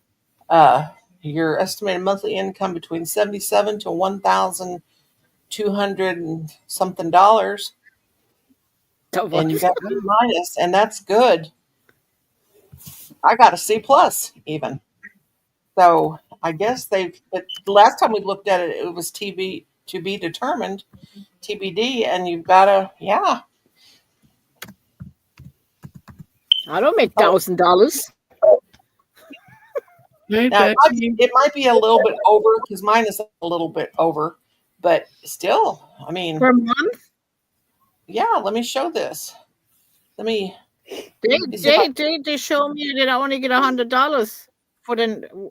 Your estimated monthly income between 77 to 1,200 and something dollars, So and you what? got B minus, and that's good. I got a C plus even. So I guess but the last time we looked at it, it was TB to be determined, TBD, and you've got to, yeah. I don't make Oh, $1,000. Hey, now Becky. it might be a little bit over because mine is a little bit over, but still, I mean, Per month? yeah. Let me show this. Let me They see if I. they show me that I only get $100 for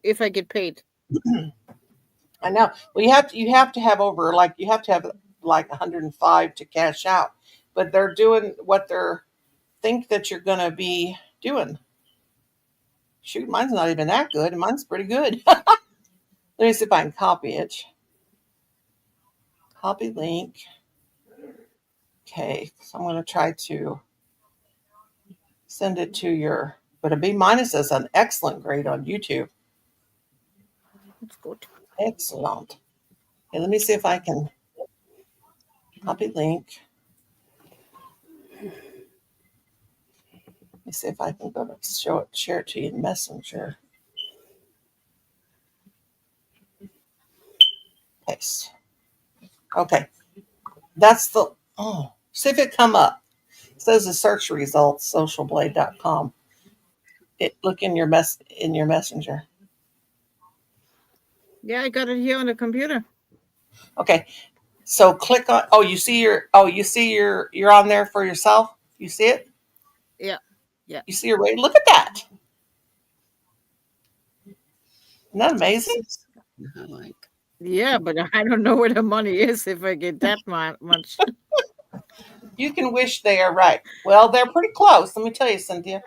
if I get paid. I know. Well, you have to have over like you have to have like 105 to cash out, but they're doing what they're think that you're gonna be doing. Shoot, mine's not even that good. Mine's pretty good. Let me see if I can copy it. Copy link. Okay, so I'm gonna try to send it to your. But a B minus is an excellent grade on YouTube. That's good. Excellent. Okay, let me see if I can copy link. Let me see if I can go to share it to you in Messenger. Paste. Okay. That's the see if it come up. It says the search results, socialblade.com. Look in your messenger. Yeah, I got it here on the computer. Okay. So click on you're on there for yourself. You see it? Yeah. Yeah. You see your rate? Look at that. Isn't that amazing? I like. Yeah, but I don't know where the money is if I get that much. You can wish they are right. Well, they're pretty close. Let me tell you, Cynthia.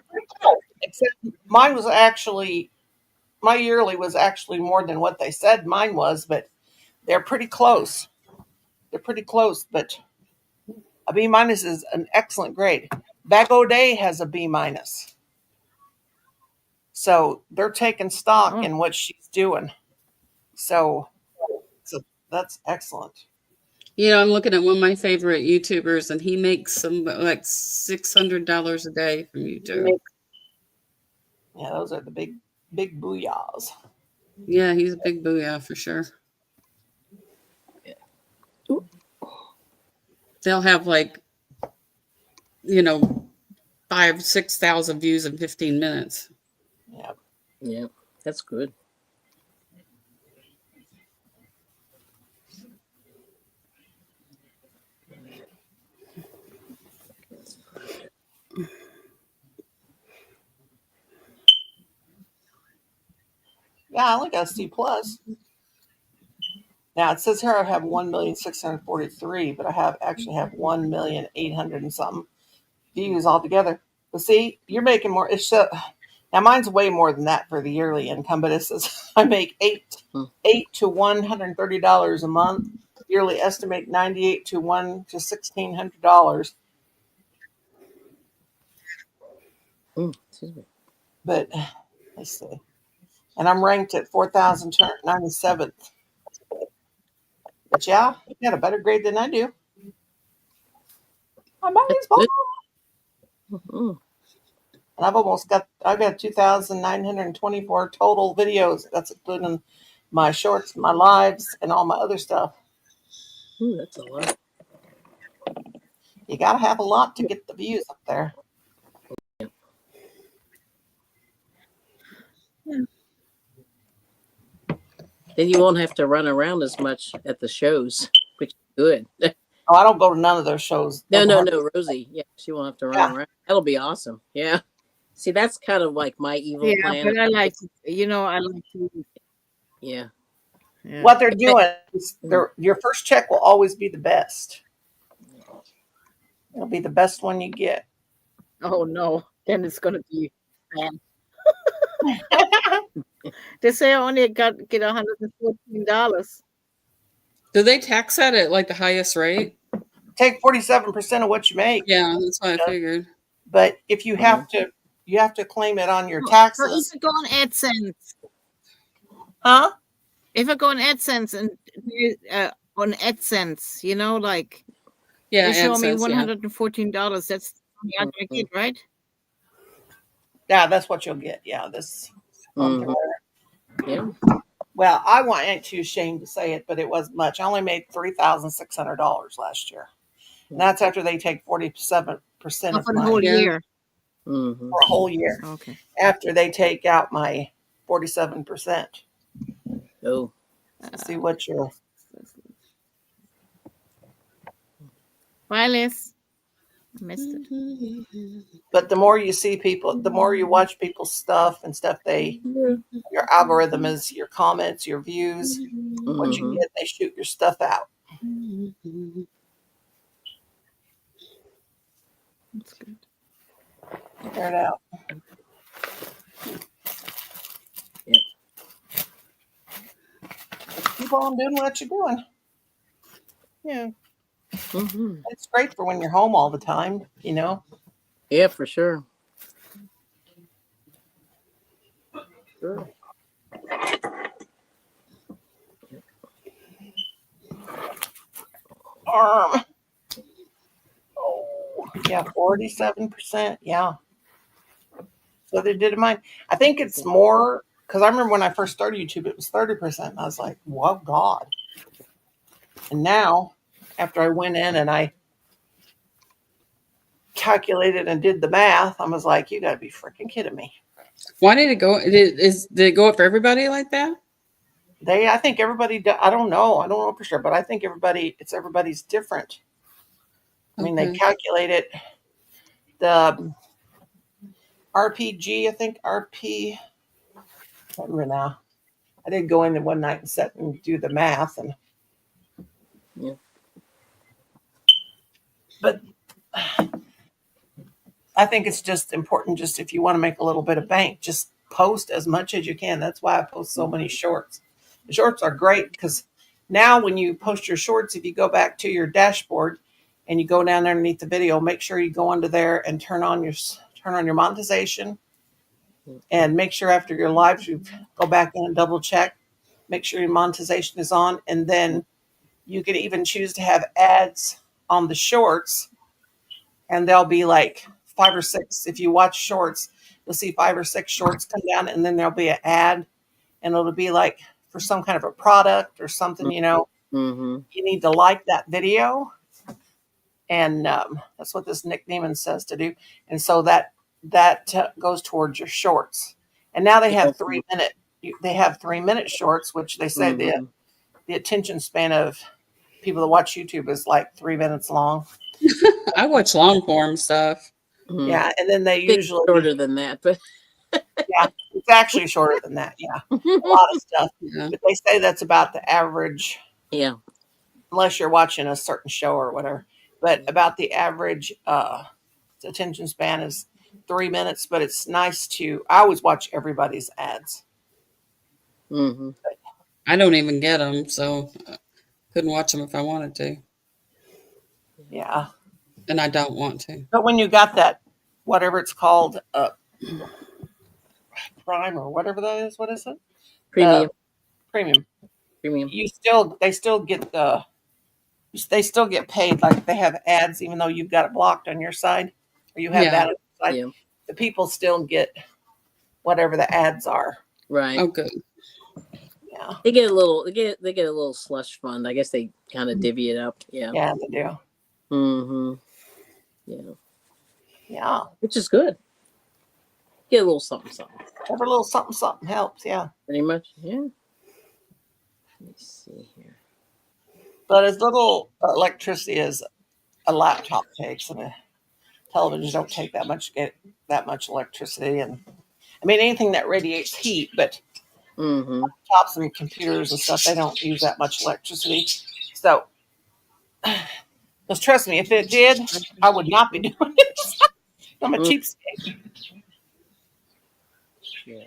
Except mine was actually my yearly was actually more than what they said mine was, but they're pretty close. They're pretty close, but a B minus is an excellent grade. Bag O'Day has a B minus. So they're taking stock in what she's doing. So that's excellent. You know, I'm looking at one of my favorite YouTubers, and he makes some like $600 a day from YouTube. Yeah, those are the big booyahs. Yeah, he's a big booyah for sure. They'll have like, 5,000-6,000 views in 15 minutes. Yeah. Yeah, that's good. Yeah, I only got a C plus. Now it says here I have 1,643,000, but I actually have 1,800,000 and something views altogether. But see, you're making more. Now mine's way more than that for the yearly income, but it says I make eight to $130 a month. Yearly estimate 98 to $1,600. Excuse me. But let's see, and I'm ranked at 4,297th. But yeah, you got a better grade than I do. My money's bomb. Mm-hmm. And I've got 2,924 total videos. That's including my shorts, my lives, and all my other stuff. Ooh, that's a lot. You got to have a lot to get the views up there. Then you won't have to run around as much at the shows, which is good. Oh, I don't go to none of those shows. No, Rosie. Yeah, she won't have to run Yeah. around. That'll be awesome. Yeah. See, that's kind of like my evil Yeah, plan. but I like, I like to. Yeah. Yeah. What they're doing is your first check will always be the best. It'll be the best one you get. Oh no, then it's gonna be bad. They say I only get $114. Do they tax that at like the highest rate? Take 47% of what you make. Yeah, that's what I figured. But if you have to, you have to claim it on your So if taxes. I go on AdSense, Huh? if I go on AdSense and on AdSense, like Yeah, they show me AdSense, yeah. $114. That's the I'm gonna get, right? Yeah, that's what you'll get. Yeah, this month or whatever. Yeah. Well, I ain't too ashamed to say it, but it wasn't much. I only made $3,600 last year. And that's after they take 47% of For the my whole Yeah. year. for a whole year. Okay. After they take out my 47%. Oh. Let's see what your Bye, Liz. I missed it. but the more you see people, the more you watch people's stuff and stuff, your algorithm is your comments, your views, what you get, they shoot your stuff out. That's good. Figure it out. Yep. Keep on doing what you're doing. Yeah. It's great for when you're home all the time, Yeah, for sure. Sure. Oh, yeah, 47%. Yeah. So they did mine. I think it's more because I remember when I first started YouTube, it was 30%. And I was like, "Well, God." And now, after I went in and I calculated and did the math, I was like, "You got to be freaking kidding me." Why did it go? Did it go up for everybody like that? I think everybody. I don't know for sure, but I think everybody's different. I mean, they calculate it. The RPG, I think RP. I don't remember now. I did go in one night and sit and do the math, but I think it's just important. Just if you want to make a little bit of bank, just post as much as you can. That's why I post so many shorts. The shorts are great because now when you post your shorts, if you go back to your dashboard and you go down underneath the video, make sure you go under there and turn on your monetization, and make sure after your lives you go back in and double check, make sure your monetization is on, and then you can even choose to have ads on the shorts, and there'll be like 5 or 6. If you watch shorts, you'll see 5 or 6 shorts come down, and then there'll be an ad, and it'll be like for some kind of a product or something, you need to like that video. And that's what this Nick Neiman says to do. And so that goes towards your shorts. And now they have 3-minute shorts, which they say the attention span of people that watch YouTube is like 3 minutes long. I watch long form stuff. Yeah, and then they usually shorter than that, but yeah, it's actually shorter than that. Yeah, a lot of stuff. Yeah. But they say that's about the average. Yeah, unless you're watching a certain show or whatever. But about the average attention span is 3 minutes. But it's nice I always watch everybody's ads. I don't even get them, so I couldn't watch them if I wanted to. Yeah. And I don't want to. But when you got that, whatever it's called, Prime or whatever that is, what is it? premium. Premium. Premium. They still get paid, like they have ads, even though you've got it blocked on your side, or you have that on your side. Yeah. The people still get whatever the ads are. Right. Oh, good. Yeah. They get a little slush fund. I guess they kind of divvy it up. Yeah. Yeah, they do. Mm-hmm. Yeah. Yeah. Which is good. Get a little something, something. Every little something, something helps. Yeah. Pretty much, yeah. Let me see here. But as little electricity as a laptop takes, and a television don't take that much electricity, and I mean anything that radiates heat, but laptops and computers and stuff, they don't use that much electricity. So, because trust me, if it did, I would not be doing it. I'm a cheapskate. Yeah.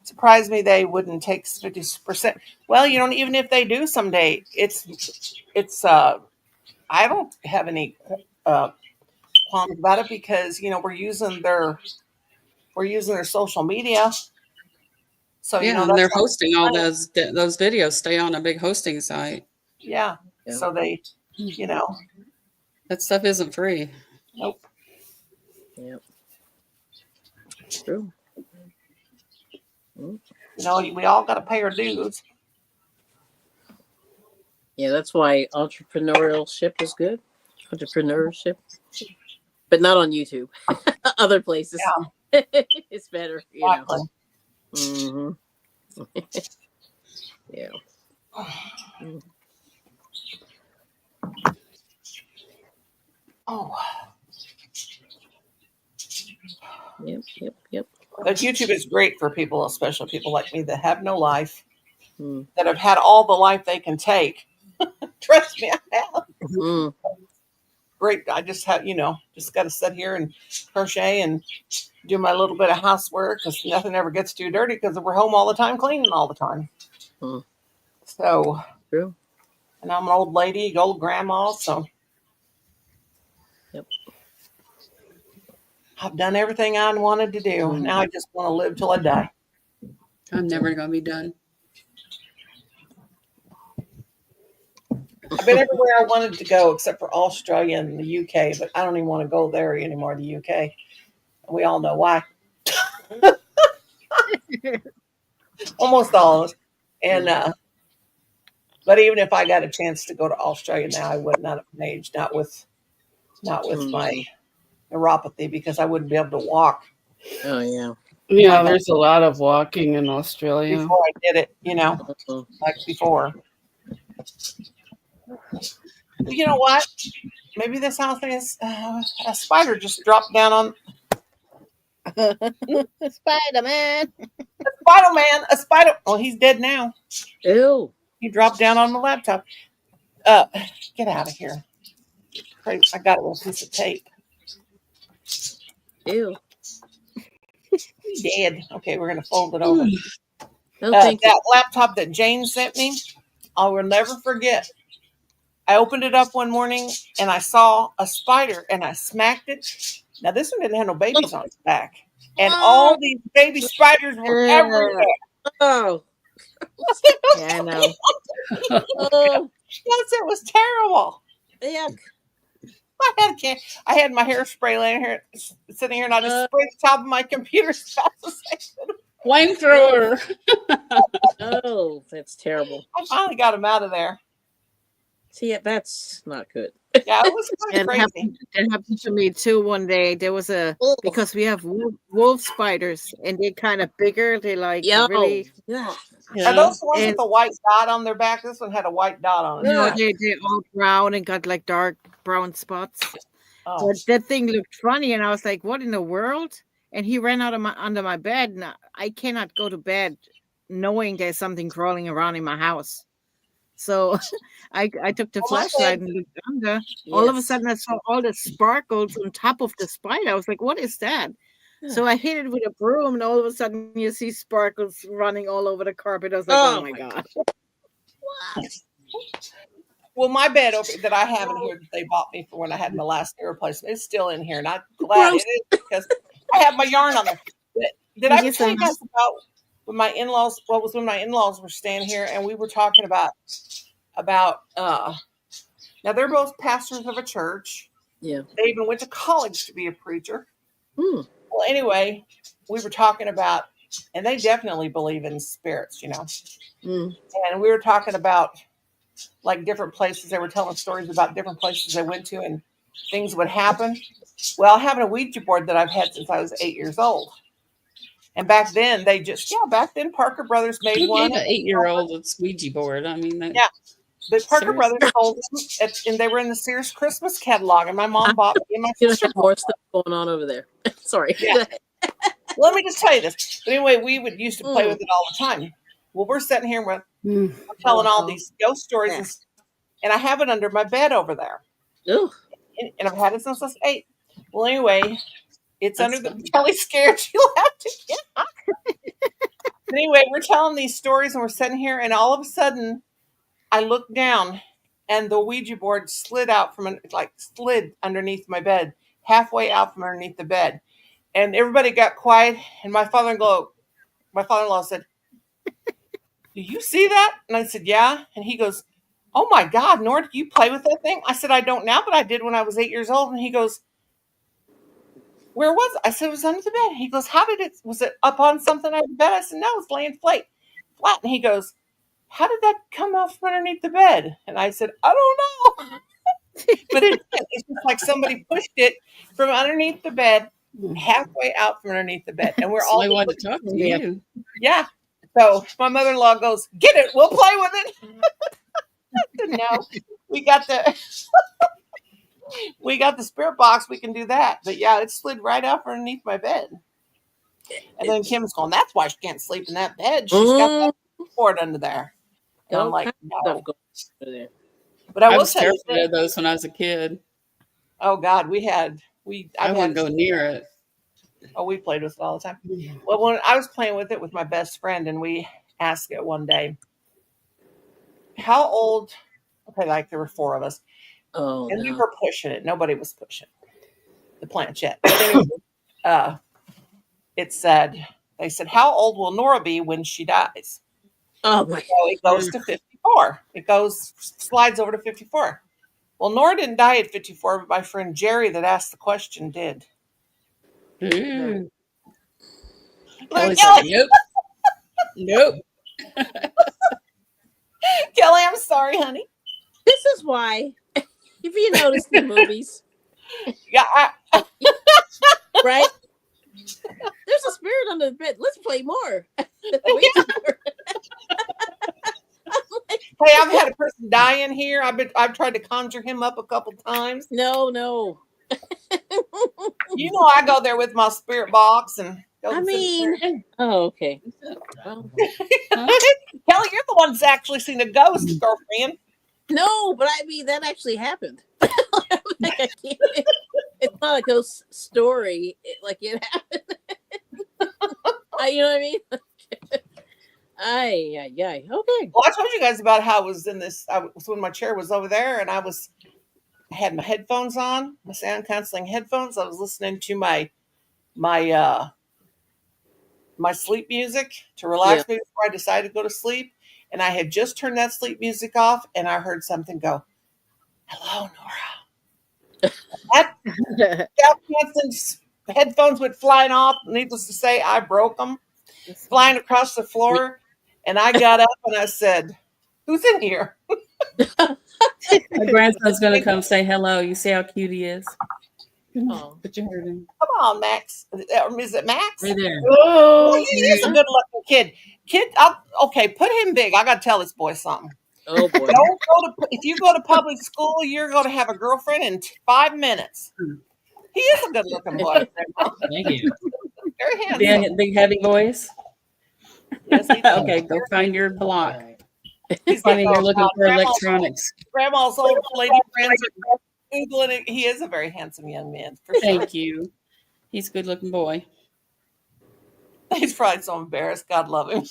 Surprised me they wouldn't take 50%. Well, even if they do someday, it's I don't have any qualms about it because we're using their social media. So Yeah, and that's they're hosting all those videos. Stay on a big hosting site. Yeah. So they, that stuff isn't free. Nope. Yep. True. We all got to pay our dues. Yeah, that's why entrepreneurship is good. Entrepreneurship, but not on YouTube. Other places, it's better. Exactly. Yeah. Oh. Yep. But YouTube is great for people, especially people like me that have no life, that have had all the life they can take. Trust me, I have. Great. I just have, just got to sit here and crochet and do my little bit of housework because nothing ever gets too dirty because we're home all the time, cleaning all the time. So, true. And I'm an old lady, old grandma, so yep. I've done everything I wanted to do. Now I just want to live till I die. I'm never going to be done. I've been everywhere I wanted to go except for Australia and the UK, but I don't even want to go there anymore, the UK. We all know why. Almost all of us. And but even if I got a chance to go to Australia now, I would not have aged, not with my neuropathy, because I wouldn't be able to walk. Oh yeah. Yeah, there's a lot of walking in Australia. Before I did it, like before. You know what? Maybe this house thing is a spider just dropped down on Spider-Man. A spider. Well, he's dead now. Ew. He dropped down on the laptop. Get out of here. I got it with a piece of tape. Ew. He's dead. Okay, we're going to fold it over. No, thank you. That laptop that Jane sent me, I will never forget. I opened it up one morning and I saw a spider and I smacked it. Now, this one didn't have no babies on its back. And all these baby spiders were everywhere. Oh. Yeah, I know. Yes, it was terrible. Yuck. I had my hairspray laying here, sitting here, and I just sprayed the top of my computer. Flamethrower. Oh, that's terrible. I finally got him out of there. See, that's not good. Yeah, it was kind of crazy. It happened to me too one day. There was because we have wolf spiders, and they're kind of bigger. They really. Yeah. Are those the ones with the white dot on their back? This one had a white dot on it. No, they're all brown and got like dark brown spots. Oh. But that thing looked funny, and I was like, "What in the world?" And he ran out of under my bed. And I cannot go to bed knowing there's something crawling around in my house. So I took the flashlight and looked under. Yes. All of a sudden, I saw all the sparkles on top of the spider. I was like, "What is that?" So I hit it with a broom, and all of a sudden, you see sparkles running all over the carpet. I was like, "Oh my god!" Well, my bed that I have in here that they bought me for when I had my last knee replacement is still in here, and I'm glad it is because I have my yarn on there. Did I ever tell you guys about when my in-laws? What was when my in-laws were staying here, and we were talking about now they're both pastors of a church. Yeah, they even went to college to be a preacher. Well, anyway, we were talking about, and they definitely believe in spirits, And we were talking about like different places. They were telling stories about different places they went to and things would happen. Well, having a Ouija board that I've had since I was 8 years old. And back then, back then Parker Brothers made Who one. gave an 8-year-old a squeegee board? I mean, Yeah. But Parker seriously? Brothers sold them, and they were in the Sears Christmas catalog. And my mom bought me and my sister. More stuff going on over there. Sorry. Yeah. Let me just tell you this. But anyway, we used to play with it all the time. Well, we're sitting here and we're telling all these ghost stories, and I have it under my bed over there. Ooh. And I've had it since I was 8. Well, anyway, it's under the Kelly scared you laughed again. Anyway, we're telling these stories and we're sitting here, and all of a sudden I look down and the Ouija board slid out slid underneath my bed, halfway out from underneath the bed. And everybody got quiet, and my father-in-law said, "Do you see that?" And I said, "Yeah." And he goes, "Oh my God, Nora, do you play with that thing?" I said, "I don't now, but I did when I was 8 years old." And he goes, "Where was it?" I said, "It was under the bed." He goes, was it up on something under the bed?" I said, "No, it was laying flat. And he goes, "How did that come off from underneath the bed?" And I said, "I don't know." But it's just like somebody pushed it from underneath the bed, halfway out from underneath the bed. And we're all I wanted to talk to you. Yeah. So my mother-in-law goes, "Get it, we'll play with it." No, we got the spirit box, we can do that. But yeah, it slid right up underneath my bed. And then Kim's going, "That's why she can't sleep in that bed. She's got that board under there." And I'm like, "No." But I was terrified of those when I was a kid. Oh God, I wouldn't go near it. Oh, we played with it all the time. Well, when I was playing with it with my best friend, and we asked it one day, "How old?" Okay, like there were 4 of us. Oh, and we were pushing it. Nobody was pushing the planchette. But anyway, they said, "How old will Nora be when she dies?" Oh my! So it goes to 54. It slides over to 54. Well, Nora didn't die at 54, but my friend Jerry that asked the question did. Kelly Kelly. Said, nope. Kelly, I'm sorry, honey. This is why, if you notice the movies, yeah, right? There's a spirit under the bed. Let's play more. Hey, I've had a person die in here. I've tried to conjure him up a couple times. No. You know, I go there with my spirit box and. Oh, okay. Well, Kelly, you're the one that's actually seen a ghost, girlfriend. No, but that actually happened. It's not a ghost story. It happened. You know what I mean? Okay. Well, I told you guys about how I was in this. When my chair was over there, and I had my headphones on, my sound canceling headphones. I was listening to my sleep music to relax me before I decided to go to sleep. And I had just turned that sleep music off, and I heard something go, "Hello, Nora." That headphones went flying off. Needless to say, I broke them, flying across the floor. And I got up and I said, "Who's in here?" My grandson's going to come say hello. You see how cute he is? Oh, but you heard him. Come on, Max. Is it Max? Right there. Oh, he is a good-looking kid. Okay, put him big. I got to tell this boy something. Oh boy! If you go to public school, you're going to have a girlfriend in 5 minutes. He is a good-looking boy. Thank you. Very handsome. Big heavy voice. Yes, he does. Okay, go find your block. He's like, you're looking for electronics. Grandma's old lady friends are Googling it. He is a very handsome young man. For sure. Thank you. He's a good-looking boy. He's probably so embarrassed. God love him.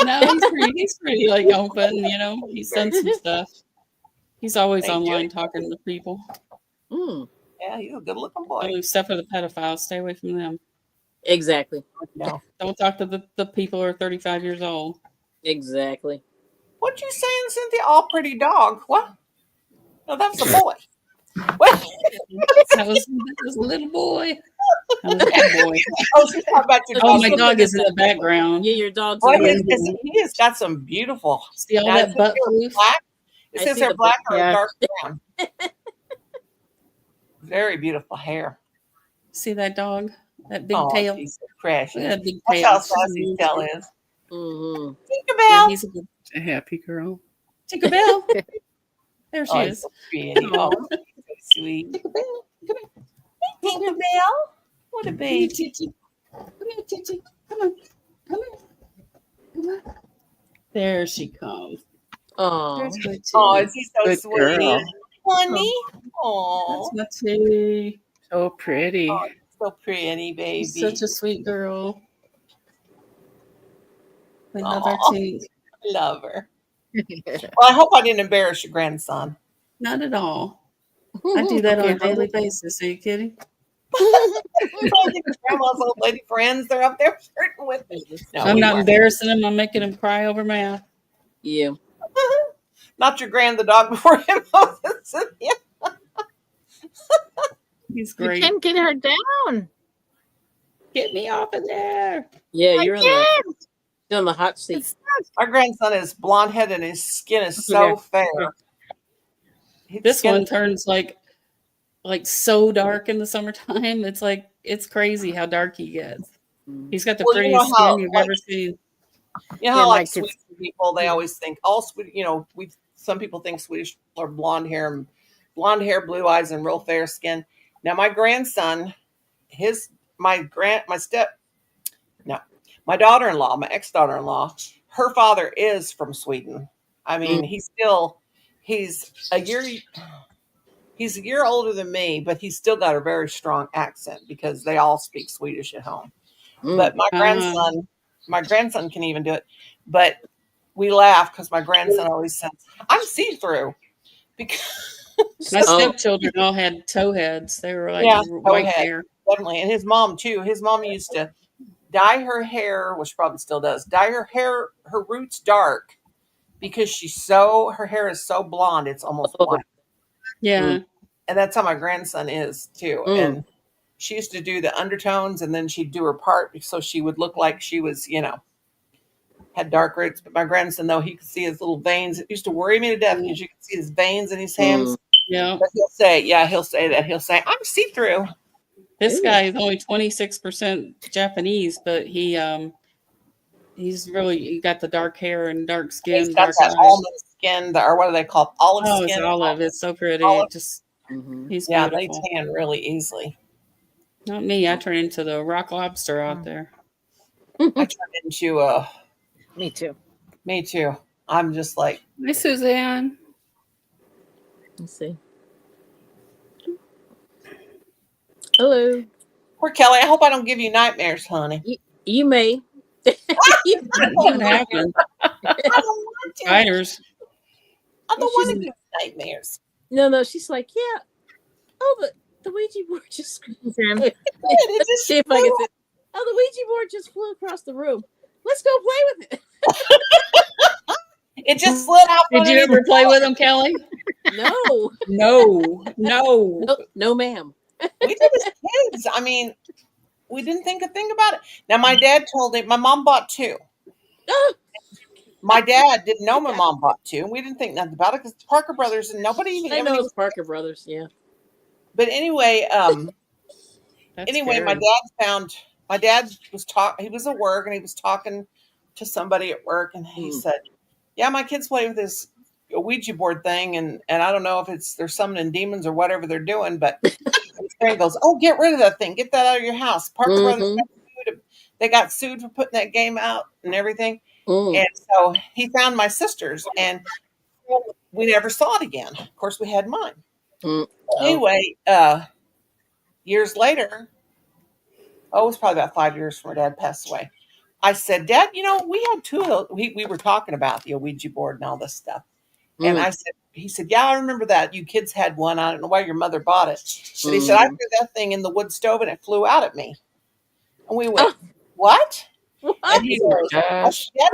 No, he's pretty like open, you know. He's done some stuff. He's always online talking to people. Yeah, he's a good-looking boy. Except for the pedophiles. Stay away from them. Exactly. No. Don't talk to the people who are 35 years old. Exactly. What you saying, Cynthia? All pretty dog. What? No, that's a boy. What? That was a little boy. That was a big boy. Oh, she's talking about your dog. Oh, my dog is in the background. Yeah, your dog's he has got some beautiful. See all that butt loose? It says they're black or dark brown. Very beautiful hair. See that dog? That big Oh, tail. she's so Look at precious. that big That's tail. how She's a Saucy Tell monster. is. Mm-hmm. Yeah, Tinkerbell. he's a happy girl. Tinkerbell. There she Oh, he's is. so pretty. Oh, Oh, he's so sweet. Tinkerbell. Come here. Tinkerbell. What a come here, baby. Titi. Come here, Titi. Come on. Come here. Come on. There she comes. Oh, There's my Oh, tea. is he so Good sweet? girl. Honey. That's Oh, my tea. So pretty. so pretty, She's baby. such a sweet girl. We love our Oh, tea. love her. Well, I hope I didn't embarrass your grandson. Not at all. I do that on Okay, a daily basis. Are you kidding? I think grandma's old lady friends, they're up there flirting with me. No, I'm we not weren't. embarrassing him. I'm making him cry over math. yeah. Not your grand the dog before him, Moses. Yeah. He's you great. can't get her down. Get me off of there. Yeah, I you're can't. on the hot seat. It's Our grandson is blonde headed and his skin is not so fair. His This skin- one turns like so dark in the summertime. It's crazy how dark he gets. He's got the Well, you know prettiest how, skin you've like, ever seen. you know Yeah, how like my kids- Swedish people, they always think all Swedish, you know, some people think Swedish people are blonde hair, blue eyes, and real fair skin. Now, my grandson, my daughter-in-law, my ex-daughter-in-law, her father is from Sweden. I mean, he's a year older than me, but he's still got a very strong accent because they all speak Swedish at home. But my grandson can even do it. But we laugh because my grandson always says, "I'm see-through," because My stepchildren all had toe heads. They were like white head, hair. definitely, and his mom too. His mom used to dye her hair, which probably still does, dye her roots dark because her hair is so blonde it's almost black. Yeah. And that's how my grandson is too. And she used to do the undertones and then she'd do her part so she would look like she was, had dark roots. But my grandson, though, he could see his little veins. It used to worry me to death because you could see his veins in his hands. Yeah. But he'll say that. He'll say, "I'm see-through." This guy is only 26% Japanese, but he's he got the dark hair and dark skin, He's got dark that eyes. almond skin, or what do they call it? Olive Oh, skin. it's olive. It's so pretty. Olive. He's Yeah, beautiful. they tan really easily. Not me. I turn into the rock lobster out there. I turn into me too. Me too. I'm just like, Hi, Suzanne. Let's see. Hello. poor Kelly. I hope I don't give you nightmares, honey. You may. What happened? I don't want to. Spiders. I don't want to give nightmares. No. She's like, yeah. Oh, the Ouija board just. Sam. See if I can say. Oh, the Ouija board just flew across the room. Let's go play with it. It just slid out. Did you ever play with them, Kelly? No. No, We ma'am. did as kids. I mean, we didn't think a thing about it. Now, my dad told me, my mom bought two. My dad didn't know my mom bought two, and we didn't think nothing about it because it's Parker Brothers, and nobody even. I know it's Parker Brothers, yeah. But anyway, scary. my dad was he was at work and he was talking to somebody at work, and he said, "Yeah, my kids play with this Ouija board thing, and I don't know if they're summoning demons or whatever they're doing, but." His friend goes, "Oh, get rid of that thing. Get that out of your house." Parker Brothers got sued for putting that game out and everything. And so he found my sisters, and we never saw it again. Of course, we had mine. Anyway, years later, it was probably about 5 years from my dad passed away. I said, "Dad, we had two of those." We were talking about the Ouija board and all this stuff. And he said, "Yeah, I remember that. You kids had one. I don't know why your mother bought it." But he said, "I threw that thing in the wood stove and it flew out at me." And we went, "What?" And he goes, gosh. "Dad,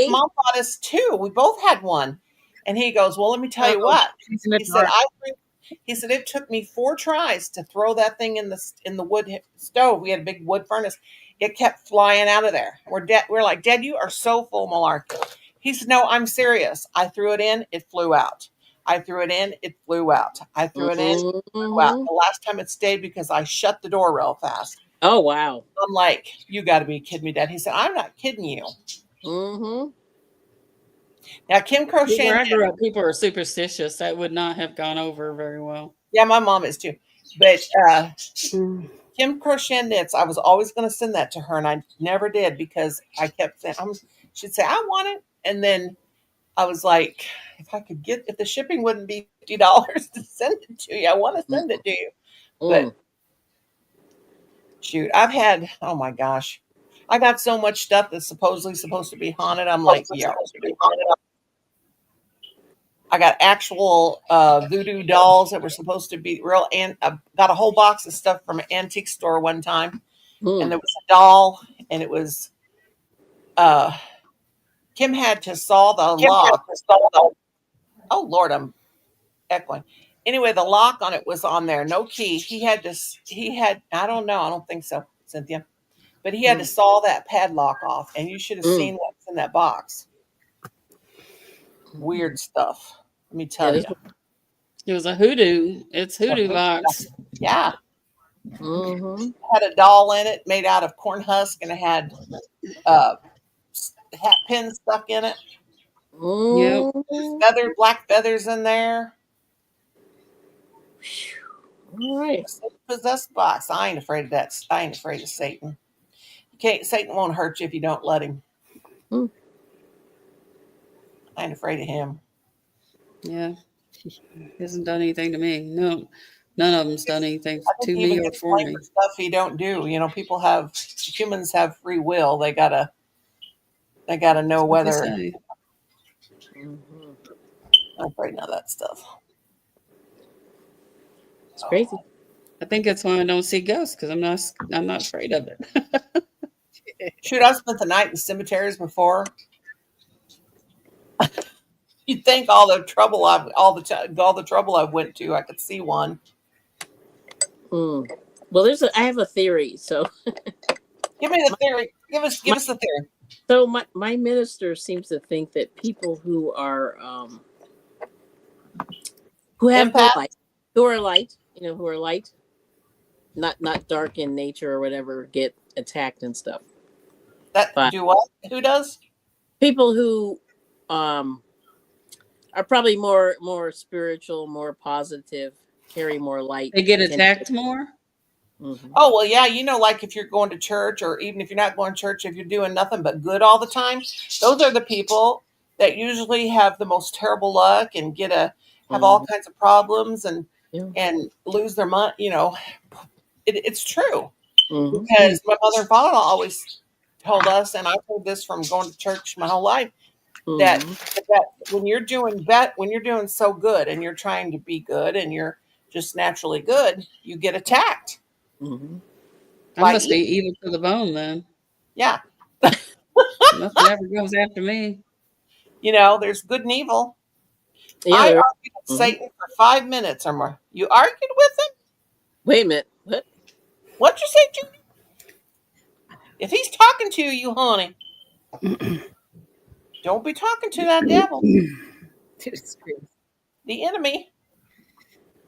Mom bought us two. We both had one." And he goes, "Well, let me tell you what." He said, "It took me 4 tries to throw that thing in the wood stove. We had a big wood furnace. It kept flying out of there." We're like, "Dad, you are so full malarkey." He said, "No, I'm serious. I threw it in, it flew out. I threw it in, it flew out. I threw it in, it flew out. The last time it stayed because I shut the door real fast. Oh wow. I'm like, you got to be kidding me, Dad. He said, I'm not kidding you. Mm-hmm. Now, Kim Crochet, Where I grew up, people are superstitious. That would not have gone over very well. yeah, my mom is too. But Mm. Kim Crochet knits, I was always going to send that to her, and I never did because I kept saying, she'd say, I want it. And then I was like, if the shipping wouldn't be $50 to send it to you, I want to send it to you. But Mm. shoot, oh my gosh, I got so much stuff that's supposedly supposed to be haunted. I'm like, yeah. I got actual voodoo dolls that were supposed to be real. And I got a whole box of stuff from an antique store one time. And Mm. there was a doll, and it was, uh, Kim had to saw the lock. Oh, Lord, I'm echoing. Anyway, the lock on it was on there, no key. I don't know, I don't think so, Cynthia. But he had to Mm. saw that padlock off, and you should have Mm. seen what's in that box. Weird stuff. Let me Yeah. tell you. It was a hoodoo. It's hoodoo box. Yeah. Mm-hmm. Had a doll in it made out of corn husk, and it had uh, hat pins stuck in it. Yep. There's Mm. black feathers in there. All right. Possessed box. I ain't afraid of that. I ain't afraid of Satan. Satan won't hurt you if you don't let him. Mm. I ain't afraid of him. Yeah. He hasn't done anything to me. No. None of them's done anything I think to he even me or gets for blamed me. for stuff he don't do. Humans have free will. They gotta know That's what they whether. say. Mm-hmm. I'm afraid of that stuff. It's crazy. I think that's why I don't see ghosts, because I'm not afraid of it. Shoot, I've spent the night in cemeteries before. You'd think all the trouble I've went to, I could see one. Mm. Well, I have a theory. So Give me the theory. Give my us the theory. my minister seems to think that people who have the Empath. light, who are light, who are light, not dark in nature or whatever, get attacked and stuff. That But do what? Who does? people who um are probably more spiritual, more positive, carry more light. They get Tend attacked more? mm-hmm. Oh, well, yeah, like if you're going to church, or even if you're not going to church, if you're doing nothing but good all the time, those are the people that usually have the most terrible luck and have all Mm-hmm. kinds of problems Yeah. and lose their money. It's true, Mm-hmm. because my mother and father always told us, and I've heard this from going to church my whole life, that Mm-hmm. when when you're doing so good and you're trying to be good and you're just naturally good, you get attacked Mm-hmm. I by must be evil. evil to the bone then. Yeah. Nothing ever goes after me. There's good and evil. Yeah. I There. argued with Mm-hmm. Satan for 5 minutes or more. You argued with him? Wait a minute. What? What'd you say, Judy? If he's talking to you, honey, don't be talking to that devil, the enemy.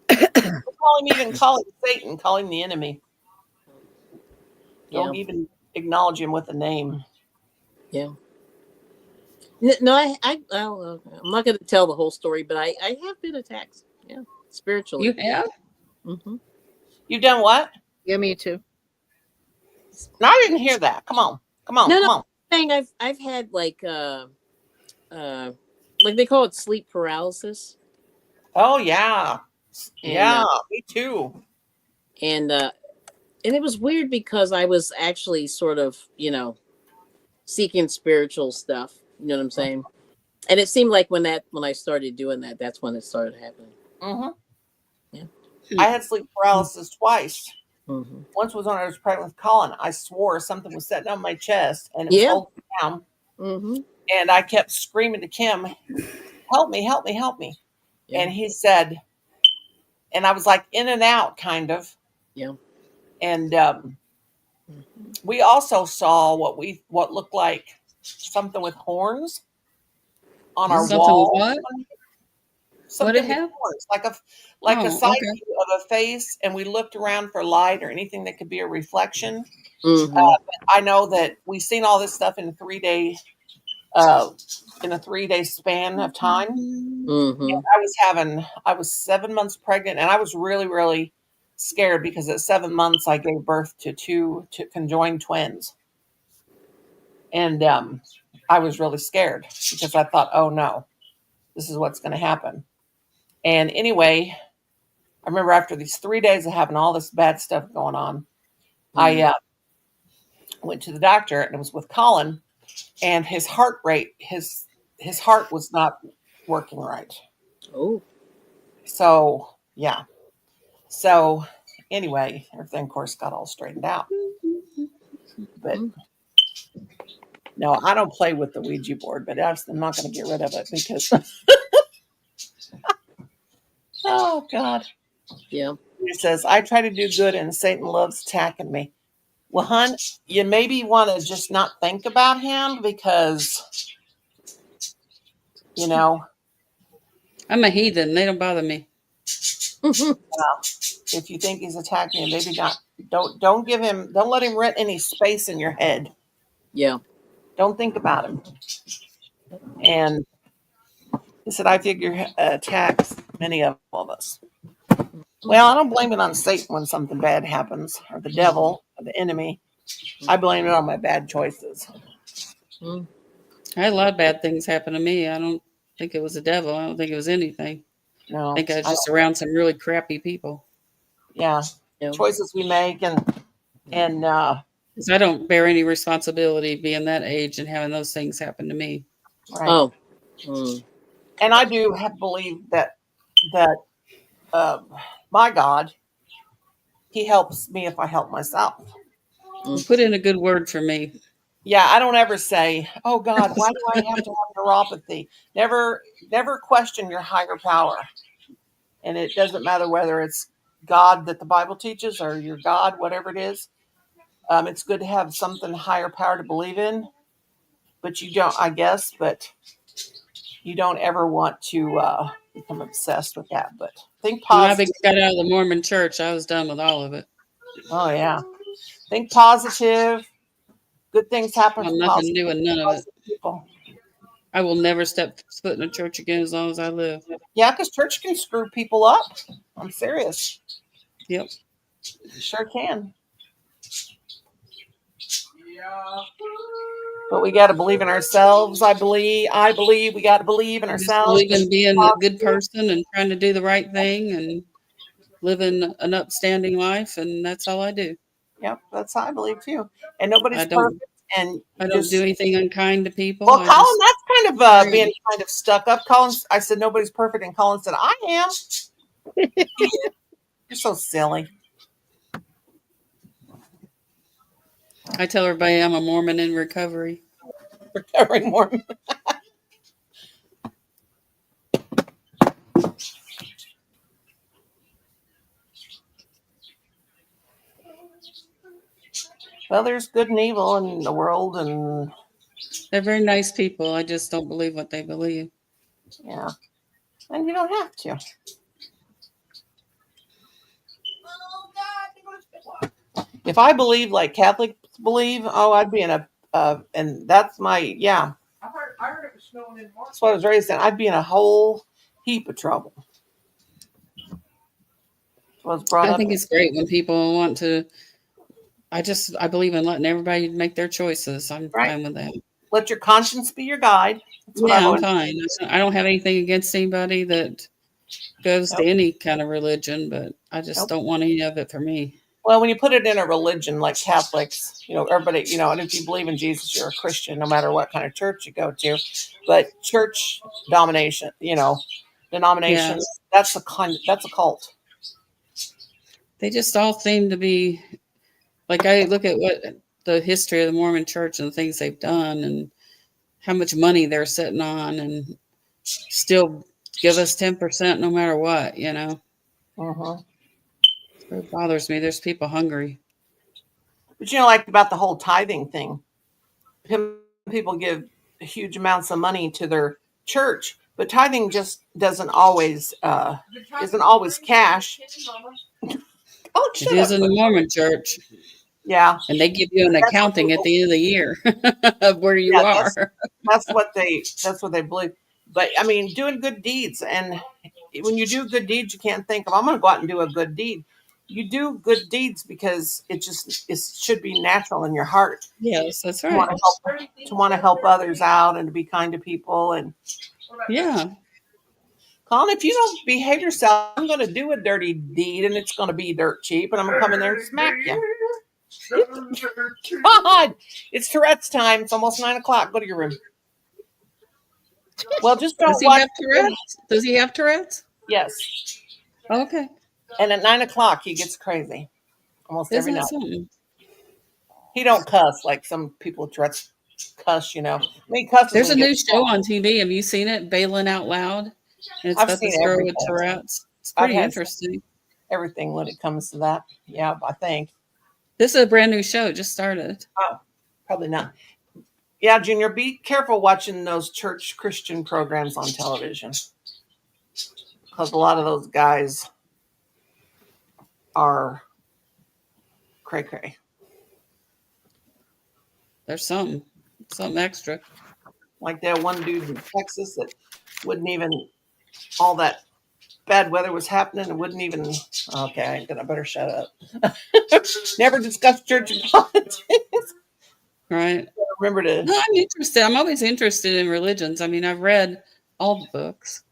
Call him Satan. Call him the enemy. Yeah. Don't even acknowledge him with a name. Yeah. No, I'm not going to tell the whole story, but I have been attacked. Yeah, spiritually. You have? Mm-hmm. You've done what? Yeah, me too. No, I didn't hear that. Come on. No, Come on. saying I've had like they call it sleep paralysis, Oh, yeah. and Yeah, me too. and uh, and it was weird because I was actually sort of seeking spiritual stuff. You know what I'm saying? And it seemed like when I started doing that, that's when it started happening. Hmm. Yeah. I had sleep paralysis twice. Mm-hmm. Once was when I was pregnant with Colin. I swore something was sitting on my chest, and it was Yeah. holding me down. Mm-hmm. And I kept screaming to Kim, help me, help me, help me. Yeah. And he said, and I was like in and out, kind of. Yeah. And Mm-hmm. we also saw what looked like something with horns on our Something with wall. what? What it something have? before us, like a Oh, side okay. view of a face, and we looked around for light or anything that could be a reflection. Mm-hmm. I know that we've seen all this stuff uh, in a 3 day span of time. Mm-hmm. I was 7 months pregnant, and I was really, really scared because at 7 months I gave birth to two conjoined twins, and I was really scared because I thought, oh no, this is what's going to happen. And anyway, I remember after these 3 days of having all this bad stuff going on, I went to the doctor, and it was with Colin, and his heart rate, his heart was not working right. Oh. So yeah. So anyway, everything of course got all straightened out. But no, I don't play with the Ouija board, but I'm not going to get rid of it because oh God. Yeah. He says I try to do good and Satan loves attacking me. Well, hun, you maybe want to just not think about him because you know I'm a heathen. They don't bother me. if you think he's attacking you, maybe not. Don't let him rent any space in your head. Yeah. Don't think about him. And he said, I figure attacks many of us. Well, I don't blame it on Satan when something bad happens, or the devil, or the enemy. I blame it on my bad choices. Mm. I had a lot of bad things happen to me. I don't think it was the devil. I don't think it was anything. I No, think I was I just don't. around some really crappy people. Yeah, Yeah. choices we make, and 'Cause I don't bear any responsibility being that age and having those things happen to me. right. Oh. Mm. And I do have believed that uh, my God, He helps me if I help myself. Well, put in a good word for me. Yeah, I don't ever say, "Oh God, why do I have to have neuropathy?" Never question your higher power, and it doesn't matter whether it's God that the Bible teaches or your God, whatever it is. It's good to have something higher power to believe in, but you don't, I guess, but you don't ever want to become obsessed with that. But think When I positive. got out of the Mormon church, I was done with all of it. Oh yeah, think positive. Good things happen I have for nothing to do with none of it. positive people. I will never step foot in a church again as long as I live. Yeah, because church can screw people up. I'm serious. Yep. You sure can. Yeah. But we got to believe in ourselves. I believe we got to believe in I just ourselves. believe in being a good person and trying to do the right thing and living an upstanding life, and that's all I do. Yep, that's how I believe too. And I nobody's don't perfect. And I you don't do just anything unkind to people. well, I Colin, just that's kind of very being kind of stuck up. Colin, I said nobody's perfect, and Colin said I am. You're so silly. I tell everybody I'm a Mormon in recovery. Recovering Mormon. Well, there's good and evil in the world, and They're very nice people. I just don't believe what they believe. yeah, and you don't have to. If I believed like Catholics believe, oh, I'd be in and that's my yeah. I heard it was snowing in March. That's what I was raised in. I'd be in a whole heap of trouble. I was brought I up think in. it's great when people want to. I believe in letting everybody make their choices. I'm Right. fine with that. Let your conscience be your guide. That's what I've Yeah, I'm always. fine. I don't have anything against anybody that goes to Nope. any kind of religion, but I just Nope. don't want any of it for me. Well, when you put it in a religion like Catholics, everybody, and if you believe in Jesus, you're a Christian, no matter what kind of church you go to. But church domination, Yeah, denominations, that's a cult. they just all seem to be like I look at what the history of the Mormon Church and the things they've done and how much money they're sitting on and still give us 10% no matter what, Mm-hmm. It bothers me. There's people hungry. But like about the whole tithing thing, people give huge amounts of money to their church, But tithing just doesn't always isn't always cash. Oh, It shut is up! in the Mormon church. Yeah, And they give you an that's what accounting at people, the end of the year of where you yeah, are. that's what they believe. But I mean, doing good deeds, and when you do good deeds, you can't think of I'm going to go out and do a good deed. You do good deeds because it should be natural in your heart Yes, that's to want right. to help others out and to be kind to people. And Yeah. Colin, if you don't behave yourself, I'm going to do a dirty deed, and it's going to be dirt cheap, and I'm going to come in there and smack you. God, it's Tourette's time. It's almost 9:00. Go to your room. Well, just Does don't he watch. have Tourette's? Does he have Tourette's? Yes, Okay. and at 9:00 he gets crazy almost every Isn't that night. something? He don't cuss like some people with Tourette's cuss. I mean, he cusses There's when a he new gets. show on TV. Have you seen it? Bailing Out Loud. And it's I've about seen this girl with everything. Tourette's. It's I've pretty had interesting. everything when it comes to that. Yeah, I think. This is a brand new show. It just started. Oh, probably not. Yeah, Junior, be careful watching those church Christian programs on television because a lot of those guys are cray cray. There's something extra. Like that one dude in Texas that wouldn't even all that bad weather was happening and wouldn't even. Okay, I better shut up. Never discuss church and politics. Right. Remember to. No, I'm interested. I'm always interested in religions. I mean, I've read all the books.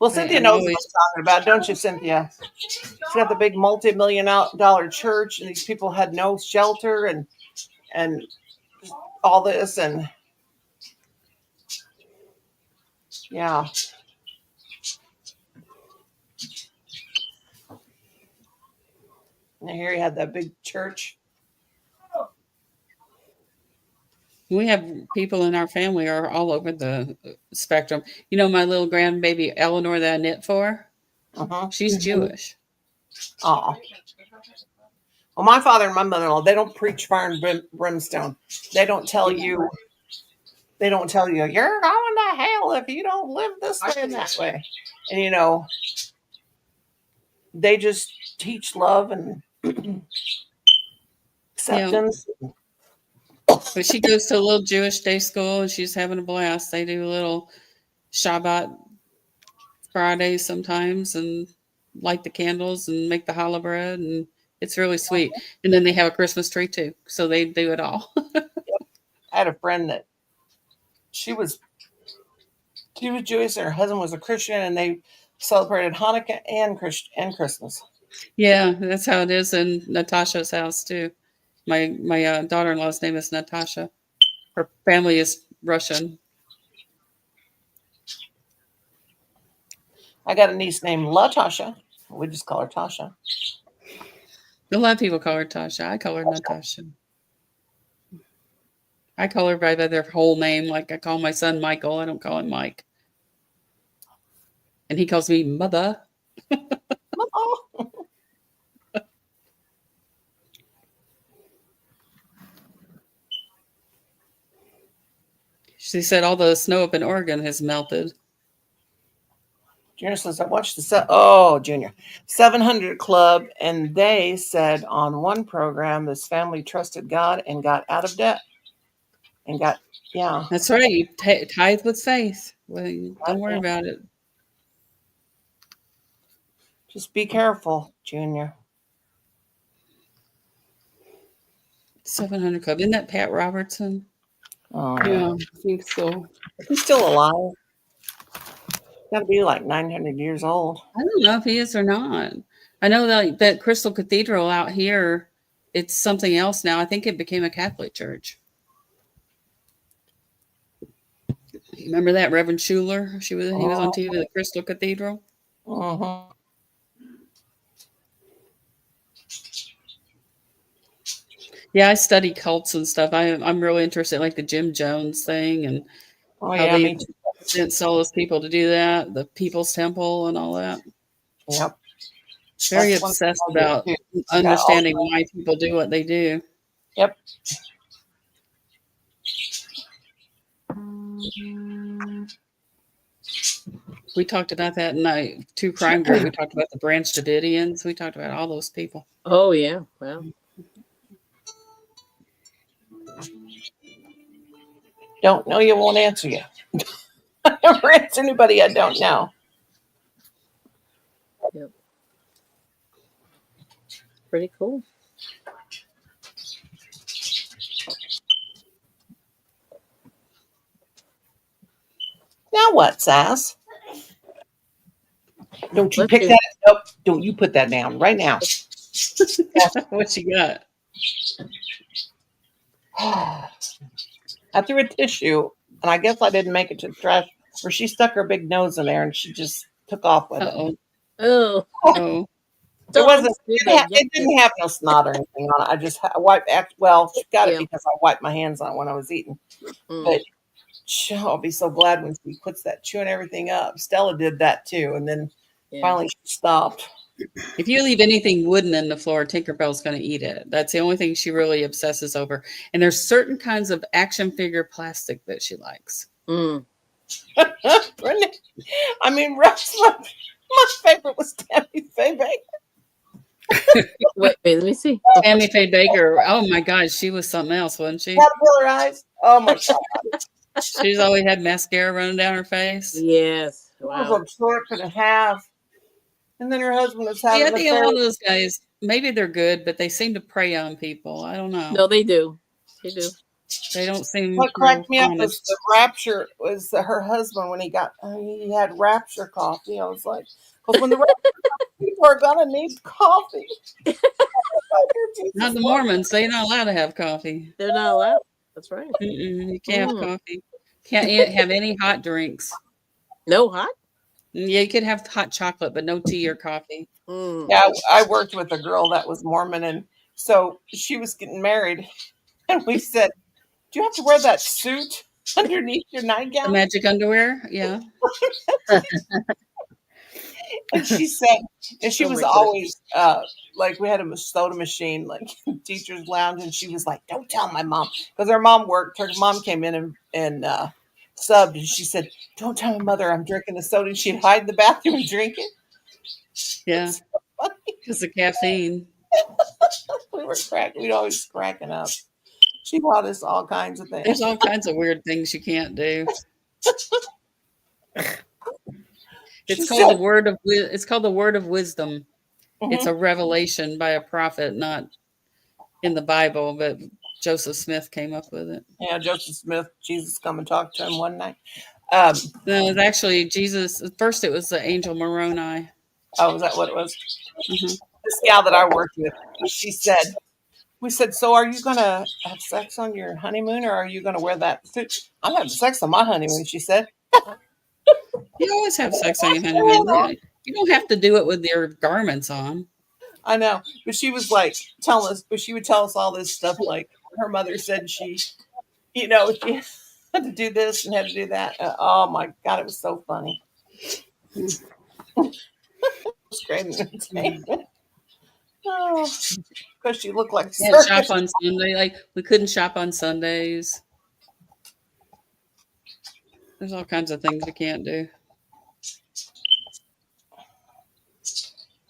Well, Cynthia I'm knows what always, I'm talking about, don't you, Cynthia? She's got the big multi-million-dollar church, and these people had no shelter and all this, and yeah. And here he had that big church. we have people in our family are all over the spectrum. You know, my little grandbaby Eleanor that I knit for, Uh-huh. she's Jewish. Oh. Well, my father and my mother-in-law, they don't preach fire and brimstone. They don't tell you. They don't tell you you're going to hell if you don't live this way and that way. And they just teach love and Yeah. acceptance. But she goes to a little Jewish day school and she's having a blast. They do a little Shabbat Fridays sometimes and light the candles and make the challah bread, and it's really sweet. And then they have a Christmas tree too, so they do it all. I had a friend that she was Jewish and her husband was a Christian, and they celebrated Hanukkah and Christmas. Yeah, that's how it is in Natasha's house too. My daughter-in-law's name is Natasha. Her family is Russian. I got a niece named Latasha. We just call her Tasha. A lot of people call her Tasha. I call her Natasha. I call her by their whole name. Like I call my son Michael. I don't call him Mike. And he calls me Mother. Oh. She said all the snow up in Oregon has melted. Junior says, I watched Junior 700 Club, and they said on one program this family trusted God and got out of debt. And got, yeah. That's right. You tithe with faith. Well, don't worry about it. Just be careful, Junior. 700 Club. Isn't that Pat Robertson? Oh, Yeah, I think so. He's still alive. Got to be like 900 years old. I don't know if he is or not. I know that Crystal Cathedral out here, it's something else now. I think it became a Catholic church. Remember that Reverend Schuler? He was on TV at the Crystal Cathedral. Uh-huh. Yeah, I study cults and stuff. I'm really interested in like the Jim Jones thing and how they sent all those people to do that, the People's Temple and all that. Yep. Very obsessed about understanding why people do what they do. Yep. We talked about that in the Two Crime Group. We talked about the Branch Davidians. We talked about all those people. Oh yeah. Well, Don't know you, won't answer you. I never answer anybody I don't know. yep. Pretty cool. Now what, Sass? Don't you Let's pick see. that up. Don't you put that down right now. What you got? I threw a tissue, and I guess I didn't make it to the trash, where she stuck her big nose in there, and she just took off with it. Uh-oh. Oh, Oh. It wasn't. do It, that. it didn't have no snot or anything on it. I just wiped. Well, she got Yeah. it because I wiped my hands on it when I was eating. Mm. But I'll be so glad when she puts that chewing everything up. Stella did that too, and then Yeah. finally she stopped. If you leave anything wooden in the floor, Tinkerbell's going to eat it. That's the only thing she really obsesses over. And there's certain kinds of action figure plastic that she likes. Mm. I mean, Russ, my favorite was Tammy Faye Baker. Wait, let me see. Tammy Faye Baker. Oh my God, she was something else, wasn't she? Caterpillar eyes. Oh my God. She's always had mascara running down her face. Yes. It was Wow. a short and a half. And then her husband was Yeah, having I an think a affair. lot of those guys, maybe they're good, but they seem to prey on people. I don't know. No, they do. They do. They don't seem What real cracked me up was honest. the rapture was her husband when he had rapture coffee. I was like, because when the rapture people are gonna need coffee. Not the Mormons. They're not allowed to have coffee. They're not allowed. That's right. You can't have Mm. coffee. Can't have any hot drinks. No hot. Yeah, you could have hot chocolate, but no tea or coffee. Mm. Yeah, I worked with a girl that was Mormon, and so she was getting married, and we said, "Do you have to wear that suit underneath your The nightgown?" magic underwear, yeah. And she said, and she Oh was my goodness. always like, we had a soda machine, like teacher's lounge, and she was like, "Don't tell my mom," because her mom worked. Her mom came in and subbed, and she said, "Don't tell my mother I'm drinking the soda." And she'd hide in the bathroom and drink it. Yeah, because the caffeine. We'd always cracking up. She taught us all kinds of There's things. all kinds of weird things you can't do. She It's called said, the word of it's called the word of wisdom. It's mhm. a revelation by a prophet, not in the Bible, but Joseph Smith came up with it. Yeah, Joseph Smith, Jesus come and talk to him one night. No, it's actually Jesus. First, it was the angel Moroni. Oh, was that what it was? Mhm. This gal that I worked with, she said, we said, "So are you going to have sex on your honeymoon, or are you going to wear that suit?" "I'm having sex on my honeymoon," she said. You always have sex on your honeymoon. You don't have to do it with your garments on. I know, but she was like telling us, but she would tell us all this stuff. Like her mother said, she had to do this and had to do that. Oh my God, it was so funny. It was great entertainment. Oh, because she looked like a Can't circus. shop on Sunday. Like we couldn't shop on Sundays. There's all kinds of things we can't do.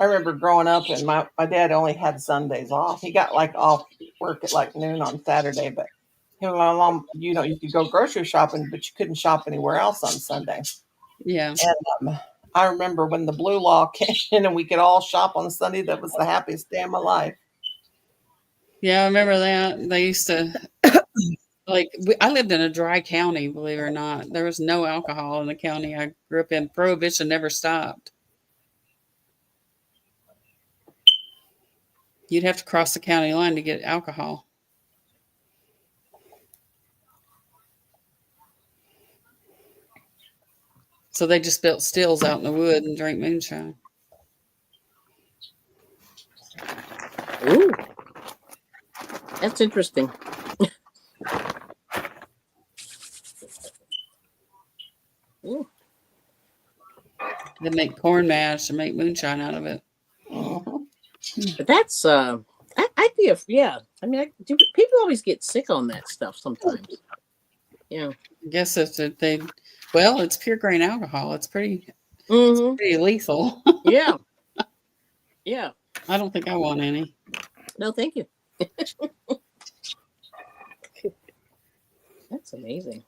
I remember growing up, and my dad only had Sundays off. He got like off work at like noon on Saturday, but him and my mom, you could go grocery shopping, but you couldn't shop anywhere else on Sunday. Yeah. And I remember when the blue law came in and we could all shop on Sunday. That was the happiest day of my life. Yeah, I remember that. They used to I lived in a dry county, believe it or not. There was no alcohol in the county I grew up in. Prohibition never stopped. You'd have to cross the county line to get alcohol. So they just built stills out in the wood and drank moonshine. Ooh, that's interesting. Ooh. They make corn mash and make moonshine out of it. Mhm. But that's I'd be yeah. I mean, people always get sick on that stuff sometimes. Yeah. I guess it's pure grain alcohol. It's pretty. Mm-hmm. Pretty lethal. Yeah. Yeah. I don't think I want any. No, thank you. That's amazing.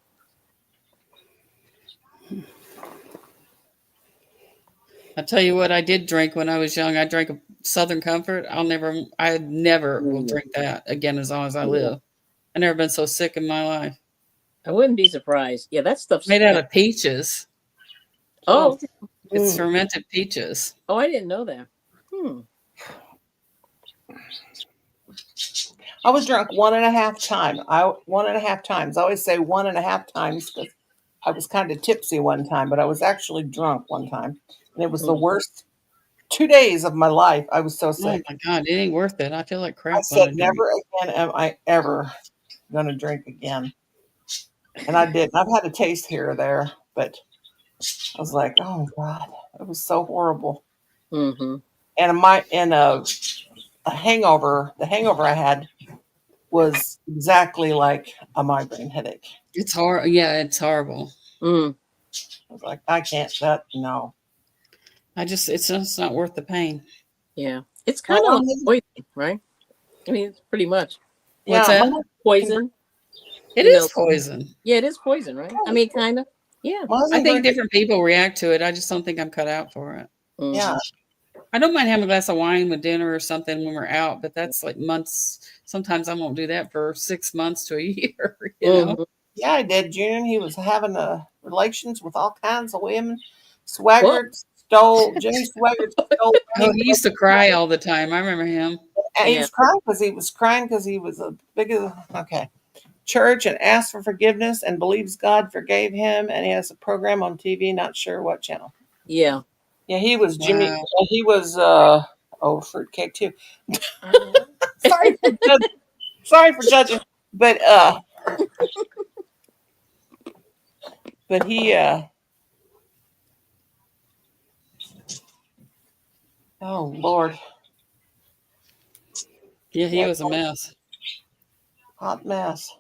I tell you what, I did drink when I was young. I drank a Southern Comfort. I never will drink that again as long as I live. I've never been so sick in my life. I wouldn't be surprised. Yeah, that stuff's Made out of peaches. Oh. It's fermented peaches. Oh, I didn't know that. I was drunk 1.5 times. 1.5 times. I always say 1.5 times because I was kind of tipsy one time, but I was actually drunk one time, and it was the worst 2 days of my life. I was so Oh sick. my God, it ain't worth it. I feel like crap. I said, never again am I ever going to drink again. And I didn't. I've had a taste here or there, but I was like, oh God, it was so horrible. Mm-hmm. And a hangover, the hangover I had was exactly like a migraine headache. It's hard. Yeah, it's horrible. Mm. I was like, I can't, no. It's just not worth the pain. Yeah. It's kind of like poison, right? I mean, it's pretty much. What's that? Poison. It is poison. Yeah, it is poison, right? I mean, kind of. Yeah. I think different people react to it. I just don't think I'm cut out for it. Mm-hmm. Yeah. I don't mind having a glass of wine with dinner or something when we're out, but that's like months. Sometimes I won't do that for 6 months to a year. You know? Yeah, I did, June. He was having relations with all kinds of women. Jimmy Swaggart stole. Oh, he used to cry all the time. I remember him. And he was crying because he was a church and asked for forgiveness and believes God forgave him. And he has a program on TV, not sure what channel. Yeah. Yeah, he was Jimmy. Wow. He was fruitcake too. Sorry for judging, but he oh Lord. Yeah, he was a mess. Hot mess.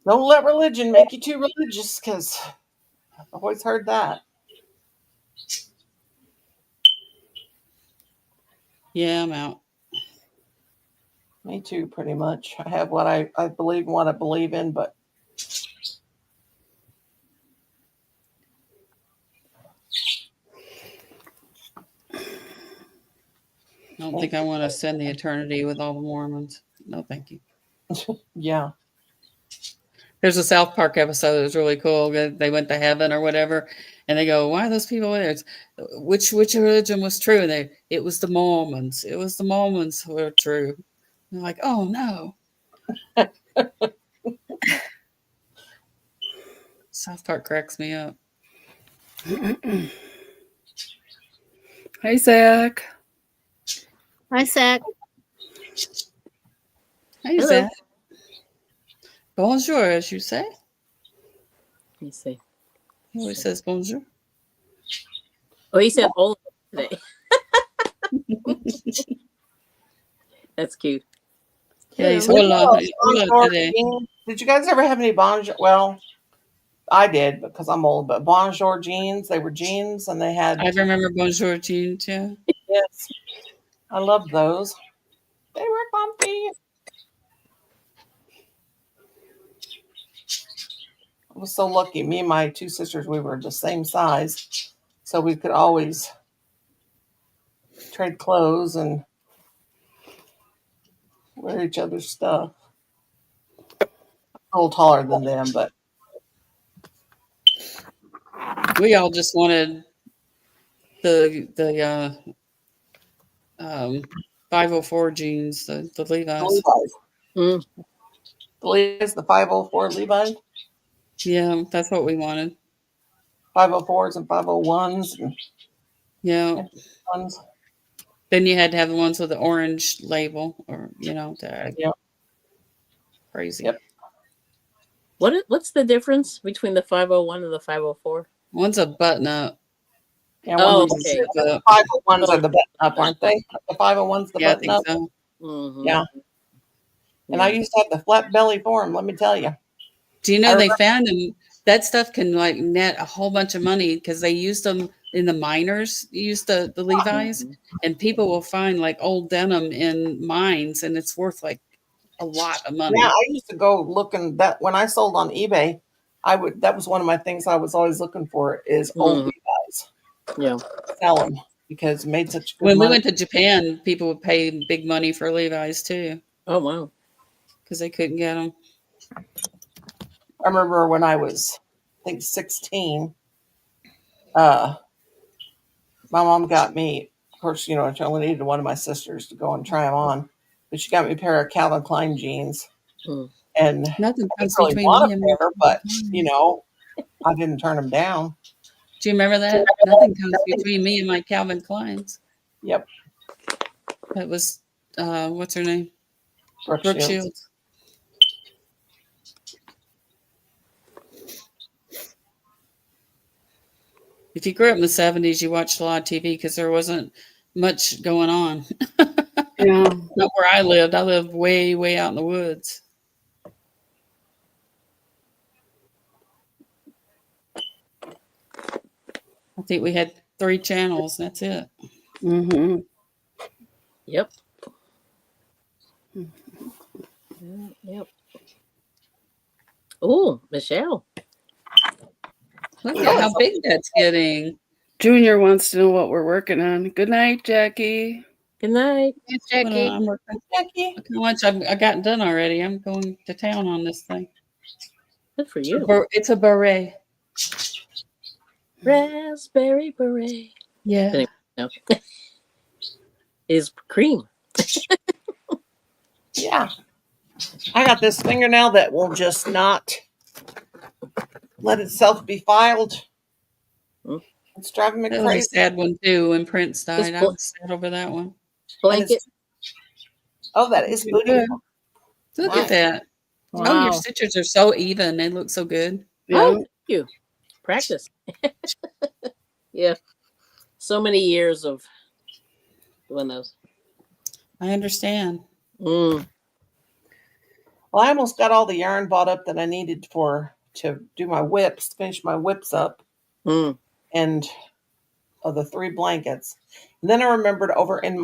Don't let religion make you too religious, because I've always heard that. Yeah, I'm out. Me too, pretty much. I have what I believe, what I believe in, but I don't think I want to spend the eternity with all the Mormons. No, thank you. Yeah. There's a South Park episode that was really cool. They went to heaven or whatever, and they go, "Why are those people there? Which religion was true?" And it was the Mormons. It was the Mormons who were true. And they're like, "Oh no." South Park cracks me up. Hey, Zach. Hi, Zach. Hey, Zach. Bonjour, as you say. Let me see. He always says bonjour. Oh, he said hola today. That's cute. Yeah, he's hola today. Did you guys ever have any bonjour? Well, I did because I'm old, but bonjour jeans. They were jeans, and they had. I remember bonjour jeans. Yeah. Yes, I loved those. They were comfy. I was so lucky. Me and my two sisters, we were the same size, so we could always trade clothes and wear each other's stuff. I'm a little taller than them, but We all just wanted the 504 jeans, the Levi's. The Levi's, the 504 Levi's. Yeah, that's what we wanted. 504s and 501s. And yeah. Ones. Then you had to have the ones with the orange label, or tag. Yep. Crazy. Yep. What's the difference between the 501 and the 504? One's a button up. Yeah, okay. The 501s are the button up, aren't they? The 501's the button up. So. Mm-hmm. Yeah. And I Yeah. used to have the flat belly for them, let me tell you. Do you I know they remember, found them? That stuff can like net a whole bunch of money because they used them in the miners, used the Levi's, Mhm. and people will find like old denim in mines, and it's worth like a lot of yeah, money. I used to go looking that when I sold on eBay, that was one of my things I was always looking for is old Mhm. Levi's. Yeah. Sell them because it made such good When we money. went to Japan, people would pay big money for Levi's too Oh wow. because they couldn't get them. I remember when I was, I think, 16, uh, my mom got me, of course, I only needed one of my sisters to go and try them on, but she got me a pair of Calvin Klein jeans. Mm. And Nothing I didn't comes really between want me a and my pair, Calvin but, Klein. I didn't turn them down. Do you remember that? Nothing comes between me and my Calvin Kleins. Yep, That was what's her name? Brooke Brooke Shields. Shields. If you grew up in the 70s, you watched a lot of TV because there wasn't much going on. Yeah. Not where I lived. I lived way, way out in the woods. I think we had 3 channels. That's it. Mm-hmm. Yep. Yep. Oh, Michelle. Look at Oh, how big that's getting. Junior wants to know what we're working on. Good night, Jackie. Good night. Yes, Hold on, Jackie. I'm working. Jackie. Look how much I got done already. I'm going to town on this thing. Good for you. It's a beret. Raspberry beret. Yeah. Anyway, no. Is cream. Yeah, I got this fingernail that will just not let itself be filed. Mm. It's driving me That was a crazy. sad one too when Prince Is died. I was sad over that one. And blanket. it's, oh, that is booty. Good. Look at Nice. that. Oh, your Wow. stitches are so even. They look so good. Yeah. Oh, thank you. Practice. Yeah. So many years of doing those. I understand. Mm. Well, I almost got all the yarn bought up that I needed to do my whips, finish my whips up, Mm. and of the 3 blankets. And then I remembered over in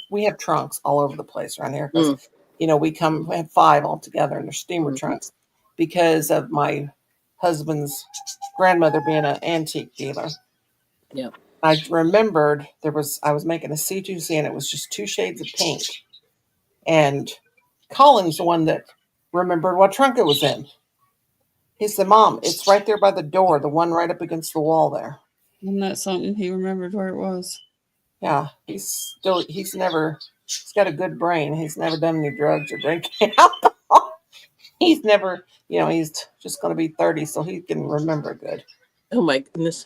we have trunks all over the place around here because Mm. we have 5 altogether and they're steamer Mm. trunks because of my husband's grandmother being an antique dealer. Yep. I remembered I was making a C2C and it was just 2 shades of pink. And Colin's the one that remembered what trunk it was in. He said, Mom, it's right there by the door, the one right up against the wall there. Isn't that something? He remembered where it was. Yeah, he's got a good brain. He's never done any drugs or drinking alcohol. He's never, he's just going to be 30, so he can remember good. Oh my goodness.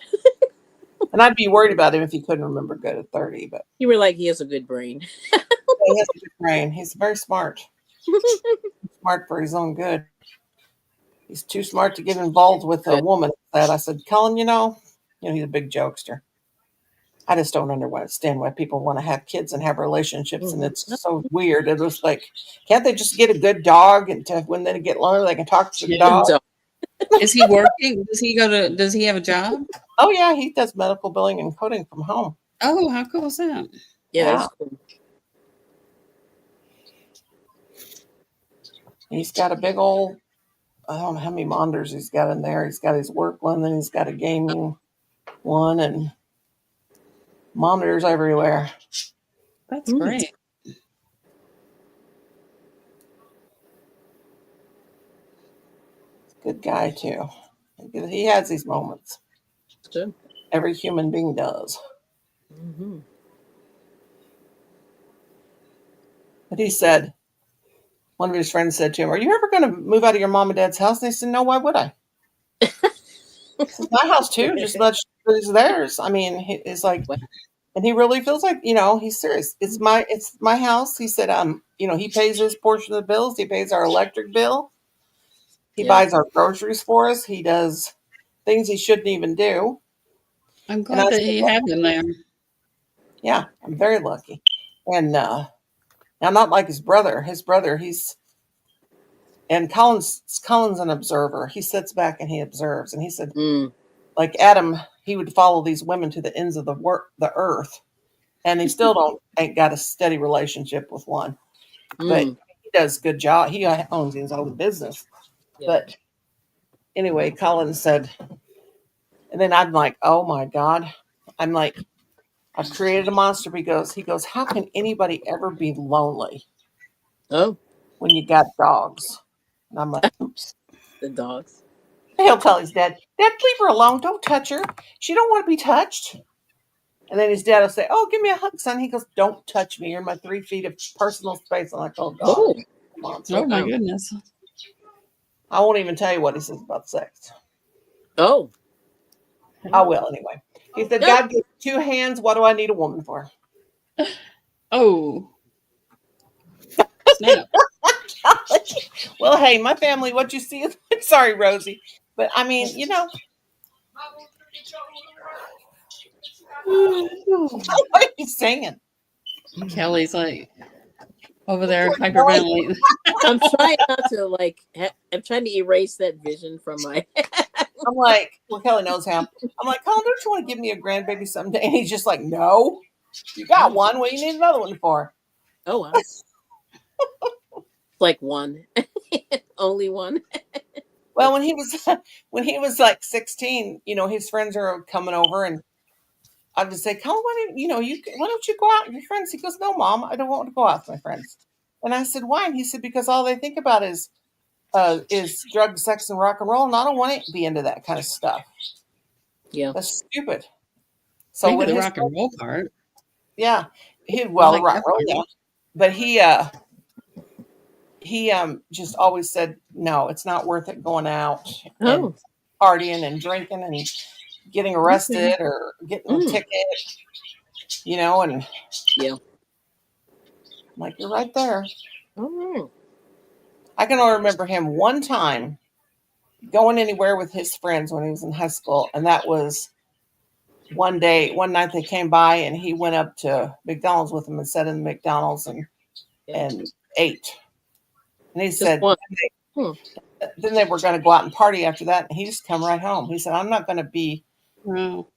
And I'd be worried about him if he couldn't remember good at 30, but You were like, he has a good brain. he has a good brain. He's very smart. Smart for his own good. He's too smart to get involved with a Good. woman. That I said, Colin, he's a big jokester. I just don't understand why people want to have kids and have relationships, and it's so weird. It was like, can't they just get a good dog, and when they get lonely, they can talk to the Yeah. dog? So, Is he working? Does he have a job? Oh yeah, he does medical billing and coding from home. Oh, how cool is that? yeah, Yeah, that's cool. he's got a big old. I don't know how many monitors he's got in there. He's got his work one, then he's got a gaming one, and monitors everywhere. That's Mm. great. Good guy too. He has these moments. That's good. Every human being does. Mm-hmm. But he said, one of his friends said to him, "Are you ever going to move out of your mom and dad's house?" And he said, "No, why would I? This is my house too, just as much as theirs." I mean, it's like, Wow. and he really feels like, he's serious. It's my house. He said, he pays his portion of the bills. He pays our electric bill. He Yeah. buys our groceries for us. He does things he shouldn't even do. I'm And I glad that said, you well, have him there. yeah, I'm very lucky. And now, not like his brother. His brother, And Colin's an observer. He sits back and he observes. And he said, Mm. like Adam, he would follow these women to the ends of the earth, and he still ain't got a steady relationship with one. But he does a good job. He owns his own business. Yeah. But anyway, Colin said, and then I'm like, oh my God. I'm like, I've created a monster. He goes, how can anybody ever be lonely Oh, when you got dogs? And I'm like, oops. the dogs. He'll tell his dad, Dad, leave her alone. Don't touch her. She don't want to be touched. And then his dad will say, oh, give me a hug, son. He goes, don't touch me. You're in my 3 feet of personal space. I'm like, oh, God. Oh, Come on. Oh my goodness. I won't even tell you what he says about sex. oh. I will anyway. He said, God gave 2 hands. What do I need a woman for? Oh. Snap. Well, hey, my family, what you see is, sorry, Rosie. But I mean, what are you singing? Kelly's like over there hyperventilating. I'm trying not to like. I'm trying to erase that vision from my. I'm like, well, Kelly knows how. I'm like, Colin, don't you want to give me a grandbaby someday? And he's just like, no, you got one. What do you need another one for? Oh wow. Like one, only one. Well, when he was like 16, his friends are coming over, and I would say, Colin, why don't you go out with your friends? He goes, no, Mom, I don't want to go out with my friends. And I said, why? And he said, because all they think about is drugs, sex, and rock and roll, and I don't want to be into that kind of stuff. Yeah, that's stupid. So Think with of the his rock and roll part. yeah, the like rock that and roll, part. yeah. But he just always said, no, it's not worth it going out and partying and drinking and getting arrested or getting a ticket, and yeah. I'm like, you're right there. Oh, I can only remember him one time going anywhere with his friends when he was in high school, and that was one night they came by and he went up to McDonald's with them and sat in the McDonald's and ate. And he said then they were going to go out and party after that, and he just come right home. He said, I'm not going to be Wow.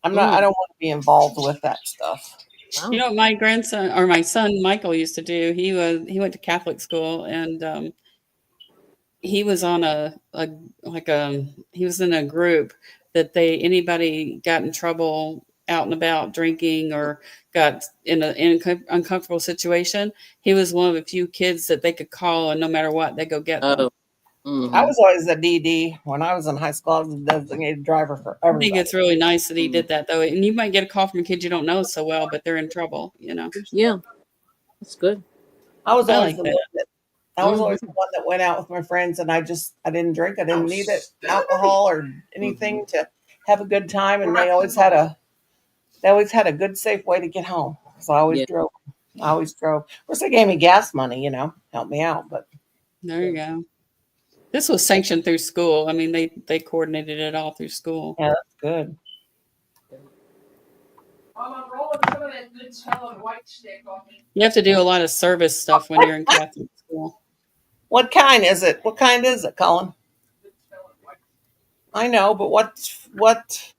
I don't want to be involved with that stuff. You know what my grandson or my son Michael used to do? He went to Catholic school, and he was on he was in a group that anybody got in trouble out and about drinking or got in an uncomfortable situation, he was one of the few kids that they could call, and no matter what, they go get them. I was always a DD when I was in high school. I was a designated driver for everybody. I think it's really nice that he did that, though. And you might get a call from a kid you don't know so well, but they're in trouble, Yeah, that's good. I was always like that. I was always the one that went out with my friends, and I didn't drink. I didn't need alcohol or anything to have a good time. And they always had a good, safe way to get home. So I always drove. Of course, they gave me gas money, help me out. But there you go. This was sanctioned through school. I mean, they coordinated it all through school. Yeah, that's good. You have to do a lot of service stuff when you're in Catholic school. What kind is it? What kind is it, Colin? I know, but what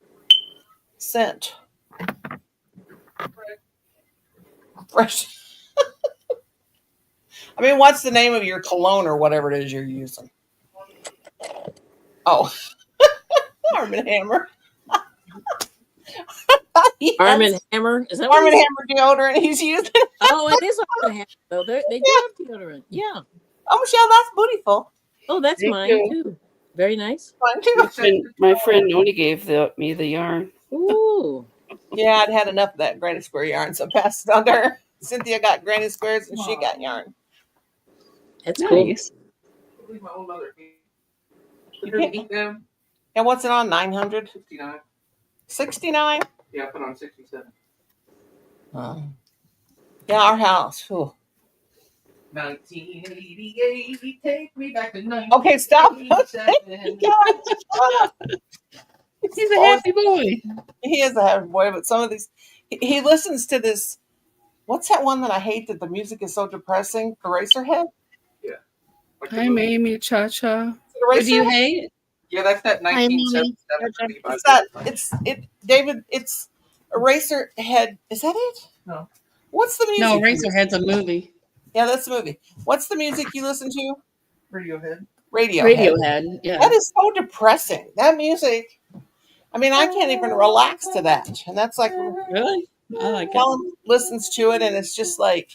scent? Fresh. I mean, what's the name of your cologne or whatever it is you're using? Oh, Arm & Hammer. Arm & Hammer? Is that Arm & Hammer deodorant he's using? Oh, it is Arm & Hammer, though. They do have deodorant. Yeah. Oh, Michelle, that's beautiful. Oh, that's mine, too. Very nice. Mine, too. My friend Noni gave me the yarn. Ooh. Yeah, I'd had enough of that Granny Square yarn, so I passed it on to her. Cynthia got Granny Squares, and she got yarn. That's nice. Cool. My own mother. You don't eat them? And what's it on? 900? 69. 69? Yeah, I put on 67. Yeah, our house. Whew. 1988, take me back to 1988. Okay, stop. He's a happy boy. He is a happy boy, but some of these, he listens to this. What's that one that I hate that the music is so depressing? Eraserhead? Yeah. Like the Hi, movie. Mamie, Cha-Cha. Is it Who do you Eraserhead? hate? Yeah, that's that Hi, mommy. 1977 movie by It's that. David. It's Eraserhead. Is that it? No. What's the No, music? Razorhead's a movie. Yeah, that's the movie. What's the music you listen to? Radiohead. Radiohead. Radiohead, yeah. That is so depressing. That music. I mean, I can't even relax to that. And that's like Really? I like it. Helen listens to it, and it's just like.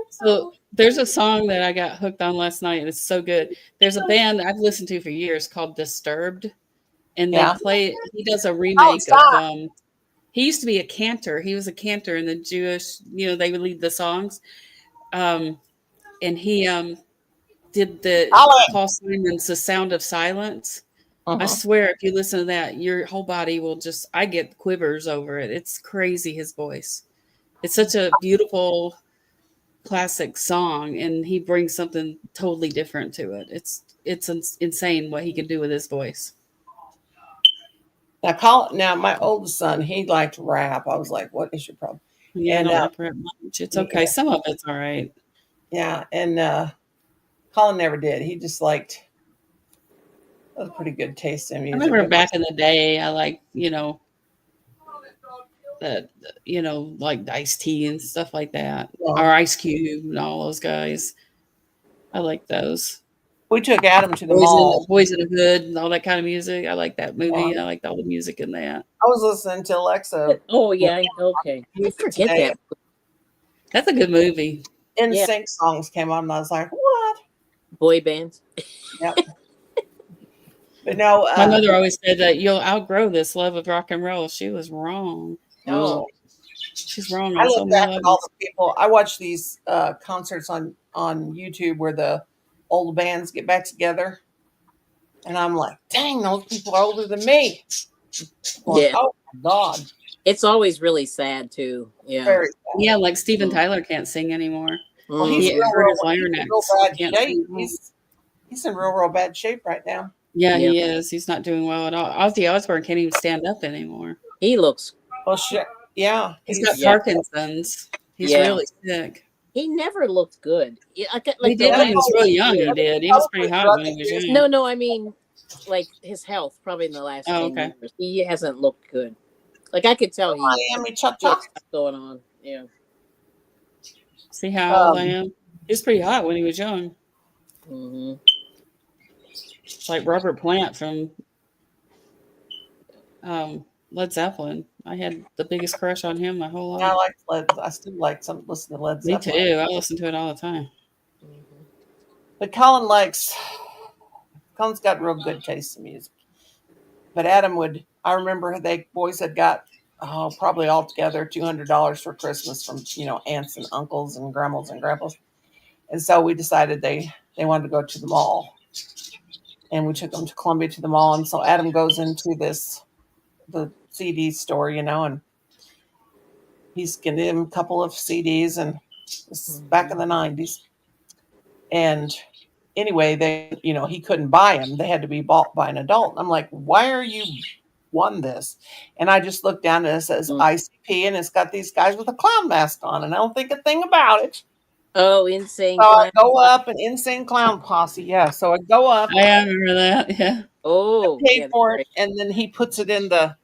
So there's a song that I got hooked on last night, and it's so good. There's a band I've listened to for years called Disturbed, and Yeah. he does a Oh, remake of stop. he used to be a cantor. He was a cantor in the Jewish, they would lead the songs. And he did the Paul Simon's The Sound of Silence. I swear, if you listen to that, your whole body will I get quivers over it. It's crazy, his voice. It's such a beautiful classic song, and he brings something totally different to it. It's insane what he can do with his voice. Now my oldest son, he liked rap. I was like, "What is your problem?" Yeah, And I don't like rap much. It's okay. Some of it's all right. yeah, and Colin never did. He just liked. That was pretty good taste in I music. remember back in the day, I like that like Ice-T and stuff like that, Yeah. or Ice Cube and all those guys. I like those. We took Adam to the mall. Boys in the Hood and all that kind of music. I like that movie. Yeah. I liked all the music in that. I was listening to Alexa. Oh yeah, okay. I forget that. That's a good movie. NSYNC songs came on, and I was like, "What?" Boy bands. Yep. But no, my mother always said that you'll outgrow this love of rock and roll. She was wrong. No, she's wrong. I look back at all the people. I watch these concerts on YouTube where the old bands get back together, and I'm like, "Dang, those people are older than me." Going, Yeah. Oh my God. It's always really sad too. Yeah. Very sad. Yeah, like Steven Tyler can't sing anymore. Well, he's He hurt his larynx. bad shape. He's in real bad shape right now. Yeah, he is. He's not doing well at all. Ozzy Osbourne can't even stand up anymore. He looks. Well, shit. Yeah, he's got Parkinson's. He's really sick. He never looked good. He did when he was really young. He did. He was pretty hot when he was young. No, I mean, like his health, probably in the last 10 years, he hasn't looked good. Like I could tell he stuff going on. Yeah. See how old I am? He was pretty hot when he was young. Mm-hmm. It's like Robert Plant from Led Zeppelin. I had the biggest crush on him my whole life. I still like listen to Led Zeppelin. Me too. I listen to it all the time. But Colin's got real good taste in music. But Adam I remember boys had got probably altogether $200 for Christmas from aunts and uncles and grandmas and grandpas, and so we decided they wanted to go to the mall, and we took them to Columbia to the mall, and so Adam goes into the CD store, and he's getting him a couple of CDs, and this is back in the 90s, and anyway, he couldn't buy them; they had to be bought by an adult. I'm like, why are you won this? And I just looked down and it says ICP, and it's got these guys with a clown mask on, and I don't think a thing about it. Oh, Insane So Clown. I go up, an Insane Clown Posse. Yeah, so I go up. I remember that. Yeah. Oh, I paid for it, and then he puts it in the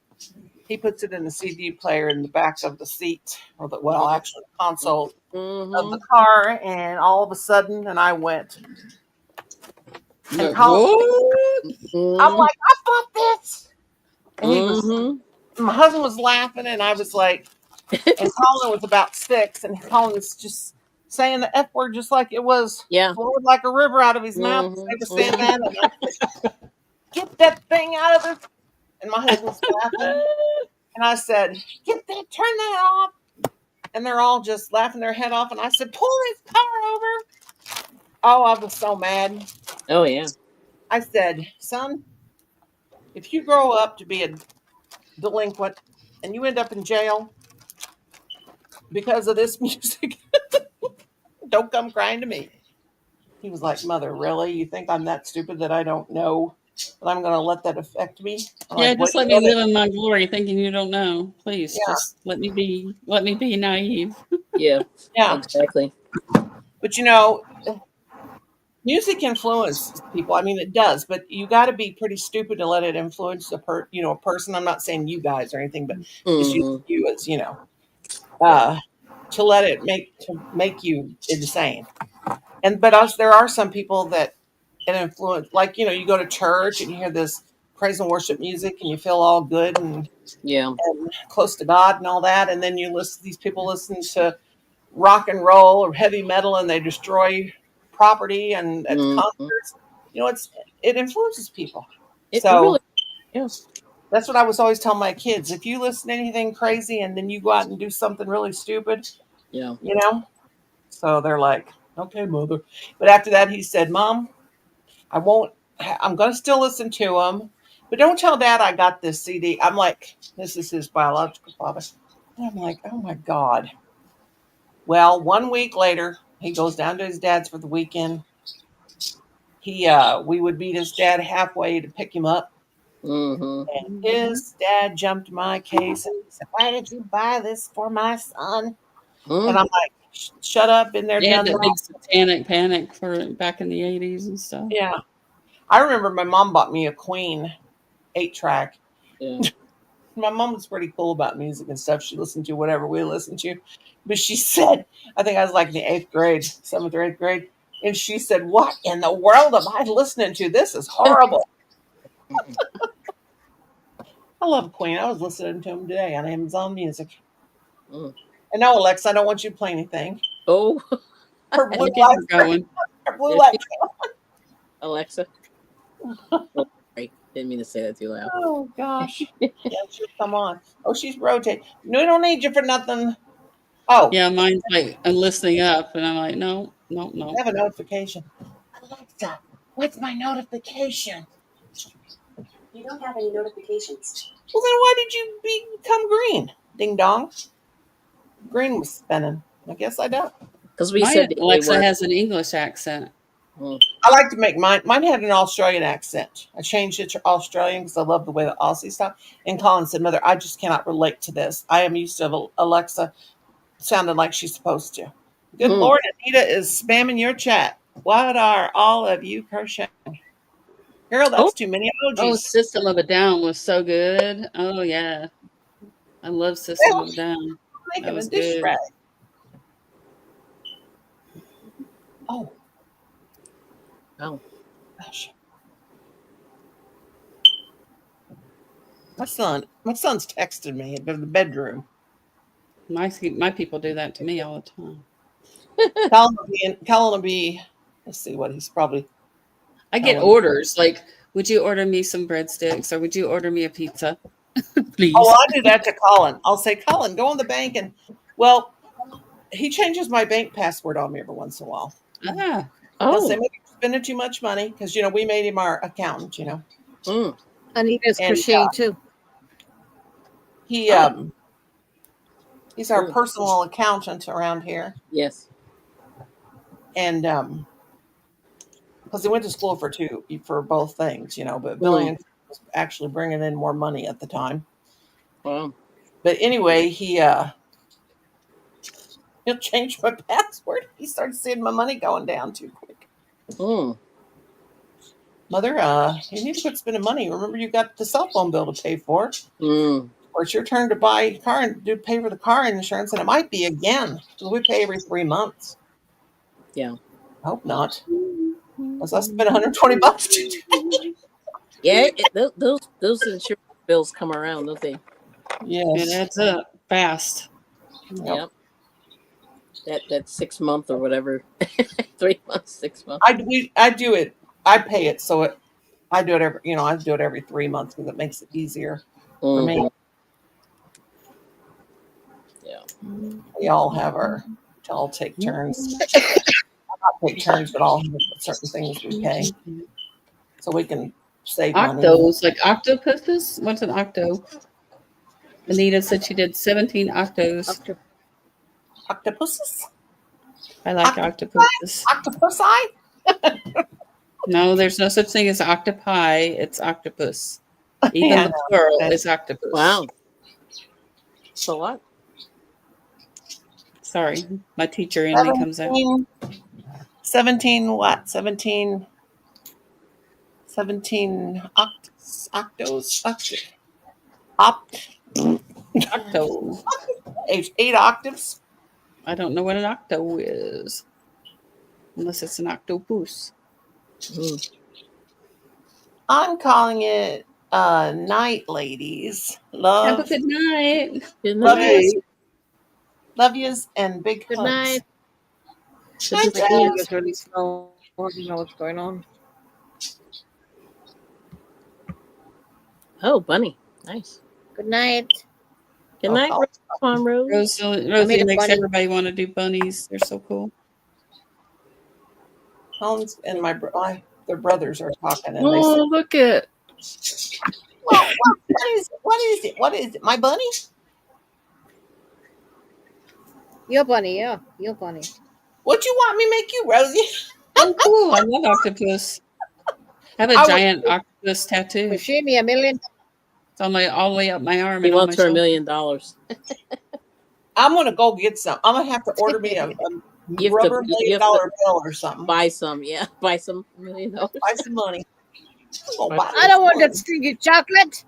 CD player in the back of the seat, actually the console of the car, and all of a sudden, and I went. And I'm like, I bought this. And he was, my husband was laughing, and I was like, and Colin was about 6, and Colin was just saying the F word just like it was, flowed like a river out of his mouth. They were saying that, and I said, get that thing out of there. And my husband was laughing, and I said, turn that off. And they're all just laughing their head off, and I said, pull this car over. Oh, I was so mad. Oh, yeah. I said, son, if you grow up to be a delinquent and you end up in jail because of this music, don't come crying to me. He was like, Mother, really? You think I'm that stupid that I don't know that I'm going to let that affect me? Just let me live in my glory, thinking you don't know. Please, just let me be naive. Yeah, exactly. But music influences people. I mean, it does, but you got to be pretty stupid to let it influence a person. I'm not saying you guys or anything, but just Mm-hmm. you as Yeah. uh, to let it make you insane. And but us, there are some people that it influence. Like you go to church and you hear this praise and worship music, and you feel all good Yeah. and close to God and all that. And then you listen. These people listen to rock and roll or heavy metal, and they destroy property and at Mm-hmm. concerts. It influences people. It really. So Yeah. that's what I was always telling my kids. If you listen to anything crazy and then you go out and do something really stupid, Yeah. you know, so they're like, okay, mother. But after that, he said, Mom, I won't, I'm going to still listen to him, but don't tell Dad I got this CD. I'm like, this is his biological father. And I'm like, oh my God. Well, 1 week later, he goes down to his dad's for the weekend. We would meet his dad halfway to pick him up. Mm-hmm. And his dad jumped my case and he said, why did you buy this for my son? And Mm. I'm like, shut up, been there, They had done that that. big satanic panic for back in the 80s and stuff. Yeah. I remember my mom bought me a Queen 8-track. Yeah. My mom was pretty cool about music and stuff. She listened to whatever we listened to. But she said, I think I was like in the 8th grade, 7th or 8th grade. And she said, what in the world am I listening to? This is horrible. I love Queen. I was listening to him today on Amazon Music. Mm. And no, Alexa, I don't want you to play anything. Oh, Her blue We'll get her lights are going. her blue there she, lights. Alexa. Oh, sorry, didn't mean to say that too loud. Oh gosh. Yeah, she'll come on. Oh, she's rotating. No, we don't need you for nothing. Oh, Yeah, mine's like I'm listening up, and I'm like, no, no, I no. have a notification. Alexa, what's my notification? You don't have any notifications. Well, then why did you become green? Ding dong. Green was spinning. I guess I don't. Because we My said the A Alexa word. has an English accent. Mm. I like to make mine. Mine had an Australian accent. I changed it to Australian because I love the way the Aussies talk. And Colin said, Mother, I just cannot relate to this. I am used to Alexa sounding like she's supposed to. Good Mm. Lord, Anita is spamming your chat. What are all of you crocheting? Girl, Oh, that's too many Oh, emojis. System of a Down was so good. Oh yeah, I love System Well, of a Down. That making a was dish good. rag. Oh, oh. gosh. My son's texted me in the bedroom. My people do that to me all the time. Colin will be, let's see what he's probably I get telling. orders like, would you order me some breadsticks or would you order me a pizza, Oh, well, please? I do that to Colin. I'll say, Colin, go on the bank and, well, he changes my bank password on me every once in a while. Ah, He'll say, Oh. maybe you're spending too much money because, we made him our accountant. Mm. Anita's And crocheting too. he Oh. he's our Good. personal accountant around here. Yes. And because he went to school for both things, but billing Mm. and was actually bringing in more money at the time. Wow. But anyway, he'll change my password. He starts seeing my money going down too quick. Mm. Mother, you need to quit spending money. Remember, you got the cell phone bill to pay for, Mm. or it's your turn to buy a car and pay for the car insurance, and it might be again because we pay every 3 months. Yeah. I hope not, unless I spent $120 today. Yeah. Those insurance bills come around, don't they? it Yes. adds up fast. Yep. Yep. That 6 month or whatever, 3 months, 6 months. I do it. I pay it so I do it every 3 months because it makes it easier for me. Mm-hmm. Yeah. We all have all take turns. Not take turns, but all have certain things we pay so we can save money. Octos, like octopuses. What's an octo? Anita said she did 17 octos. Octopuses? I like octopuses. Octopusi? No, there's no such thing as octopi. It's octopus. Even Yeah, the plural okay. is octopus. Wow. It's a lot. Sorry, my teacher in me comes out. 17 what? 17 octos, Octo. 8 octaves. I don't know what an octo is, unless it's an octopus. Mm. I'm calling it night, ladies. Have a Love, good night. Good love night. yous, love yous, and big Good hugs. night. Good Night, to My see you. computer's really slow. I don't know what's going on. Oh, bunny. Nice. Good night. Good Oh, night, call. Farm Rose. Rosie a makes bunny. everybody want to do bunnies. They're so cool. Holmes and their brothers are talking, and they Oh, said, look at "Well, what is it? What is it? What is it? My bunny? Your bunny, yeah. Your bunny. What you want me to make you, Rosie?" Oh, cool. I love octopus. I have a I was- giant octopus tattoo. Pushing me a million. It's on all the way up my arm He and on my wants her $1 shoulder. million. I'm gonna go get some. I'm gonna have to order me a You have rubber to- $1 you million have to bill or something. Buy some. Yeah. Buy some $1 million. Buy some money. I'm gonna buy I don't want this that stinky chocolate.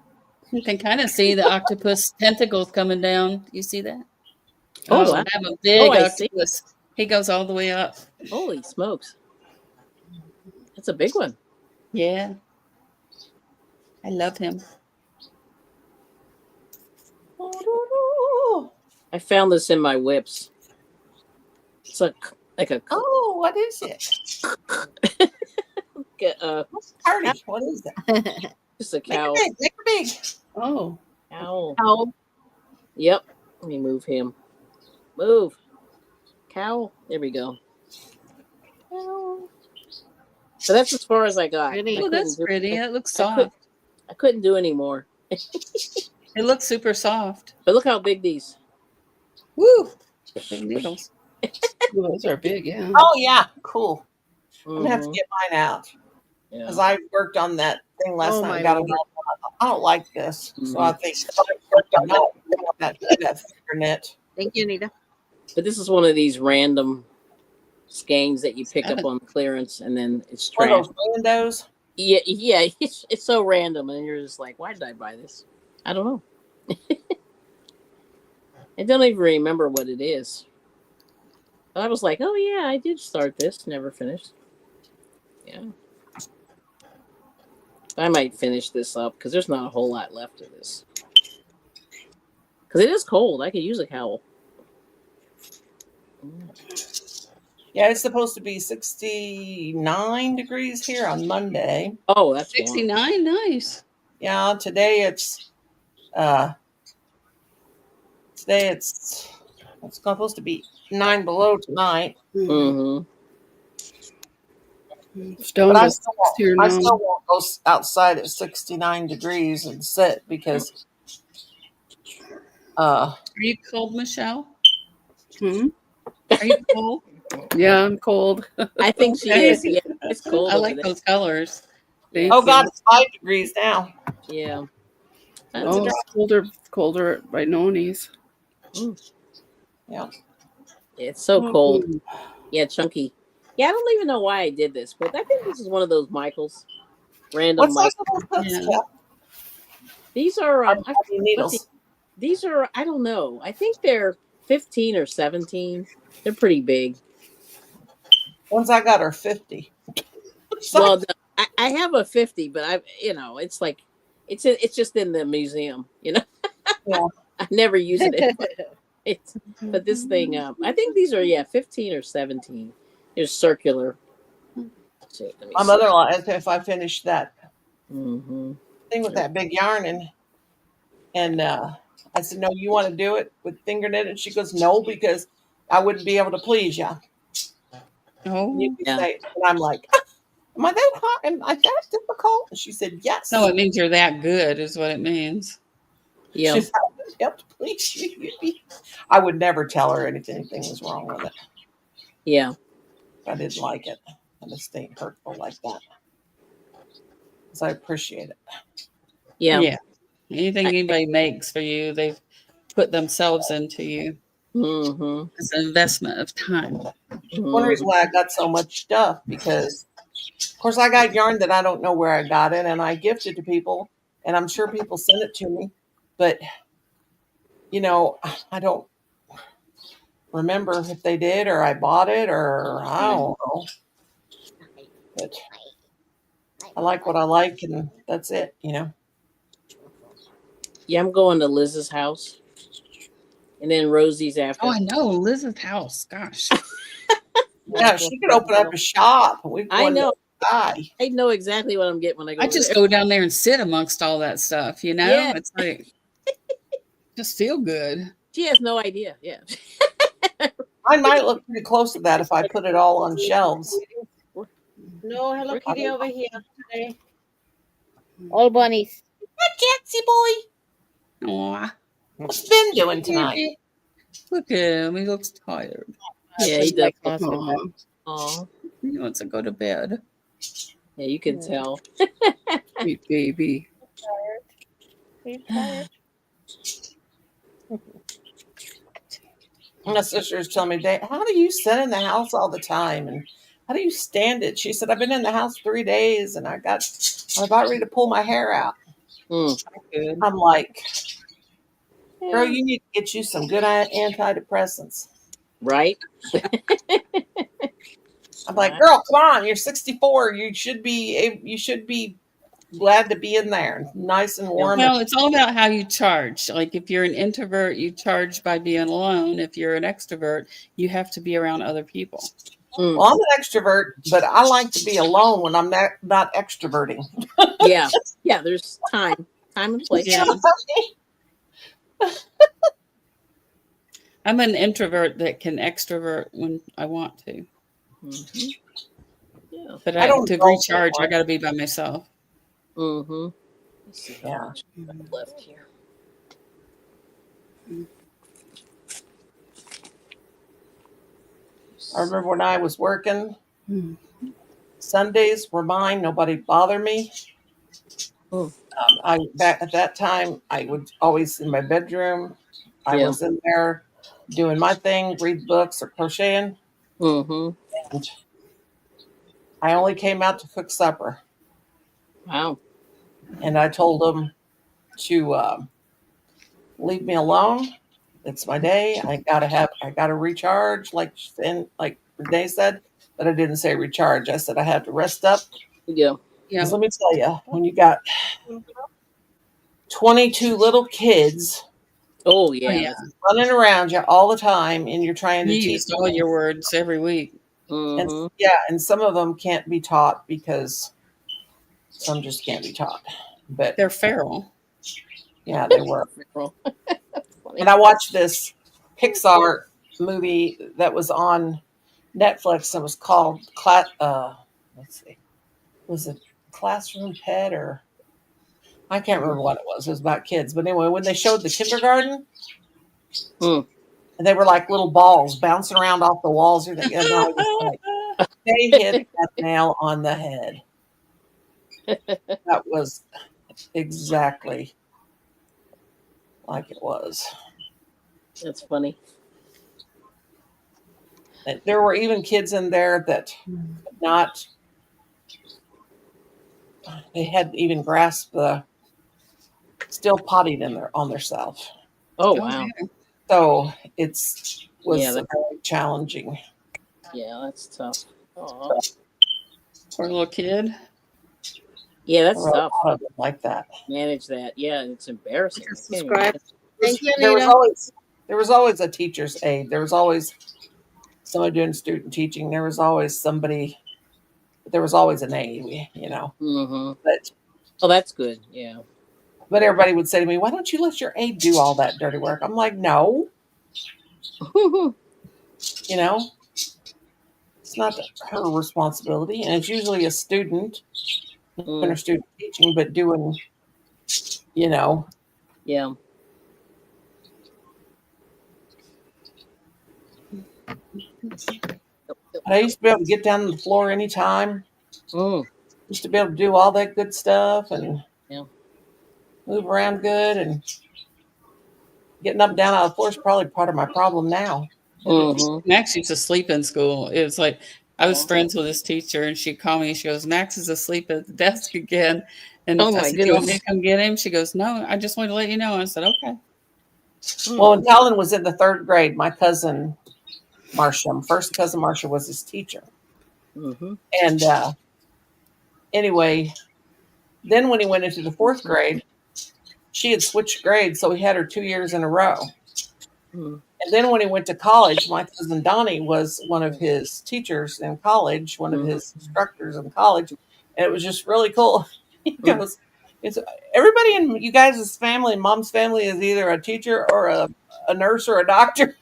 You can kind of see the octopus tentacles coming down. You see that? Oh, wow. I have a big I see. octopus. He goes all the way up. Holy smokes. That's a big one. Yeah. I love him. one. I found this in my whips. It's like a Oh, what is it? Party. What is that? just a Make cow. it big. Make it big. oh, Cow. Cow. Yep. Let me move him. Move. Cow. There we go. Cow. So that's as far as I got. Pretty. I Oh, that's couldn't do- pretty. It looks I could- soft. I couldn't do any more. It looks super soft. But look how big these. Woo! Big needles. Ooh, those are big. Yeah. Oh yeah, cool. I'm gonna have to Mhm. get mine out Yeah. because I worked on that thing last Oh, night. my And got it Lord. all done. I don't like this, so I think I worked on that finger knit. Thank you, Nita. But this is one of these random skeins that you pick up on clearance and then it's One trash. of those windows. Yeah, it's so random and you're just like, why did I buy this? I don't know. I don't even remember what it is. But I was like, oh yeah, I did start this, never finished. Yeah. I might finish this up because there's not a whole lot left of this. Because it is cold. I could use a cowl. Yeah, it's supposed to be 69 degrees here on Monday. Oh, that's warm. 69, nice. Yeah, today it's supposed to be 9 below tonight. Mm-hmm. Stone But I was still, 60 or I 9. still won't go outside at 69 degrees and sit because Are you cold, Michelle? Hmm? Are you cold? Yeah, I'm cold. I think she Okay. is. Yeah, it's cold. I over like there. those colors. Thank oh you. god, it's 5 degrees now. Yeah. That's Oh, it's colder by Noni's. Yeah. It's so Oh, cold. Yeah, chunky. Yeah, I don't even know why I did this, but I think this is one of those Michaels. Random What size Michaels. are those hooks? Yeah. These are Are they needles? these are I don't know. I think they're 15 or 17. They're pretty big. Ones I got are 50. Well, I have a 50, but it's like it's just in the museum, Yeah. I never use it. But this thing, I think these are 15 or 17. They're circular. Let's see, let me My see. mother-in-law asked me if I finished that Mhm. thing with that big yarn and I said, no, you want to do it with finger knit? And she goes, no, because I wouldn't be able to please you. Oh, Yeah. And I'm like, am I that hard? Am I that difficult? And she said, yes. no, it means you're that good, is what it means. Yeah. She said, I would help to please you. I would never tell her anything was wrong with it. Yeah. I didn't like it. I just ain't hurtful like that. Because I appreciate it. Yeah. Anything anybody makes for you, they've put themselves into you. Mm-hmm. It's an investment of time. One reason why I got so much stuff because, of course, I got yarn that I don't know where I got it, and I gift it to people, and I'm sure people send it to me, but I don't remember if they did or I bought it or I don't know. But I like what I like, and that's it. Yeah, I'm going to Liz's house, and then Rosie's after. Oh, I know Liz's house. Gosh, Yeah, she could open up a shop. We I know. buy. I know exactly what I'm getting when I go. I just go down there and sit amongst all that stuff. Yeah. It's like just feel good. She has no idea. Yeah. I might look pretty close to that if I put it all on shelves. No, Hello Kitty over here today. All bunnies. Jaxie boy. Aw, What's Finn doing tonight? look at him. He looks tired. Yeah, he does. Aw. He wants to go to bed. Yeah, you can tell. Sweet baby. He's tired. My sister's telling me, Dad, how do you sit in the house all the time? And how do you stand it? She said, I've been in the house 3 days and I'm about ready to pull my hair out. I'm like, girl, you need to get you some good antidepressants. Right? I'm like, girl, come on, you're 64. You should be glad to be in there, nice and warm. Well, it's all about how you charge. Like if you're an introvert, you charge by being alone. If you're an extrovert, you have to be around other people. Well, I'm an extrovert, but I like to be alone when I'm not extroverting. Yeah. Yeah, there's time and place. Yeah. I'm an introvert that can extrovert when I want to. Mm-hmm. Yeah. But I don't to know recharge, so I got to be by myself. Mm-hmm. Let's see how Yeah. much I got left here. I remember when I was working, Sundays were mine. Nobody bothered me. Back at that time, I was always in my bedroom. I was in there doing my thing, read books or crocheting. Mm-hmm. And I only came out to cook supper. Wow. And I told them to leave me alone. It's my day. I gotta recharge, like Renee said, but I didn't say recharge. I said I had to rest up. Yeah. Yeah. Let me tell you, when you got 22 little kids, oh yeah, running around you all the time, and you're trying to teach all your words every week. Mm-hmm. And some of them can't be taught because some just can't be taught. But they're feral. Yeah, they were. And I watched this Pixar movie that was on Netflix. It was called let's see, was it Classroom Pet or I can't remember what it was. It was about kids. But anyway, when they showed the kindergarten, and they were like little balls bouncing around off the walls, or they hit that nail on the head. That was exactly like it was. That's funny. And there were even kids in there that they hadn't even grasped the still potted on themselves. Oh wow. So it was that's very challenging. Yeah, that's tough. Aww. Poor little kid. Yeah, that's tough. Like that. Manage that. Yeah, it's embarrassing. Subscribe. Thank you, There Anita. was always a teacher's aide. There was always somebody doing student teaching. There was always somebody. There was always an aide, Mm-hmm. But that's good. Yeah. But everybody would say to me, "Why don't you let your aide do all that dirty work?" I'm like, "No, it's not her responsibility, and it's usually a student, or student teaching, but doing, Yeah. I used to be able to get down on the floor anytime. Used to be able to do all that good stuff and move around good, and getting up and down out of the floor is probably part of my problem now. Mm-hmm. Max used to sleep in school. It was like I was Oh. friends with this teacher, and she'd call me and she goes, "Max is asleep at the desk again." And Oh I my said, "Do you want me goodness. to come get him?" She goes, "No, I just wanted to let you know." I said, "Okay." Well, when Talon was in the 3rd grade, my cousin Marcia, first cousin Marcia, was his teacher. Mm-hmm. And anyway, then when he went into the 4th grade, she had switched grades, so he had her 2 years in a row. Mm-hmm. And then when he went to college, my cousin Donnie was one of his teachers in college, one of his instructors in college, and it was just really cool. He goes, "It's everybody in you guys' family, and mom's family is either a teacher or a nurse or a doctor."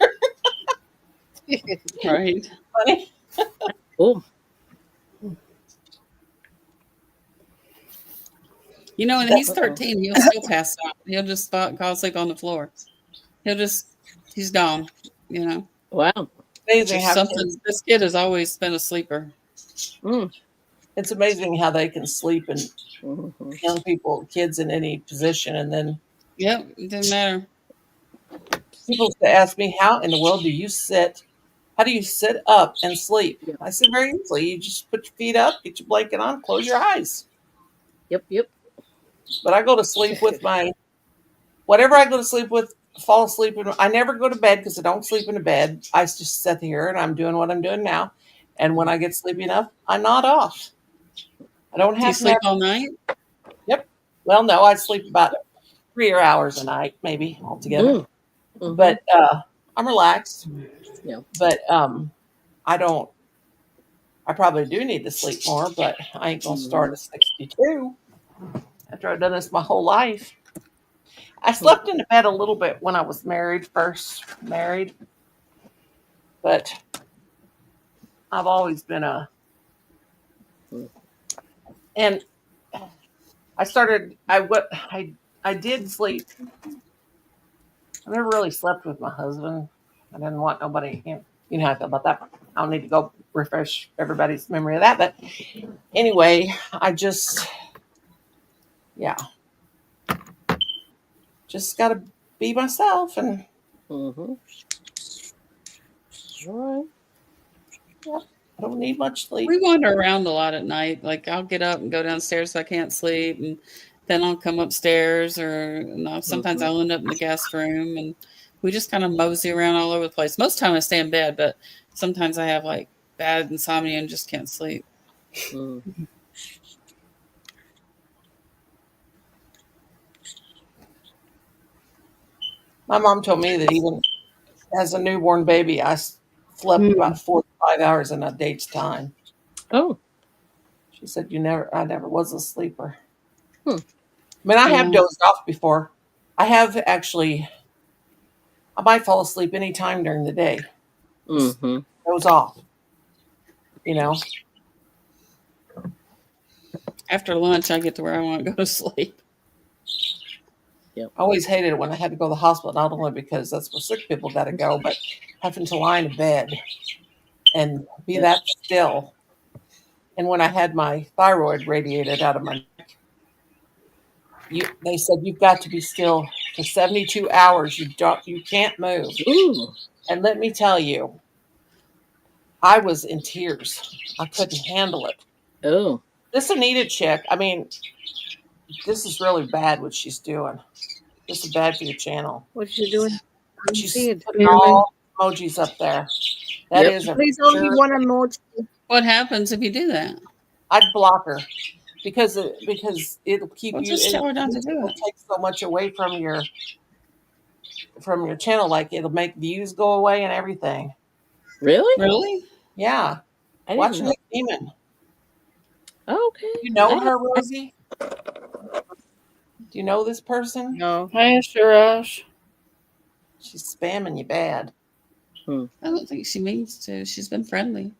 Right. Funny. Cool. You know, and he's 13. He'll still pass out. He'll just fall asleep on the floor. He's gone. You know, Wow. Amazing there's how something. This kid has always been a sleeper. Mm. it's amazing how they can sleep and Mm-hmm. young people, kids in any position, and then Yep, it didn't matter. people used to ask me, "How in the world do you sit? How do you sit up and sleep?" Yep. I said, "Very easily. You just put your feet up, get your blanket on, close your eyes." Yep. Yep. But I go to sleep with my whatever I go to sleep with. Fall asleep, and I never go to bed because I don't sleep in a bed. I just sit here and I'm doing what I'm doing now. And when I get sleepy enough, I nod off. I don't Do you have to sleep have. all night? Yep. Well, no, I sleep about 3 hours a night, maybe altogether. Mm-hmm. But I'm relaxed. Yeah. But I don't. I probably do need to sleep more, but I ain't gonna start at 62 after I've done this my whole life. I slept in the bed a little bit when I was first married, but I've always been and I started. I did sleep. I never really slept with my husband. I didn't want nobody. You know how I feel about that. I don't need to go refresh everybody's memory of that. But anyway, I yeah, just got to be myself, and Mm-hmm. All yeah, I don't need much sleep. We wander around a lot at night. Like I'll get up and go downstairs if I can't sleep, and then I'll come upstairs, or no, sometimes I'll end up in the guest room, and we just kind of mosey around all over the place. Most of the time I stay in bed, but sometimes I have like bad insomnia and just can't sleep. Mm-hmm. My mom told me that even as a newborn baby, I slept about 4 to 5 hours in a day's time. Oh. She said, I never was a sleeper. Hmm. I mean, I have Yeah. dozed off before. I have actually, I might fall asleep anytime during the day. Just Mm-hmm. doze off, you know. After lunch, I get to where I want to go to sleep. I always hated it when I had to go to the hospital, not only because that's where sick people got to go, but having to lie in bed and be that still. And when I had my thyroid radiated out of my neck, they said you've got to be still for 72 hours. You can't move. Ooh. And let me tell you, I was in tears. I couldn't handle it. Oh. This Anita chick, I mean, this is really bad what she's doing. This is bad for your channel. What's she doing? I don't She's see it. putting all emojis up there. That Yep. is a Please only sure. one emoji. What happens if you do that? I'd block her because it'll keep Well, you. just tell her not to do It'll it. take so much away from your channel. Like it'll make views go away and everything. Really? Really? Yeah. I Watch didn't know. Nick Demon. Okay. You know her, Rosie? Do you know this person? No. Hi, Sharash. She's spamming you bad. I don't think she means to. She's been friendly.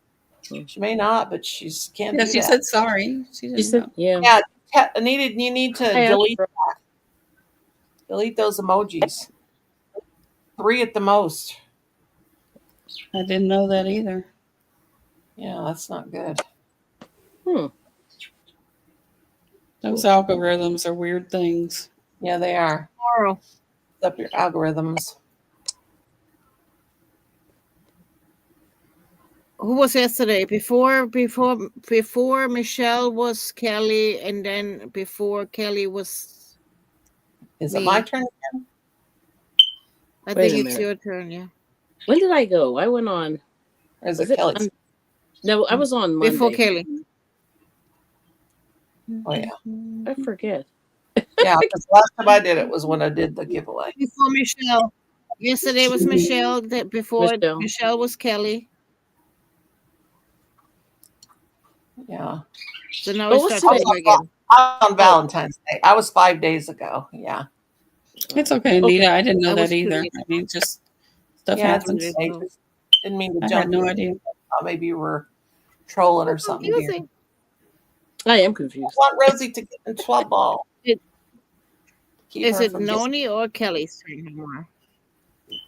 She may not, but she's can't Yeah, do she that. said sorry. She She didn't said, know. yeah. Yeah, Anita, you need to I asked her. delete those emojis. 3 at the most. I didn't know that either. Yeah, that's not good. Hmm. Those algorithms are weird things. Yeah, they are. Tomorrow. Up your algorithms. Who was yesterday? Before Michelle was Kelly, and then before Kelly was Is it me. my turn? I Wait think a it's minute. your turn, yeah. When did I go? I went on. Or is Was it it Kelly's? No, I was on Monday. Before Kelly. Oh, yeah. I forget. Yeah, because the last time I did it was when I did the giveaway. Before Michelle. Yesterday was Michelle. Before Michelle was Kelly. Yeah. So now Oh, we what's start today? over again. On Valentine's Day. I was 5 days ago. Yeah. It's okay, Anita. I didn't know I was that 2 either. days. I mean, just stuff Yeah, it's happens. okay. Just didn't mean to I jump had no in. idea. Thought maybe you were trolling or something here. Confusing. I am I confused. want Rosie to get in trouble. Keep Is her it from getting- Noni or Kelly's turn anymore?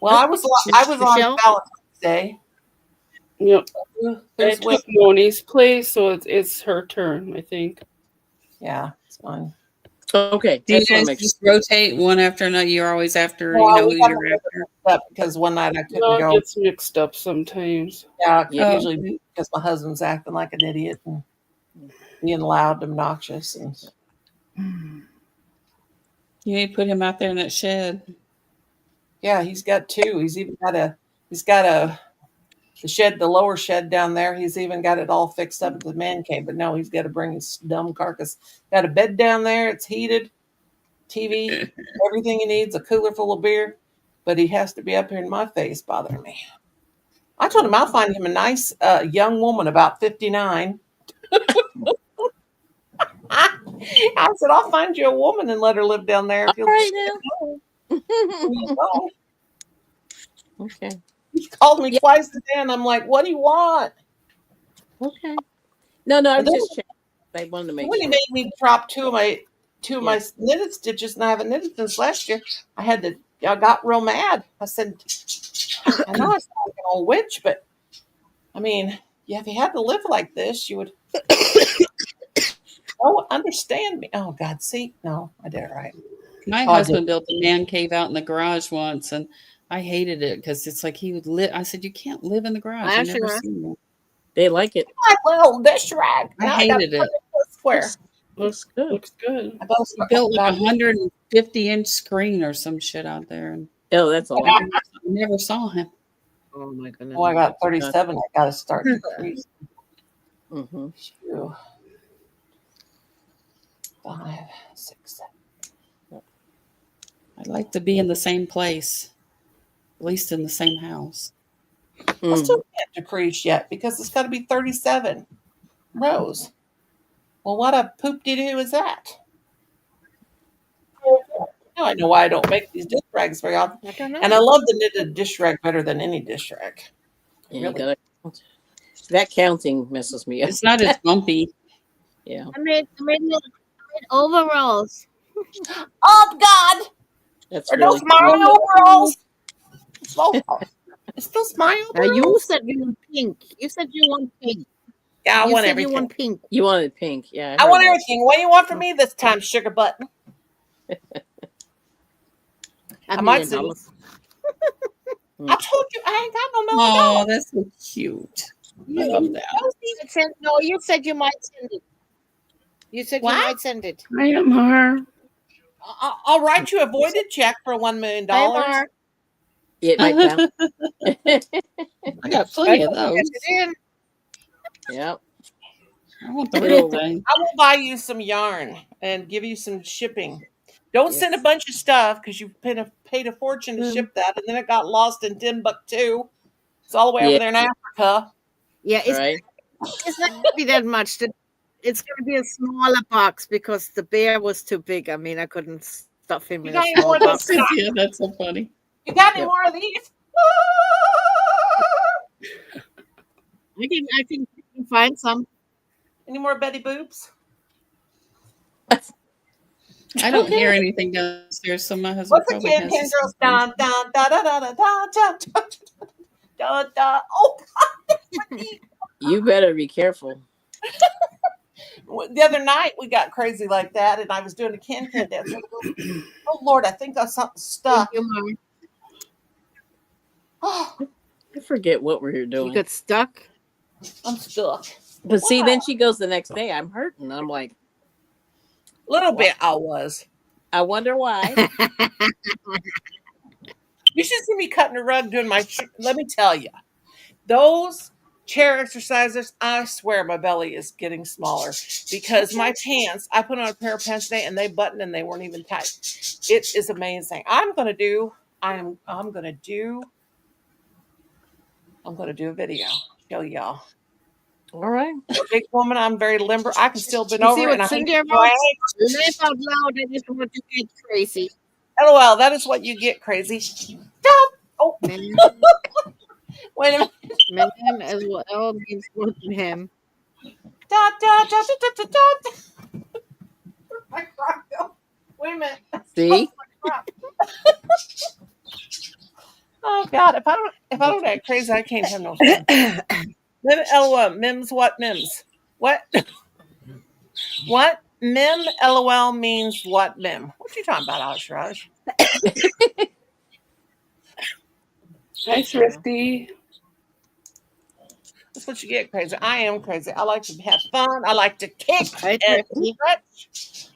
Well, I was on Michelle? Valentine's Day. Yep. I Who's took with? Moni's place, so it's her turn, I think. Yeah, it's fine. Okay. Do you Just want guys to make sure. just rotate one after another? You're always after, Well, who we got you're after. up because one night I couldn't Well, it go. gets mixed up sometimes. Yeah, Yeah. usually because my husband's acting like an idiot and being loud, and obnoxious, and You need to put him out there in that shed. yeah, he's got two. The shed, the lower shed down there. He's even got it all fixed up at the man cave. But no, he's got to bring his dumb carcass. Got a bed down there. It's heated, TV, everything he needs, a cooler full of beer. But he has to be up here in my face bothering me. I told him I'll find him a nice young woman about 59. I said, I'll find you a woman and let her live down there if All you'll right just now. Okay. He called me Yeah. twice a day, and I'm like, what do you want? Okay. No, I And was then just checking. I wanted to make when he sure. made me drop two of my knitted stitches, and I haven't knitted since last year, I got real mad. I said, I know I sound like an old witch, but I mean, yeah, if you had to live like this, you would understand me. Oh God, see, no, I did it right. My husband built a man cave out in the garage once, and I hated it because it's like he would live. I said, you can't live in the garage. I've never seen that. They like it. My little dish rag. I hated it. Square. Looks good. He built like 150-inch screen or some shit out there. And Oh, that's all. I never saw him. Oh my goodness. Oh, I got 37. I got to start decreasing. Mm-hmm. 2, 5, 6, 7. I'd like to be in the same place, at least in the same house. I still can't decrease yet because it's got to be 37 rows. Well, what a poop-de-doo is that? Now I know why I don't make these dish rags very often. I don't know. And I love the knitted dish rag better than any dish rag. Yeah, Really. that counting messes me up. It's not as bumpy. Yeah. I made overalls. Oh, God! That's Are really those my overalls? It's those my overalls? You said you want pink. You said you want pink. Yeah, I You want said everything. you want pink. You wanted pink, yeah. I heard want that. everything. What do you want from me this time, sugar butt? I might say, I told you I ain't got no million Oh, dollars. that's so cute. I love that. No, you said you might send it. You said What? you might send it. I am her. I'll write you a voided check for $1 million. It might count. I got plenty of those. Yep. I want the real thing. I will buy you some yarn and give you some shipping. Don't send a bunch of stuff because you paid a fortune to ship that, and then it got lost in Timbuktu. It's all the way over there in Africa. Yeah, it's not going to be that much. It's going to be a smaller box because the bear was too big. I mean, I couldn't stuff him in a small box. Yeah, that's so funny. You got any more of these? I can find some. Any more Betty Boobs? I don't hear anything downstairs, so my husband What's the probably Can has Can this Girls? thing. Dun, dun, da, da, da, da, da, da, da, da, da. Oh, You better be careful. the other night we got crazy like that, and I was doing a Can Can dance. Oh, Lord, I think I something stuck. Oh, I forget what we're doing. You got stuck? I'm stuck. But see, Why? then she goes the next day, I'm hurting. I'm like, Little what? bit I was. I wonder why. You should see me cutting a rug doing my. Let me tell you, those chair exercises. I swear my belly is getting smaller because my pants. I put on a pair of pants today and they buttoned and they weren't even tight. It is amazing. I'm gonna do a video. Show y'all. All right. Big woman, I'm very limber. I can still bend You over see and what I hate Cynthia to wrote? drag. Laugh out loud. That is what you get crazy. LOL, that is what you get, crazy. Stop. Oh, Man, wait a minute. man as well means what to him. Dot, dot, dot, dot, dot, dot. My crop go. Wait a minute. See? Oh God, if I don't act crazy, I can't have no fun. LOL, Mims, what Mims? What? What? Mim, LOL means what Mim? What you talking about, Ashraj? Hi, Thrifty. That's what you get, crazy. I am crazy. I like to have fun. I like to kick Hi, and Thrifty. stretch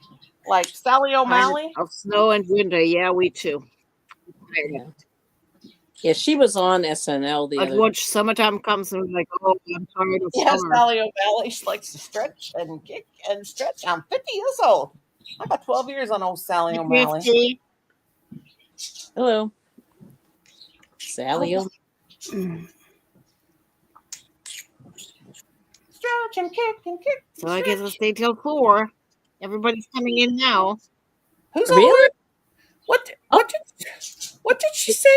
like Sally O'Malley. Of snow and winter. Yeah, we too. Yeah. Yeah, she was on SNL the But other day. watch summertime comes and we're like, oh, I'm tired of Yeah, summer. Sally O'Malley. She likes to stretch and kick and stretch. I'm 50 years old. I got 12 years on old Sally Hi, O'Malley. Thrifty. Hello. Sally. Stretch and kick and kick. So I guess I'll stay till 4. Everybody's coming in now. Who's Really? over? What did she say?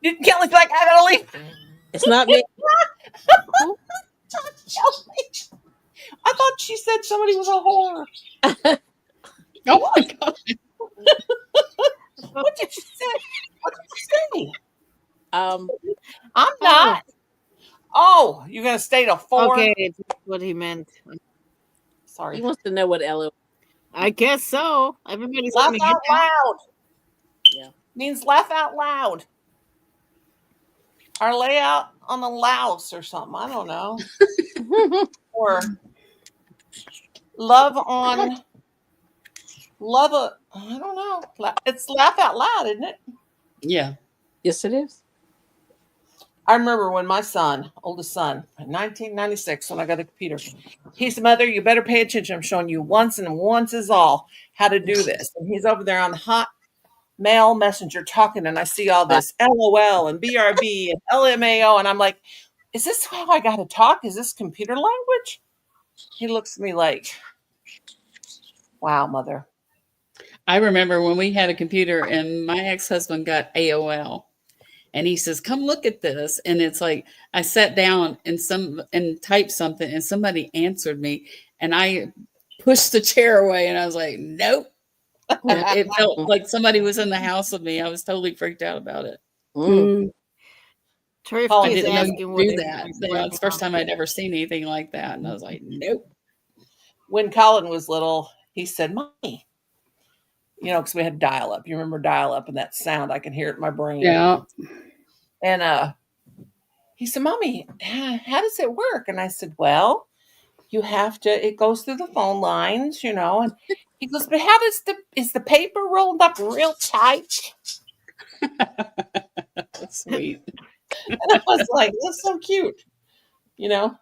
Did Kelly's like, I gotta leave? It's not me. Kelly. I thought she said somebody was a whore. Oh my God. What did she say? What did she say? I'm Oh, not. Oh, you're gonna stay till 4? okay, that's what he meant. Sorry. He wants to know what LO. I guess so. Everybody's Laugh coming in out now. loud. Yeah. Means laugh out loud. Or lay out on the louse or something. I don't know. Or love on love a I don't know. It's laugh out loud, isn't it? Yeah. Yes, it is. I remember when my son, oldest son, in 1996, when I got a computer, he said, Mother, you better pay attention. I'm showing you once and once is all how to do this. And he's over there on Hot Mail Messenger talking, and I see all this LOL and BRB and LMAO, and I'm like, is this how I got to talk? Is this computer language? He looks at me like, wow, Mother. I remember when we had a computer and my ex-husband got AOL. And he says, come look at this. And it's like I sat down and typed something and somebody answered me. And I pushed the chair away and I was like, nope. And it felt like somebody was in the house with me. I was totally freaked out about it. Mm. Thrifty I is didn't know asking you what do that. It's the first time I'd ever seen anything like that. And I was like, nope. When Colin was little, he said, Mommy, because we had dial up. You remember dial up and that sound? I can hear it in my brain. Yeah. And he said, Mommy, how does it work? And I said, well, you have to, it goes through the phone lines, and he goes, but how is the paper rolled up real tight? That's sweet. And I was like, that's so cute, Oh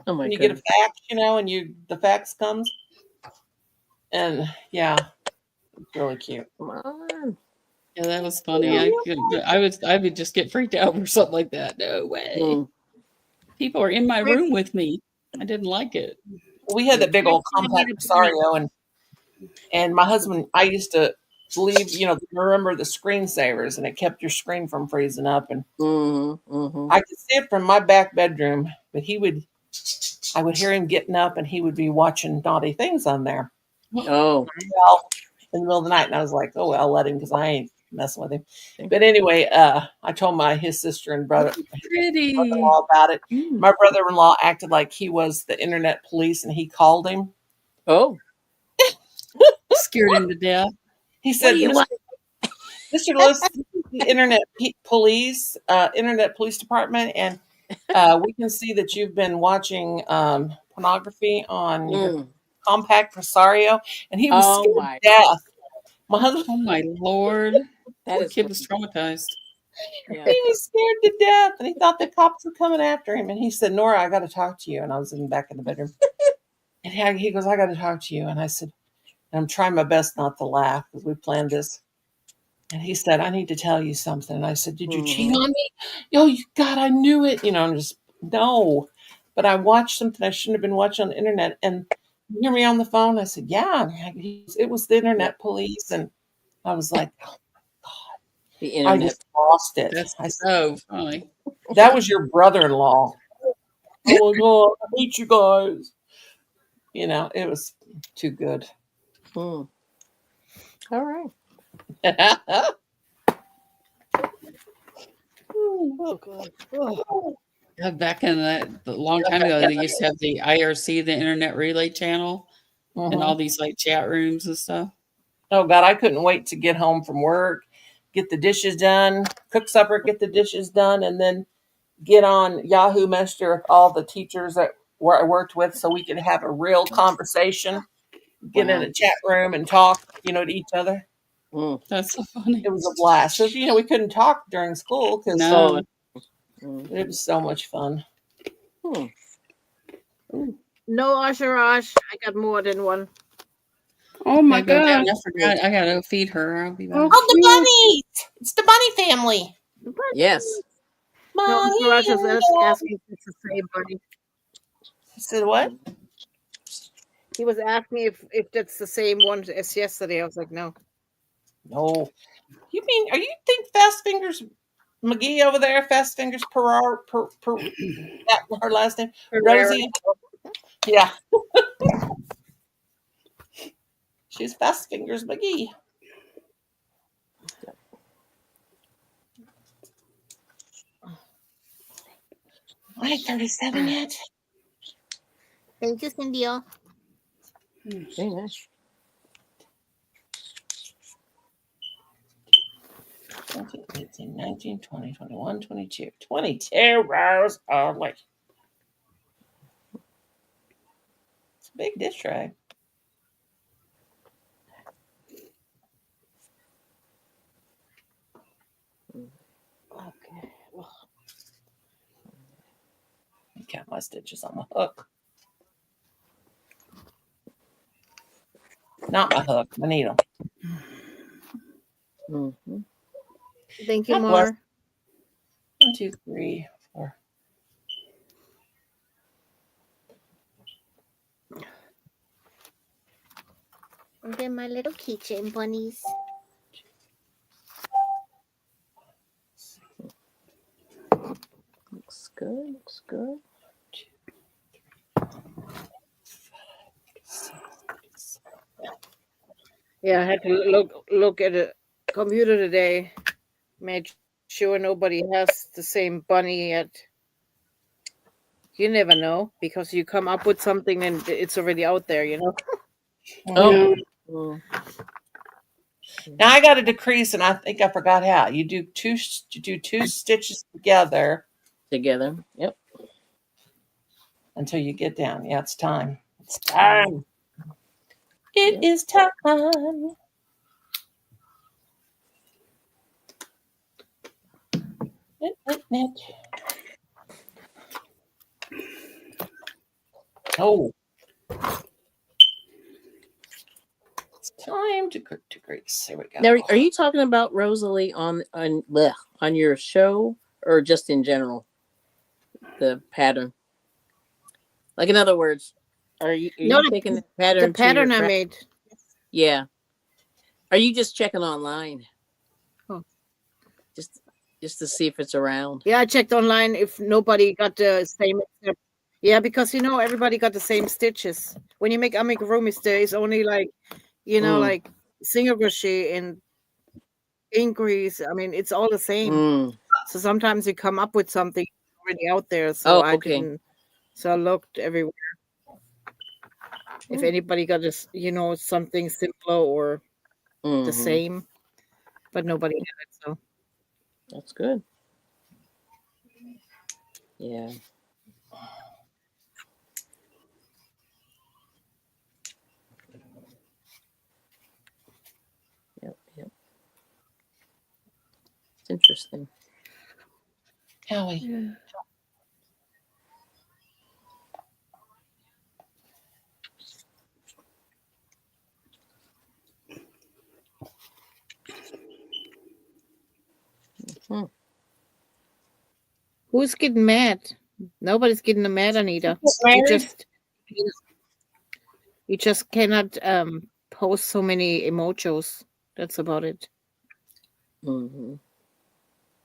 my when you God. get a fax, and the fax comes. And yeah, it's really cute. Come on. Yeah, that was funny. I would just get freaked out over something like that. No way. Mm. People are in my room with me. I didn't like it. We had that big old compact Rosario, and my husband, I used to leave, remember the screensavers, and it kept your screen from freezing up. And I could see it from my back bedroom, but I would hear him getting up, and he would be watching naughty things on there. Oh. Well, in the middle of the night, and I was like, oh, well, I'll let him because I ain't messing with him. But anyway, I told his sister and brother-in-law about it. My brother-in-law acted like he was the internet police, and he called him. Oh. Scared him to death. He said, Mr. Lewis, this is the internet police department, and We can see that you've been watching pornography on your Mm. compact Rosario, and he was Oh scared my! to death. My husband, Oh my Lord. That Poor is kid was funny. traumatized. Yeah. he was scared to death, and he thought the cops were coming after him. And he said, "Nora, I got to talk to you." And I was in the back of the bedroom, and he goes, "I got to talk to you." And I said, and I'm trying my best not to laugh because we planned this. And he said, "I need to tell you something." And I said, "Did you cheat Mm-hmm. on me?" Oh, God, I knew it. I'm just, no. But I watched something I shouldn't have been watching on the internet. And you hear me on the phone? I said, "Yeah." It was the Yeah. internet police. And I was like, The I internet. just lost it. That's I said, so funny. "That was your brother in law." Oh my God, I hate you guys. It was too good. Mm. All right. Oh God. Oh. Yeah, back in the long time ago, they used to have the IRC, the Internet Relay Channel, and all Mhm. these like chat rooms and stuff. Oh God, I couldn't wait to get home from work, get the dishes done, cook supper, get the dishes done, and then get on Yahoo Messenger with all the teachers that where I worked with, so we could have a real conversation, get in Wow. a chat room and talk, to each other. Mm. That's so funny. It was a blast. So we couldn't talk during school because Oh. No. it Mm-hmm. was so much fun. Hmm. Ooh. No, Asharash. I got more than one. Oh I my go down. gosh. I forgot. I gotta go feed her. I'll be Oh, back. Oh, the cute. bunnies! It's the bunny family. Yes. No, Bunny Asharash in was the asking if it's the same bunny. I said what? He was asking if that's the same one as yesterday. I was like, no. No. You mean? Are you think Fast Fingers McGee over there? Fast Fingers her last name Herrera. Rosie. Yeah, she's Fast Fingers McGee. 37 yet? Thank you, Cynthia. Very nice. 20, 18, 19, 20, 21, 22. 22 rows only. It's a big dish tray. Okay. Count my stitches on my hook. Not my hook, my needle. Mm-hmm. Thank you, God bless. Mar. 1, 2, 3, 4. And then my little keychain bunnies. Looks good. Looks good. 6. Yeah, I had to look at a computer today. Made sure nobody has the same bunny yet. You never know because you come up with something and it's already out there. Oh. Yeah. Mm. Now I got a decrease, and I think I forgot how. You do two stitches together Together. Yep. until you get down. Yeah, it's time. It's time. It Yep. is time. Knit. Oh, it's time to grease. Here we go. Now, are you talking about Rosalie on your show or just in general? The pattern. Like in other words, are No, you taking the the pattern to your pattern I craft? made. Yeah. Are you just checking online Oh. just just to see if it's around? Yeah, I checked online if nobody got the same. Yeah, because everybody got the same stitches. When you make amigurumis, there is only Mm. like single crochet and increase. I mean, it's all the same. Mm. So sometimes you come up with something already out there. So Oh, I okay. didn't. So I looked everywhere. If anybody got this, something simpler or the Mm-hmm. same, but nobody had it. So That's good. Yeah. Yep. Yep. It's interesting. Howie. Yeah. Hmm. Who's getting mad? Nobody's getting mad, Anita. Get You married? just cannot post so many emojis. That's about it. Mm-hmm.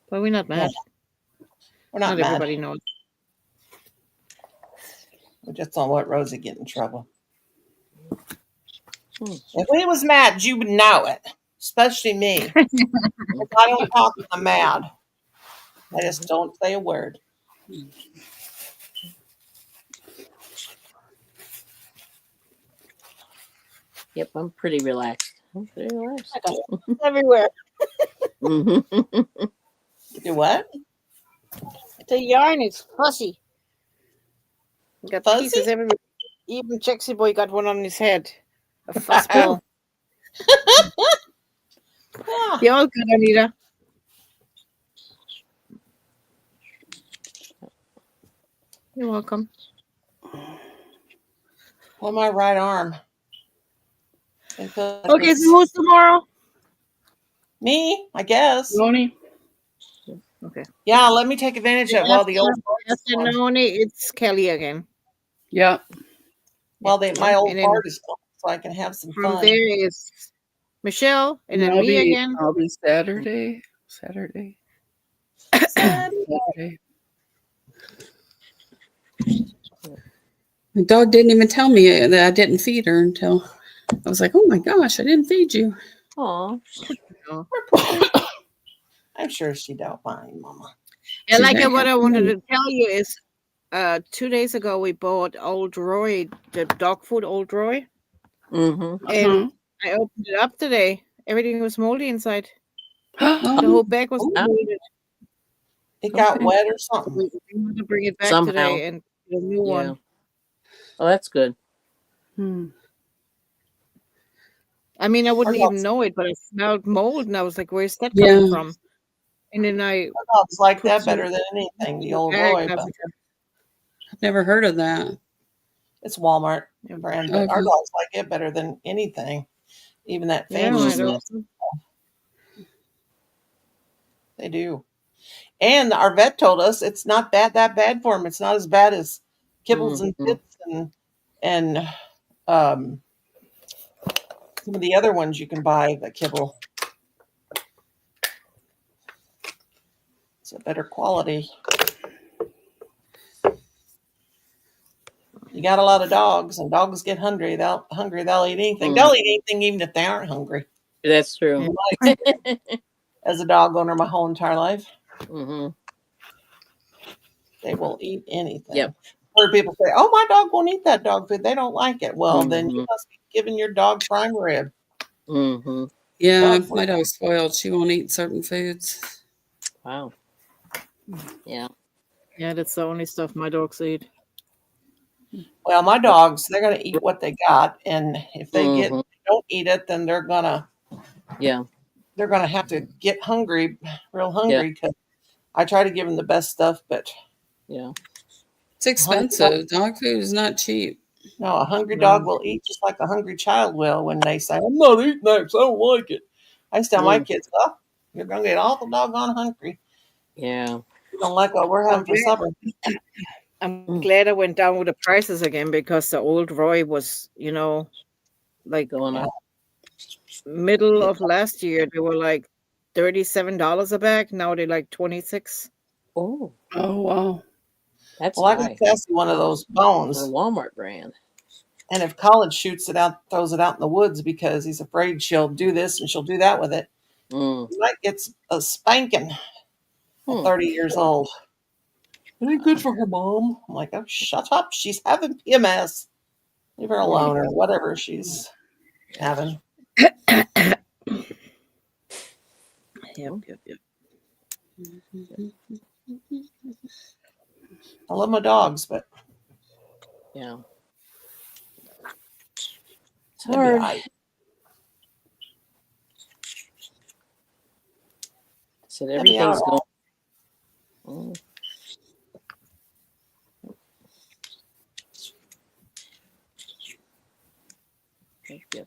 But we're not mad. We're not Not mad. everybody knows. We just don't let Rosie get in trouble. Hmm. If we was mad, you would know it. Especially me. If I don't talk, I'm mad. I just don't say a word. Yep, I'm pretty relaxed. I'm pretty relaxed. I got everywhere. Mm-hmm. You do what? The yarn is fussy. Got Fuzzy? pieces everywhere. Even Jaxie Boy got one on his head. A fuzzball. Yeah. You're all good, Anita. You're welcome. On my right arm. Okay, so who's tomorrow? Me, I guess. Noni? Okay. Yeah, let me take advantage of while the old After Noni, it's Kelly again. Yeah. my old And then part is gone, so I can have some from fun. there is Michelle, and then I'll me be, again. I'll be Saturday. Saturday. The dog didn't even tell me that I didn't feed her until I was like, oh my gosh, I didn't feed you. Aw. I'm sure she don't mind, Mama. And She's like very what I happy. wanted to tell you is 2 days ago we bought Old Roy, the dog food Old Roy. Mm-hmm. And I opened it up today. Everything was moldy inside. The Uh-huh. whole bag was Oh. molded. It got Okay. wet or something. We want to bring it back Somehow. today and get a new Yeah. one. Oh, that's good. I mean, I wouldn't Our even dogs, know it, but I smelled mold, and I was like, "Where's that Yeah. coming from?" And then I our dogs like put that some better than anything, the in the old bag, Roy, and I but was like, I've never heard of that. it's Walmart Yeah. brand. But our Okay. dogs like it better than anything, even that "Yeah, fancy my stuff. dog." They do. And our vet told us it's not that bad for them. It's not as bad as kibbles and Mm-hmm. bits and some of the other ones you can buy that kibble. It's a better quality. You got a lot of dogs, and dogs get hungry. They'll eat anything. Mm. They'll eat anything even if they aren't hungry. That's true. As a dog owner, my whole entire life, Mm-hmm. they will eat anything. Yep. Heard people say, "Oh, my dog won't eat that dog food. They don't like it." Well, then you Mm-hmm. must be giving your dog prime rib. Mm-hmm. Yeah, Dog my food. dog's spoiled. She won't eat certain foods. Wow. Yeah. Yeah, that's the only stuff my dogs eat. Well, my dogs, they're gonna eat what they got, and if they Mm-hmm. don't eat it, then they're gonna Yeah. have to get hungry, real Yeah. hungry. Because I try to give them the best stuff, but Yeah. It's expensive. Dog food is not cheap. no, a hungry No. dog will eat just like a hungry child will when they say, "I'm not eating that 'cause I don't like it." I used to tell my Mm. kids, "Oh, you're gonna get awful doggone hungry. Yeah. You don't like what we're I'm having for glad, supper." I'm Mm. glad I went down with the prices again because the Old Roy was, like Going Yeah. up. middle of last year, they were like $37 a bag. Now they're like 26. Oh, Oh, wow. that's Well, I got high Cassie one of those for a bones, Walmart brand. and if College shoots it out, throws it out in the woods because he's afraid she'll do this and she'll do that with it, Mm. he might get a spanking at Hmm. 30 years old. It ain't good for her, Mom. I'm like, oh, shut up. She's having PMS. Leave her alone or whatever she's having. Yep. I love my dogs, but Yeah. It's that'd be hard. I. Said That'd be all everything's right. going.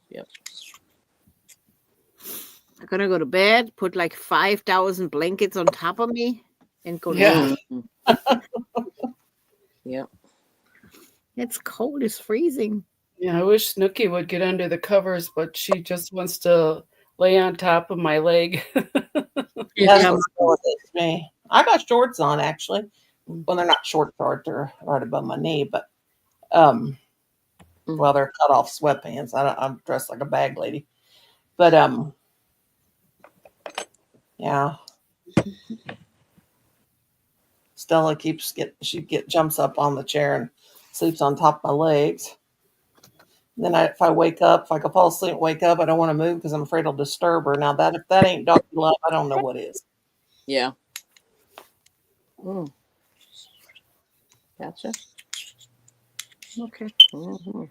Yep. I'm gonna go to bed, put like 5,000 blankets on top of me, and go to Yeah. sleep. Yep. It's cold. It's freezing. Yeah, I wish Snooky would get under the covers, but she just wants to lay on top of my leg. That's Yeah, what's going with me. I got shorts on actually. Well, they're not short, they're right above my knee, but well, they're cut off sweatpants. I'm dressed like a bag lady, but yeah. Stella jumps up on the chair and sleeps on top of my legs. And then if I could fall asleep and wake up, I don't want to move because I'm afraid I'll disturb her. Now if that ain't doggy love, I don't know what is. Yeah. Gotcha. Okay. Mm-hmm.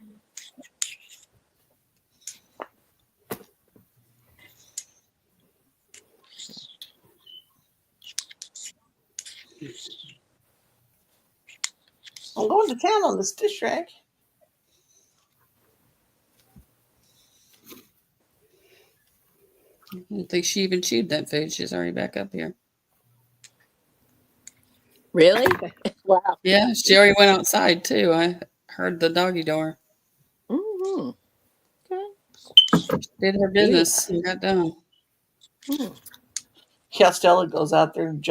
I'm going to town on this dish rag. I don't think she even chewed that food. She's already back up here. Really? Wow. Yeah, she already went outside too. I heard the doggy door. Mm-hmm. Okay. Did her business and got done. Mm. Yeah, Stella goes out there and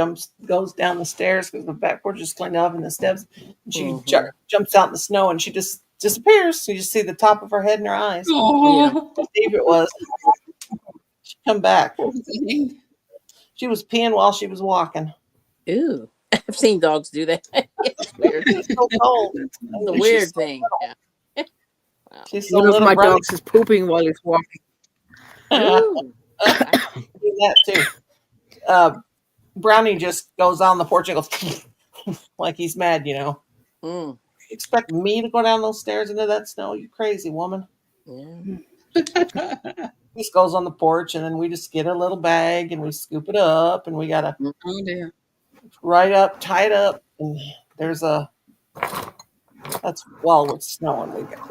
goes down the stairs because the back porch is cleaned up and the steps. And she jumps out in the snow and she just disappears. You just see the top of her head and her eyes. Oh, Steve it was. She come back. yeah. She was peeing while she was walking. Ooh. I've seen dogs do that. It's weird. It's so cold. It's a weird thing. Yeah. Wow. She's so One of little. my Brownie. dogs is pooping while he's walking. Ooh. Do that too. Brownie just goes on the porch and goes like he's mad, you know. Mm. You expect me to go down those stairs into that snow? You crazy woman. Yeah. He just goes on the porch and then we just get a little bag and we scoop it up and we gotta Oh dear. tie it up, and that's while it's snowing. We got,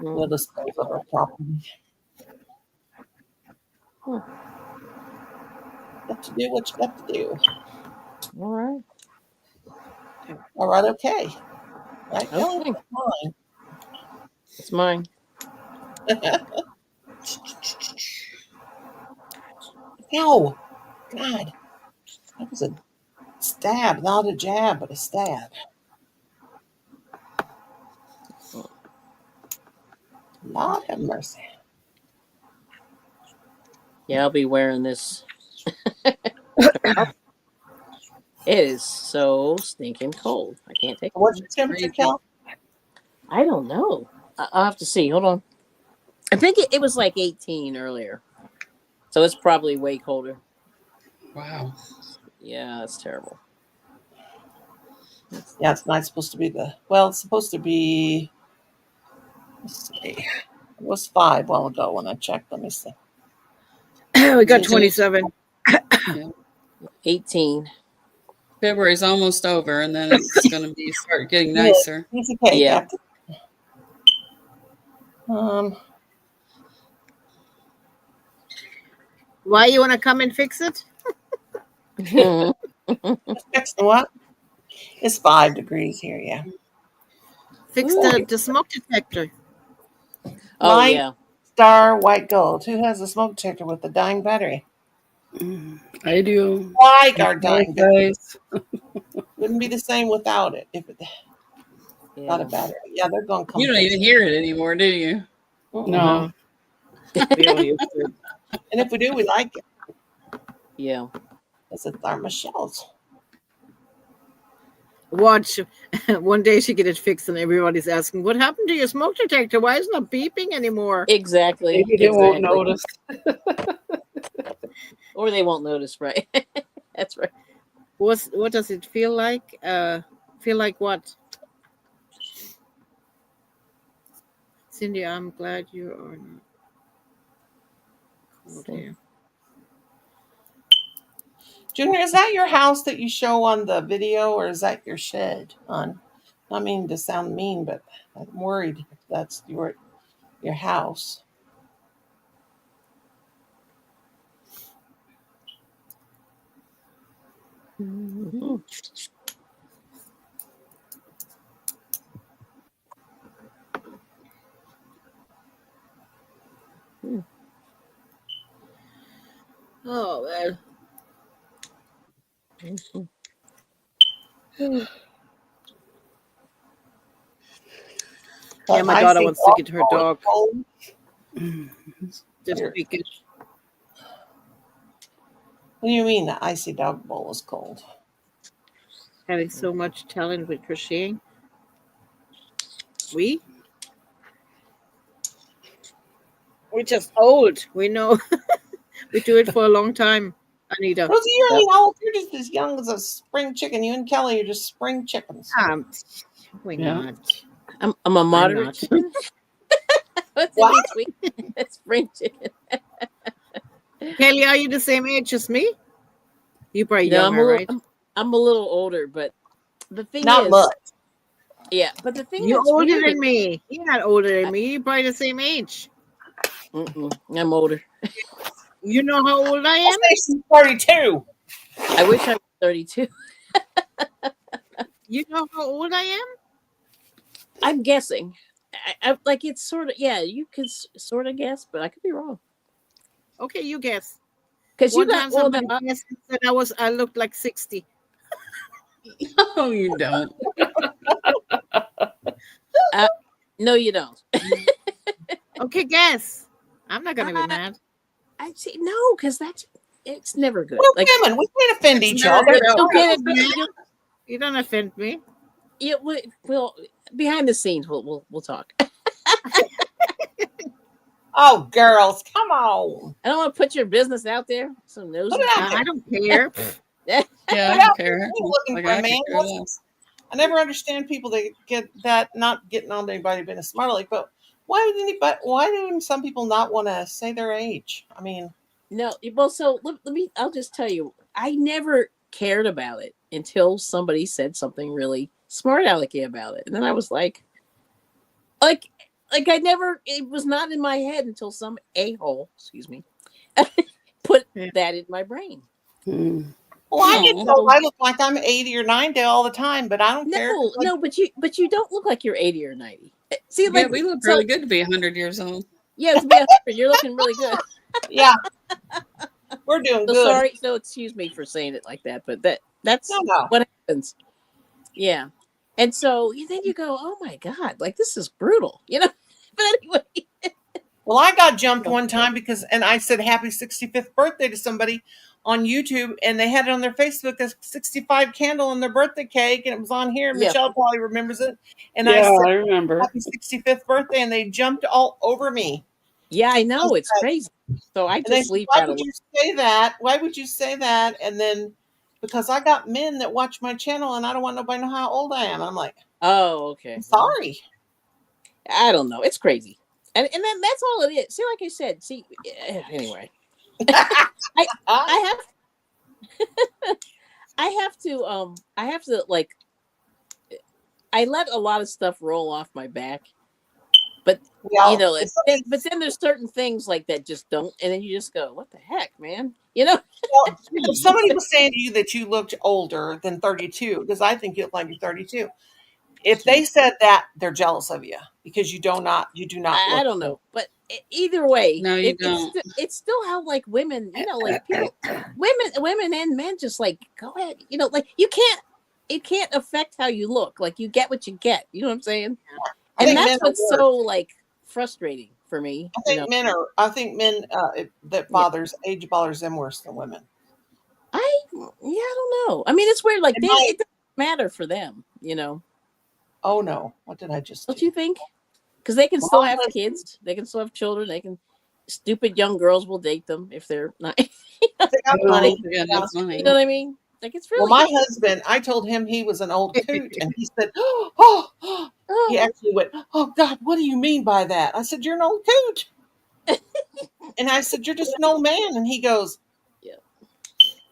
we'll dispose of our property. You have to do what you got to do. All right. All right, okay. Right, Okay. fine. It's mine. Ow! God, that was a stab, not a jab, but a stab. Lord have mercy. Yeah, I'll be wearing this. It is so stinking cold. I can't take it. What's your temperature, Crazy. Cal? I don't know. I'll have to see. Hold on. I think it was like 18 earlier. So it's probably way colder. Wow. Yeah, that's terrible. Yeah, it's not supposed to be it's supposed to be, let's see. It was 5 while ago when I checked. Let me see. We got 27. 18. February's almost over, and then it's going to start getting nicer. Piece of cake. Yeah. Why you want to come and fix it? Fix the what? It's 5 degrees here, yeah. Fix the smoke detector. Oh, Light yeah. Star White Gold. Who has a smoke detector with a dying battery? I do. Like our dying battery. Guys. Wouldn't be the same without it if it got a battery. Yeah, they're going to come. You don't even hear it anymore, do you? No. We used to. And if we do, we like it. Yeah. It's our Michelle's. Watch. One day she get it fixed and everybody's asking, what happened to your smoke detector? Why isn't it beeping anymore? Exactly. Maybe they won't notice. Or they won't notice, right? That's right. What does it feel like? Feel like what? Cindy, I'm glad you are not cold here. Junior, is that your house that you show on the video, or is that your shed? I mean to sound mean, but I'm worried if that's your house. Mm-hmm. Oh man. Yeah, my daughter wants to get her dog this weekend. What do you mean the icy dog bowl is cold? Having so much talent with crocheting. We're just old. We know. We do it for a long time, Anita. Rosie, you're old. You're just as young as a spring chicken. You and Kelly are just spring chickens. We're not. I'm a moderate chicken. What's in between? Spring chicken. Kelly, are you the same age as me? You probably younger, right? I'm a little older, but the thing not is, much. Yeah, but the thing you're older than me. You're not older than me. You're probably the same age. I'm older. You know how old I am? She's 42. I wish I was 32. You know how old I am? I'm guessing. I like it's sort of you could sort of guess, but I could be wrong. Okay, you guess. Because you got somebody guessed and said I looked like 60. No, you don't. No, you don't. Okay, guess. I'm not gonna be mad. I see. No, because it's never good. We're women. We can't offend each other. You don't offend me. We'll behind the scenes. We'll talk. Oh, girls, come on! I don't want to put your business out there. So nosy. I don't care. Yeah, I don't care. Looking for a man. I never understand people that get that not getting on to anybody being a smart aleck, but why do some people not want to say their age? I mean, no. Well, so let me. I'll just tell you. I never cared about it until somebody said something really smart alecky about it, and then I was like I never. It was not in my head until some a-hole, excuse me, put that in my brain. Well, I get told I look like I'm 80 or 90 all the time, but I don't care. No, but you don't look like you're 80 or 90. See, yeah, we look really good to be 100 years old. Yeah, to be 100, you're looking really good. Yeah, we're doing good. Sorry, so excuse me for saying it like that, but that's what happens. Yeah, and so then you go, oh my god, like this is brutal, But anyway. Well, I got jumped one time and I said happy 65th birthday to somebody on YouTube, and they had it on their Facebook as 65 candle on their birthday cake, and it was on here. Michelle probably remembers it. And I said, I remember. Happy 65th birthday, and they jumped all over me. Yeah, I know. It's crazy. So I just leave that alone. Why would you say that? Why would you say that? And then, because I got men that watch my channel, and I don't want nobody to know how old I am. I'm like, oh, okay. I'm sorry. I don't know. It's crazy. And then that's all it is. See, like I said, anyway. I have to like I let a lot of stuff roll off my back. But but then there's certain things like that just don't, and then you just go, what the heck, man? Well, if somebody was saying to you that you looked older than 32, because I think you look like you're 32. If they said that, they're jealous of you because you do not. I don't know, but either way, no, you don't. It's still how like women, like people, women and men just like go ahead, like it can't affect how you look. Like you get what you get. You know what I'm saying? And that's what's so like frustrating for me. I think men that age bothers them worse than women. I don't know. I mean, it's weird. Like it doesn't matter for them, Oh no! What did I just? Don't you think? Because they can still have kids, they can still have children. They can. Stupid young girls will date them if they're not. They got money. Yeah, that's money. You know what I mean? Like it's Well, really my husband, I told him he was an old coot, and he said, "Oh," he oh, actually went, "Oh God, what do you mean by that?" I said, "You're an old coot," and I said, "You're just an old man," and he goes, yeah,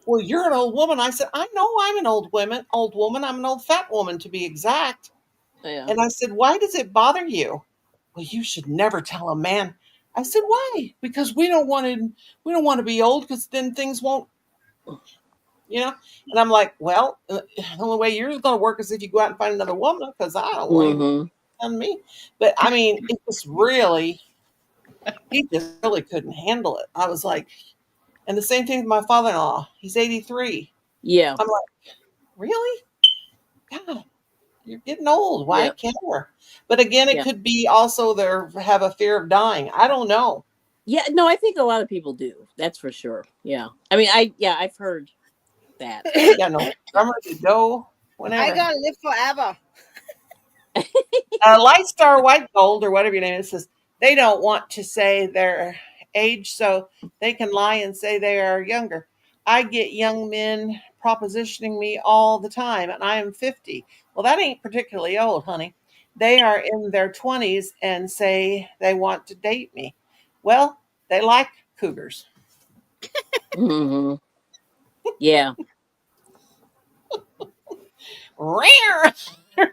"Well, you're an old woman." I said, "I know I'm an old woman. Old woman. I'm an old fat woman to be exact." yeah. And I said, "Why does it bother you?" "Well, you should never tell a man." I said, "Why?" "Because we don't want to be old because then things won't, you know." And I'm like, "Well, the only way you're going to work is if you go out and find another woman because I don't want anybody Mm-hmm. on me." But I mean, it was really, he just really couldn't handle it. I was like, and the same thing with my father-in-law. He's 83. Yeah, I'm like, really? God, you're getting old. Why yeah, care? But again, it yeah, could be also they have a fear of dying. I don't know. yeah. No, I think a lot of people do. That's for sure. Yeah. I mean, I've heard that. I ain't got no. I'm ready to go I whenever. gotta live forever. Light Star White Gold or whatever your name is says they don't want to say their age, so they can lie and say they are younger. I get young men propositioning me all the time, and I am 50. Well, that ain't particularly old, honey. They are in their 20s and say they want to date me. Well, they like cougars. Mm-hmm. Yeah. Rare. No.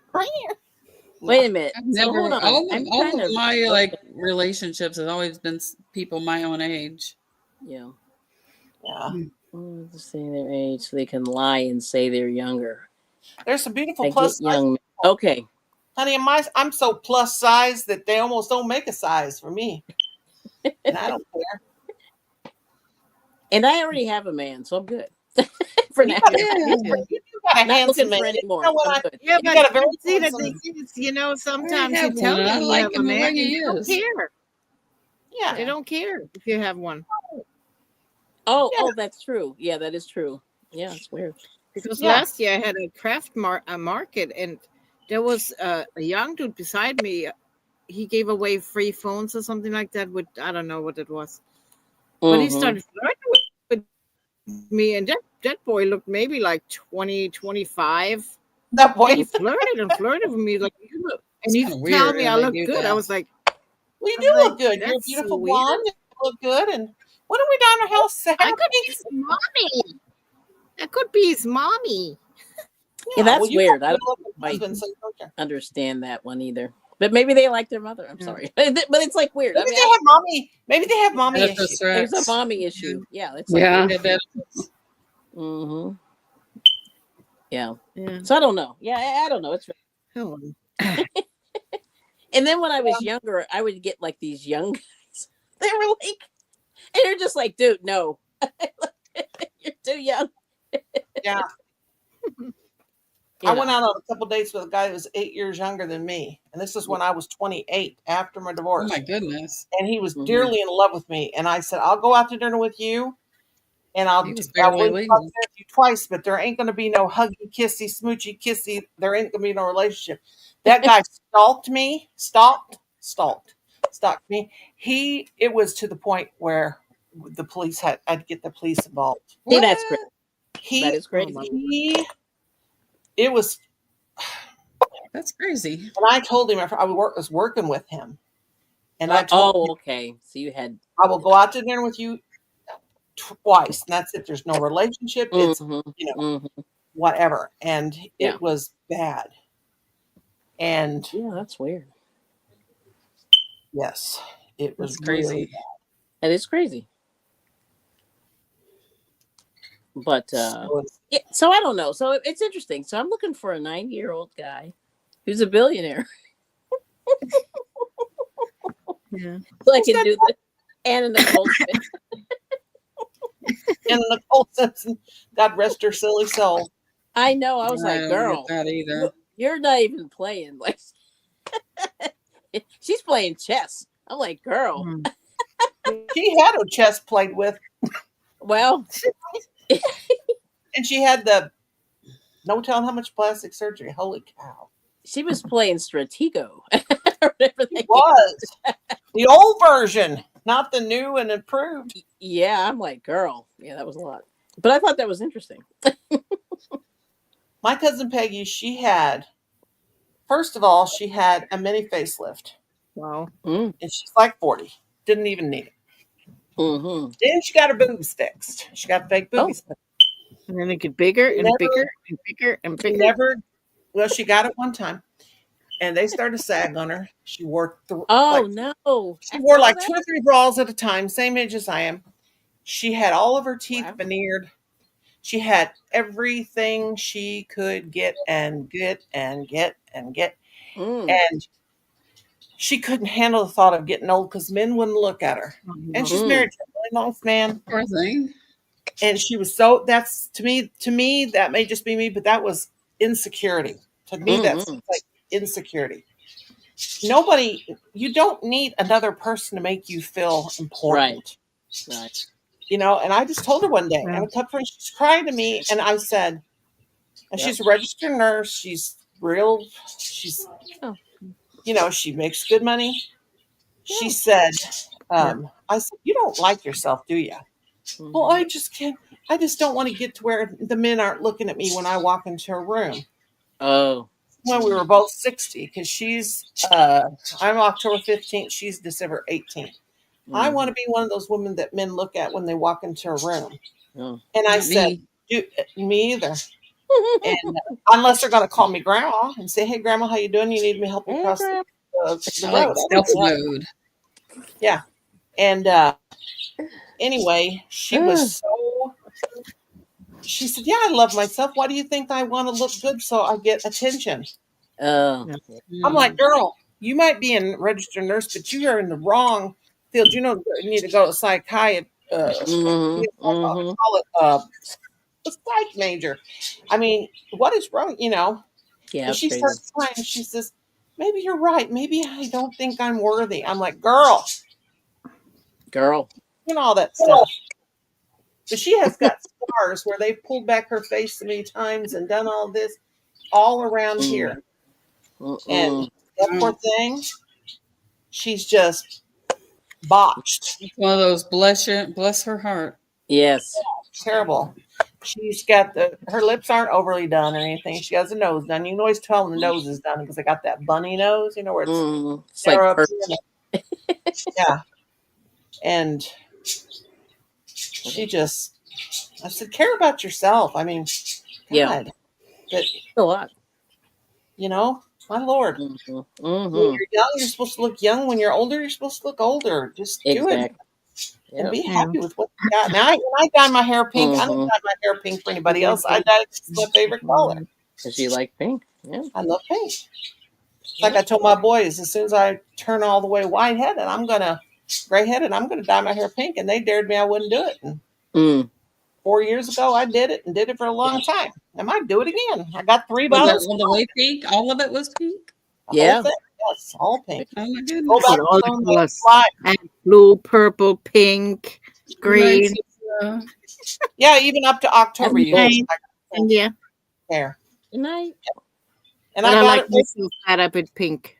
Wait a minute. I've So never hold on. I'm all kind of of my like okay. relationships have always been people my own age. Yeah. Yeah. To say their age, so they can lie and say they're younger. There's some beautiful I get plus size young. people. Okay. Honey, I'm so plus size that they almost don't make a size for me. And I don't care. And I already have a man, so I'm good for You now. got Yeah, me Yeah. too. you got a Not looking handsome man. for any You more. know what I'm I good. Yeah, you got a very but see, the thing handsome. is, I already sometimes you have one tell and I them you like have a him the way man and he they don't is. care. Yeah. They Yeah. don't care if you have one Oh, Yeah. oh, that's true. Yeah, that is true. Yeah, it's weird. because Yeah. last year I had a market and there was a young dude beside me. He gave away free phones or something like that. With I don't know what it was, but he Mm-hmm. started flirting with me, and that boy looked maybe like 20, 25. That And he boy. flirted and flirted with me like you look, and It's he kind of tell weird me when I they look do good. that. Well, you I do was like, look good. You're a that's beautiful weird. blonde. You look good. And when are we down our house? I Sarah? could be his mommy. I could be his mommy. Yeah, Yeah. Well, that's you have weird. a I good don't looking quite husband, so don't you? understand that one either. But maybe they like their mother. I'm Yeah. sorry, but it's like weird. I Maybe mean, they have mommy. Maybe they have mommy issues. Benefits there's a Rex. mommy Yeah. issue. Yeah, it's like They weird. Yeah. have benefits. Mm-hmm. Yeah. Yeah. So I don't know. Yeah, I don't know. It's Oh. and then when I was younger, I would get like these young guys. They were like, and you're just like, dude, no, you're too young. Yeah. I You went know. out on a couple dates with a guy who was 8 years younger than me. And this is Yeah. when I was 28 after my Oh my divorce. goodness. And he was Mm-hmm. dearly in love with me. And I said, I'll go out to dinner with you. And He was I barely will go out legal. there with you twice, but there ain't going to be no huggy, kissy, smoochy, kissy. There ain't going to be no relationship. That guy stalked me, stalked me. It was to the point where the police I'd get the police involved. See, What? that's crazy. That He, is Oh my. crazy. it was, That's crazy. and I told him after was working with him, and I told him, Oh, okay. So you had. I will go out to dinner with you twice, and that's it. There's no relationship. It's, Mm-hmm. you know, Mm-hmm. whatever. And Yeah. it was bad. And Yeah, that's weird. yes, it was That's really crazy. That is crazy. But so. yeah, so I don't know. So it's interesting. So I'm looking for a 90-year-old guy who's a billionaire, Yeah. so I Who's can that? do the Anna Nicole Smith. And Nicole Simpson, God rest her silly soul. I know. I was I like, don't get girl, that either. you're not even playing. Like she's playing chess. I'm like, girl. Mm. She had her chest played with, Well, and she had no telling how much plastic surgery. Holy cow. she was playing Stratego. Or whatever She they- was. The old version, not the new and improved. Yeah, I'm like, girl. Yeah, that was a lot. But I thought that was interesting. My cousin Peggy, first of all, she had a mini facelift. Wow. And she's like 40. Didn't even need it. Mm-hmm. Then she got her boobs fixed. She got fake boobies. And then it get bigger and Never- bigger and bigger and She bigger. never, well, she got it one time. And they started to sag on her. She wore No. she wore like 2 or 3 bras at a time, same age as I am. She had all of her teeth veneered. She had everything she could get and get and get and get. And she couldn't handle the thought of getting old because men wouldn't look at her. And she's married to a really nice man. Poor thing. And she was that's to me, that may just be me, but that was insecurity. To me, that's like insecurity. You don't need another person to make you feel important. Right. You know, and I just told her one day, and a couple friends, she's crying to me, and I said, and she's a registered nurse, she's you know, she makes good money. She said, I said, you don't like yourself, do you? Well, I just can't. I just don't want to get to where the men aren't looking at me when I walk into a room. Oh. When we were both 60, because I'm October 15th, she's December 18th. I want to be one of those women that men look at when they walk into a room. And I said, me either. And unless they're going to call me grandma and say, hey, grandma, how you doing? You need me help you cross the road. Stealth mode. Yeah. And anyway, she said, yeah, I love myself. Why do you think I want to look good so I get attention? I'm like, girl, you might be a registered nurse, but you are in the wrong field. You know, you need to go to psychiatry. Call it a psych major. I mean, what is wrong? You know? Yeah. And she starts crying. She says, maybe you're right. Maybe I don't think I'm worthy. I'm like, girl, and all that stuff. But she has got scars where they've pulled back her face so many times and done all this all around here. And that poor thing, she's just botched. It's one of those bless her heart. Yes. Terrible. She's got her lips aren't overly done or anything. She has a nose done. You can always tell when the nose is done because I got that bunny nose, you know, where it's like up here. Yeah. And I said, care about yourself. I mean, God, but a lot. You know, my Lord. When you're young, you're supposed to look young. When you're older, you're supposed to look older. Just do it. And be happy with what you got. Now, when I dye my hair pink, I don't dye my hair pink for anybody else. I dye it. It's my favorite color. Because you like pink. Yeah. I love pink. Like I told my boys, as soon as I turn all the way white-headed, gray-headed, I'm going to dye my hair pink. And they dared me I wouldn't do it. And 4 years ago, I did it and did it for a long time. I might do it again. I got 3 bottles. Was the way pink? All of it was pink? Yes, all pink. Oh my goodness. Go back all the colors. And blue, purple, pink, green. Yeah, even up to October. Yeah. Hair. Good night. And I got like it myself set up in pink.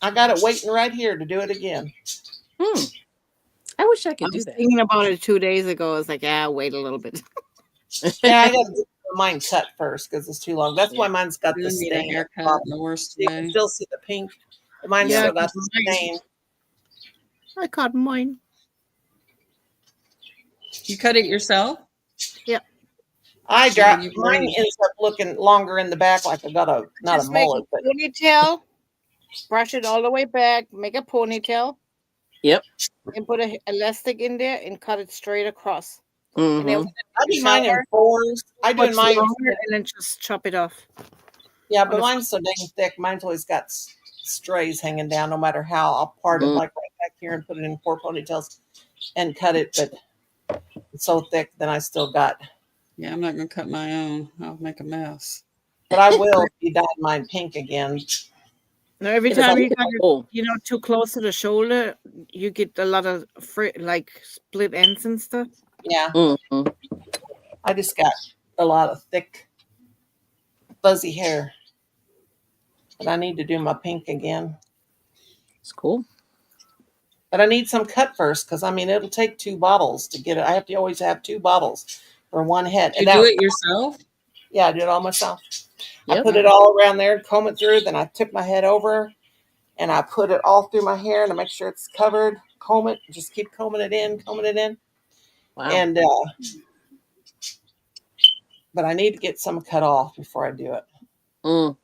I got it waiting right here to do it again. I wish I could do was that. thinking about it 2 days ago. I was like, wait a little bit. Yeah, I got to get mine cut first because it's too long. That's why mine's got the stain. Haircut in the worst You way. can still see the pink. Mine's still got the stain. I cut mine. You cut it yourself? Yep. Mine ends up looking longer in the back, like I got not Just a make mullet, but ponytail. Brush it all the way back. Make a ponytail. Yep. And put an elastic in there and cut it straight across. Mm-hmm. And then I do mine in 4s. I do mine and then just chop it off. Yeah, but mine's so dang thick. Mine's always got strays hanging down. No matter how, I'll part it like right back here and put it in 4 ponytails and cut it. But it's so thick, then I still got. Yeah, I'm not gonna cut my own. I'll make a mess. But I will be dyeing mine pink again. Now, every time you got it, too close to the shoulder, you get a lot of split ends and stuff. Yeah. I just got a lot of thick, fuzzy hair. But I need to do my pink again. It's cool. But I need some cut first because, it'll take 2 bottles to get it. I have to always have 2 bottles for one head. You do it yourself? Yeah, I do it all myself. I Yep. put it all around there, comb it through, then I tip my head over and I put it all through my hair to make sure it's covered. Comb it, just keep combing it in. Wow. And but I need to get some cut off before I do it. Mm.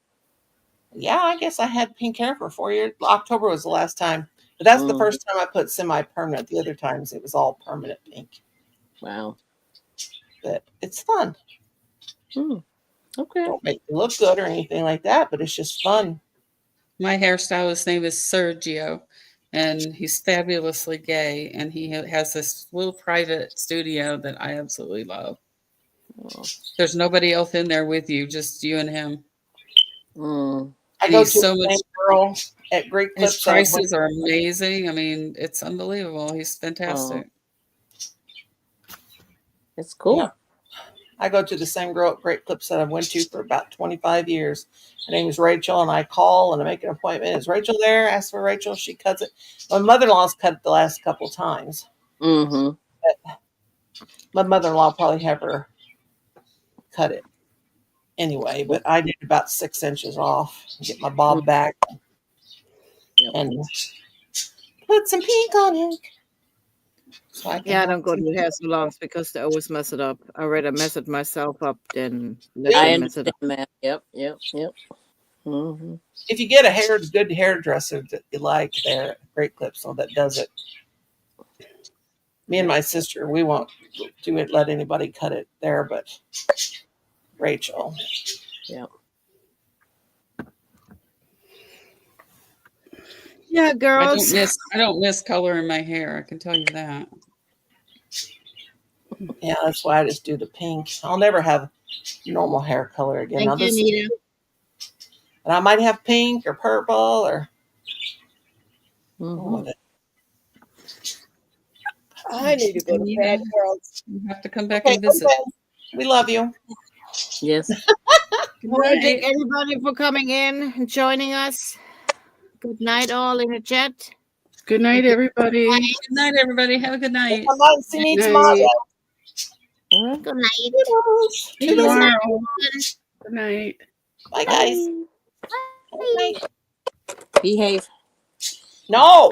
Yeah, I guess I had pink hair for 4 years. October was the last time. But that's the Mm. first time I put semi-permanent. The other times it was all permanent pink. Wow. But it's fun. Mm. Okay. Don't make me look good or anything like that, but it's just fun. My hairstylist's name is Sergio, and he's fabulously gay, and he has this little private studio that I absolutely love. Oh. There's nobody else in there with you, just you and him. Mm. I And go he's to so the much. same girl at Great His Clips that I went prices are amazing. I mean, it's unbelievable. He's fantastic. It's cool. Yeah. I go to the same girl at Great Clips that I went to for about 25 years. Her name is Rachel, and I call and I make an appointment. Is Rachel there? Ask for Rachel. She cuts it. My mother-in-law's cut it the last couple of times. Mm-hmm. But my mother-in-law probably have her cut it anyway, but I did about 6 inches off. Get my bob back Yep. and put some pink on it. So I can Yeah, I have don't go some- to hair salons because they always mess it up. I'd rather mess it myself up than let I them mess it understand up. that. Yep. Mm-hmm. If you get a good hairdresser that you like there, Great Clips, so that does it. Me and my sister, we won't do it, let anybody cut it there, but Rachel. Yep. Yeah, girls. I don't miss color in my hair. I can tell you that. Yeah, that's why I just do the pink. I'll never have normal hair color again. Thank you, Nita. And I might have pink or purple or Mm-hmm. I need to go to Anita, bed, girls. you have to come back okay, and visit. okay. We love you. Yes. Good I want to night. thank everybody for coming in and joining us. Good night, all in the chat. Good night, everybody. Good night, everybody. Have a good night. Come on, see me Good tomorrow. night. All right. Good night. Toodles. See you Toodles. tomorrow. Good night. Bye, guys. Bye. Bye. Behave. No.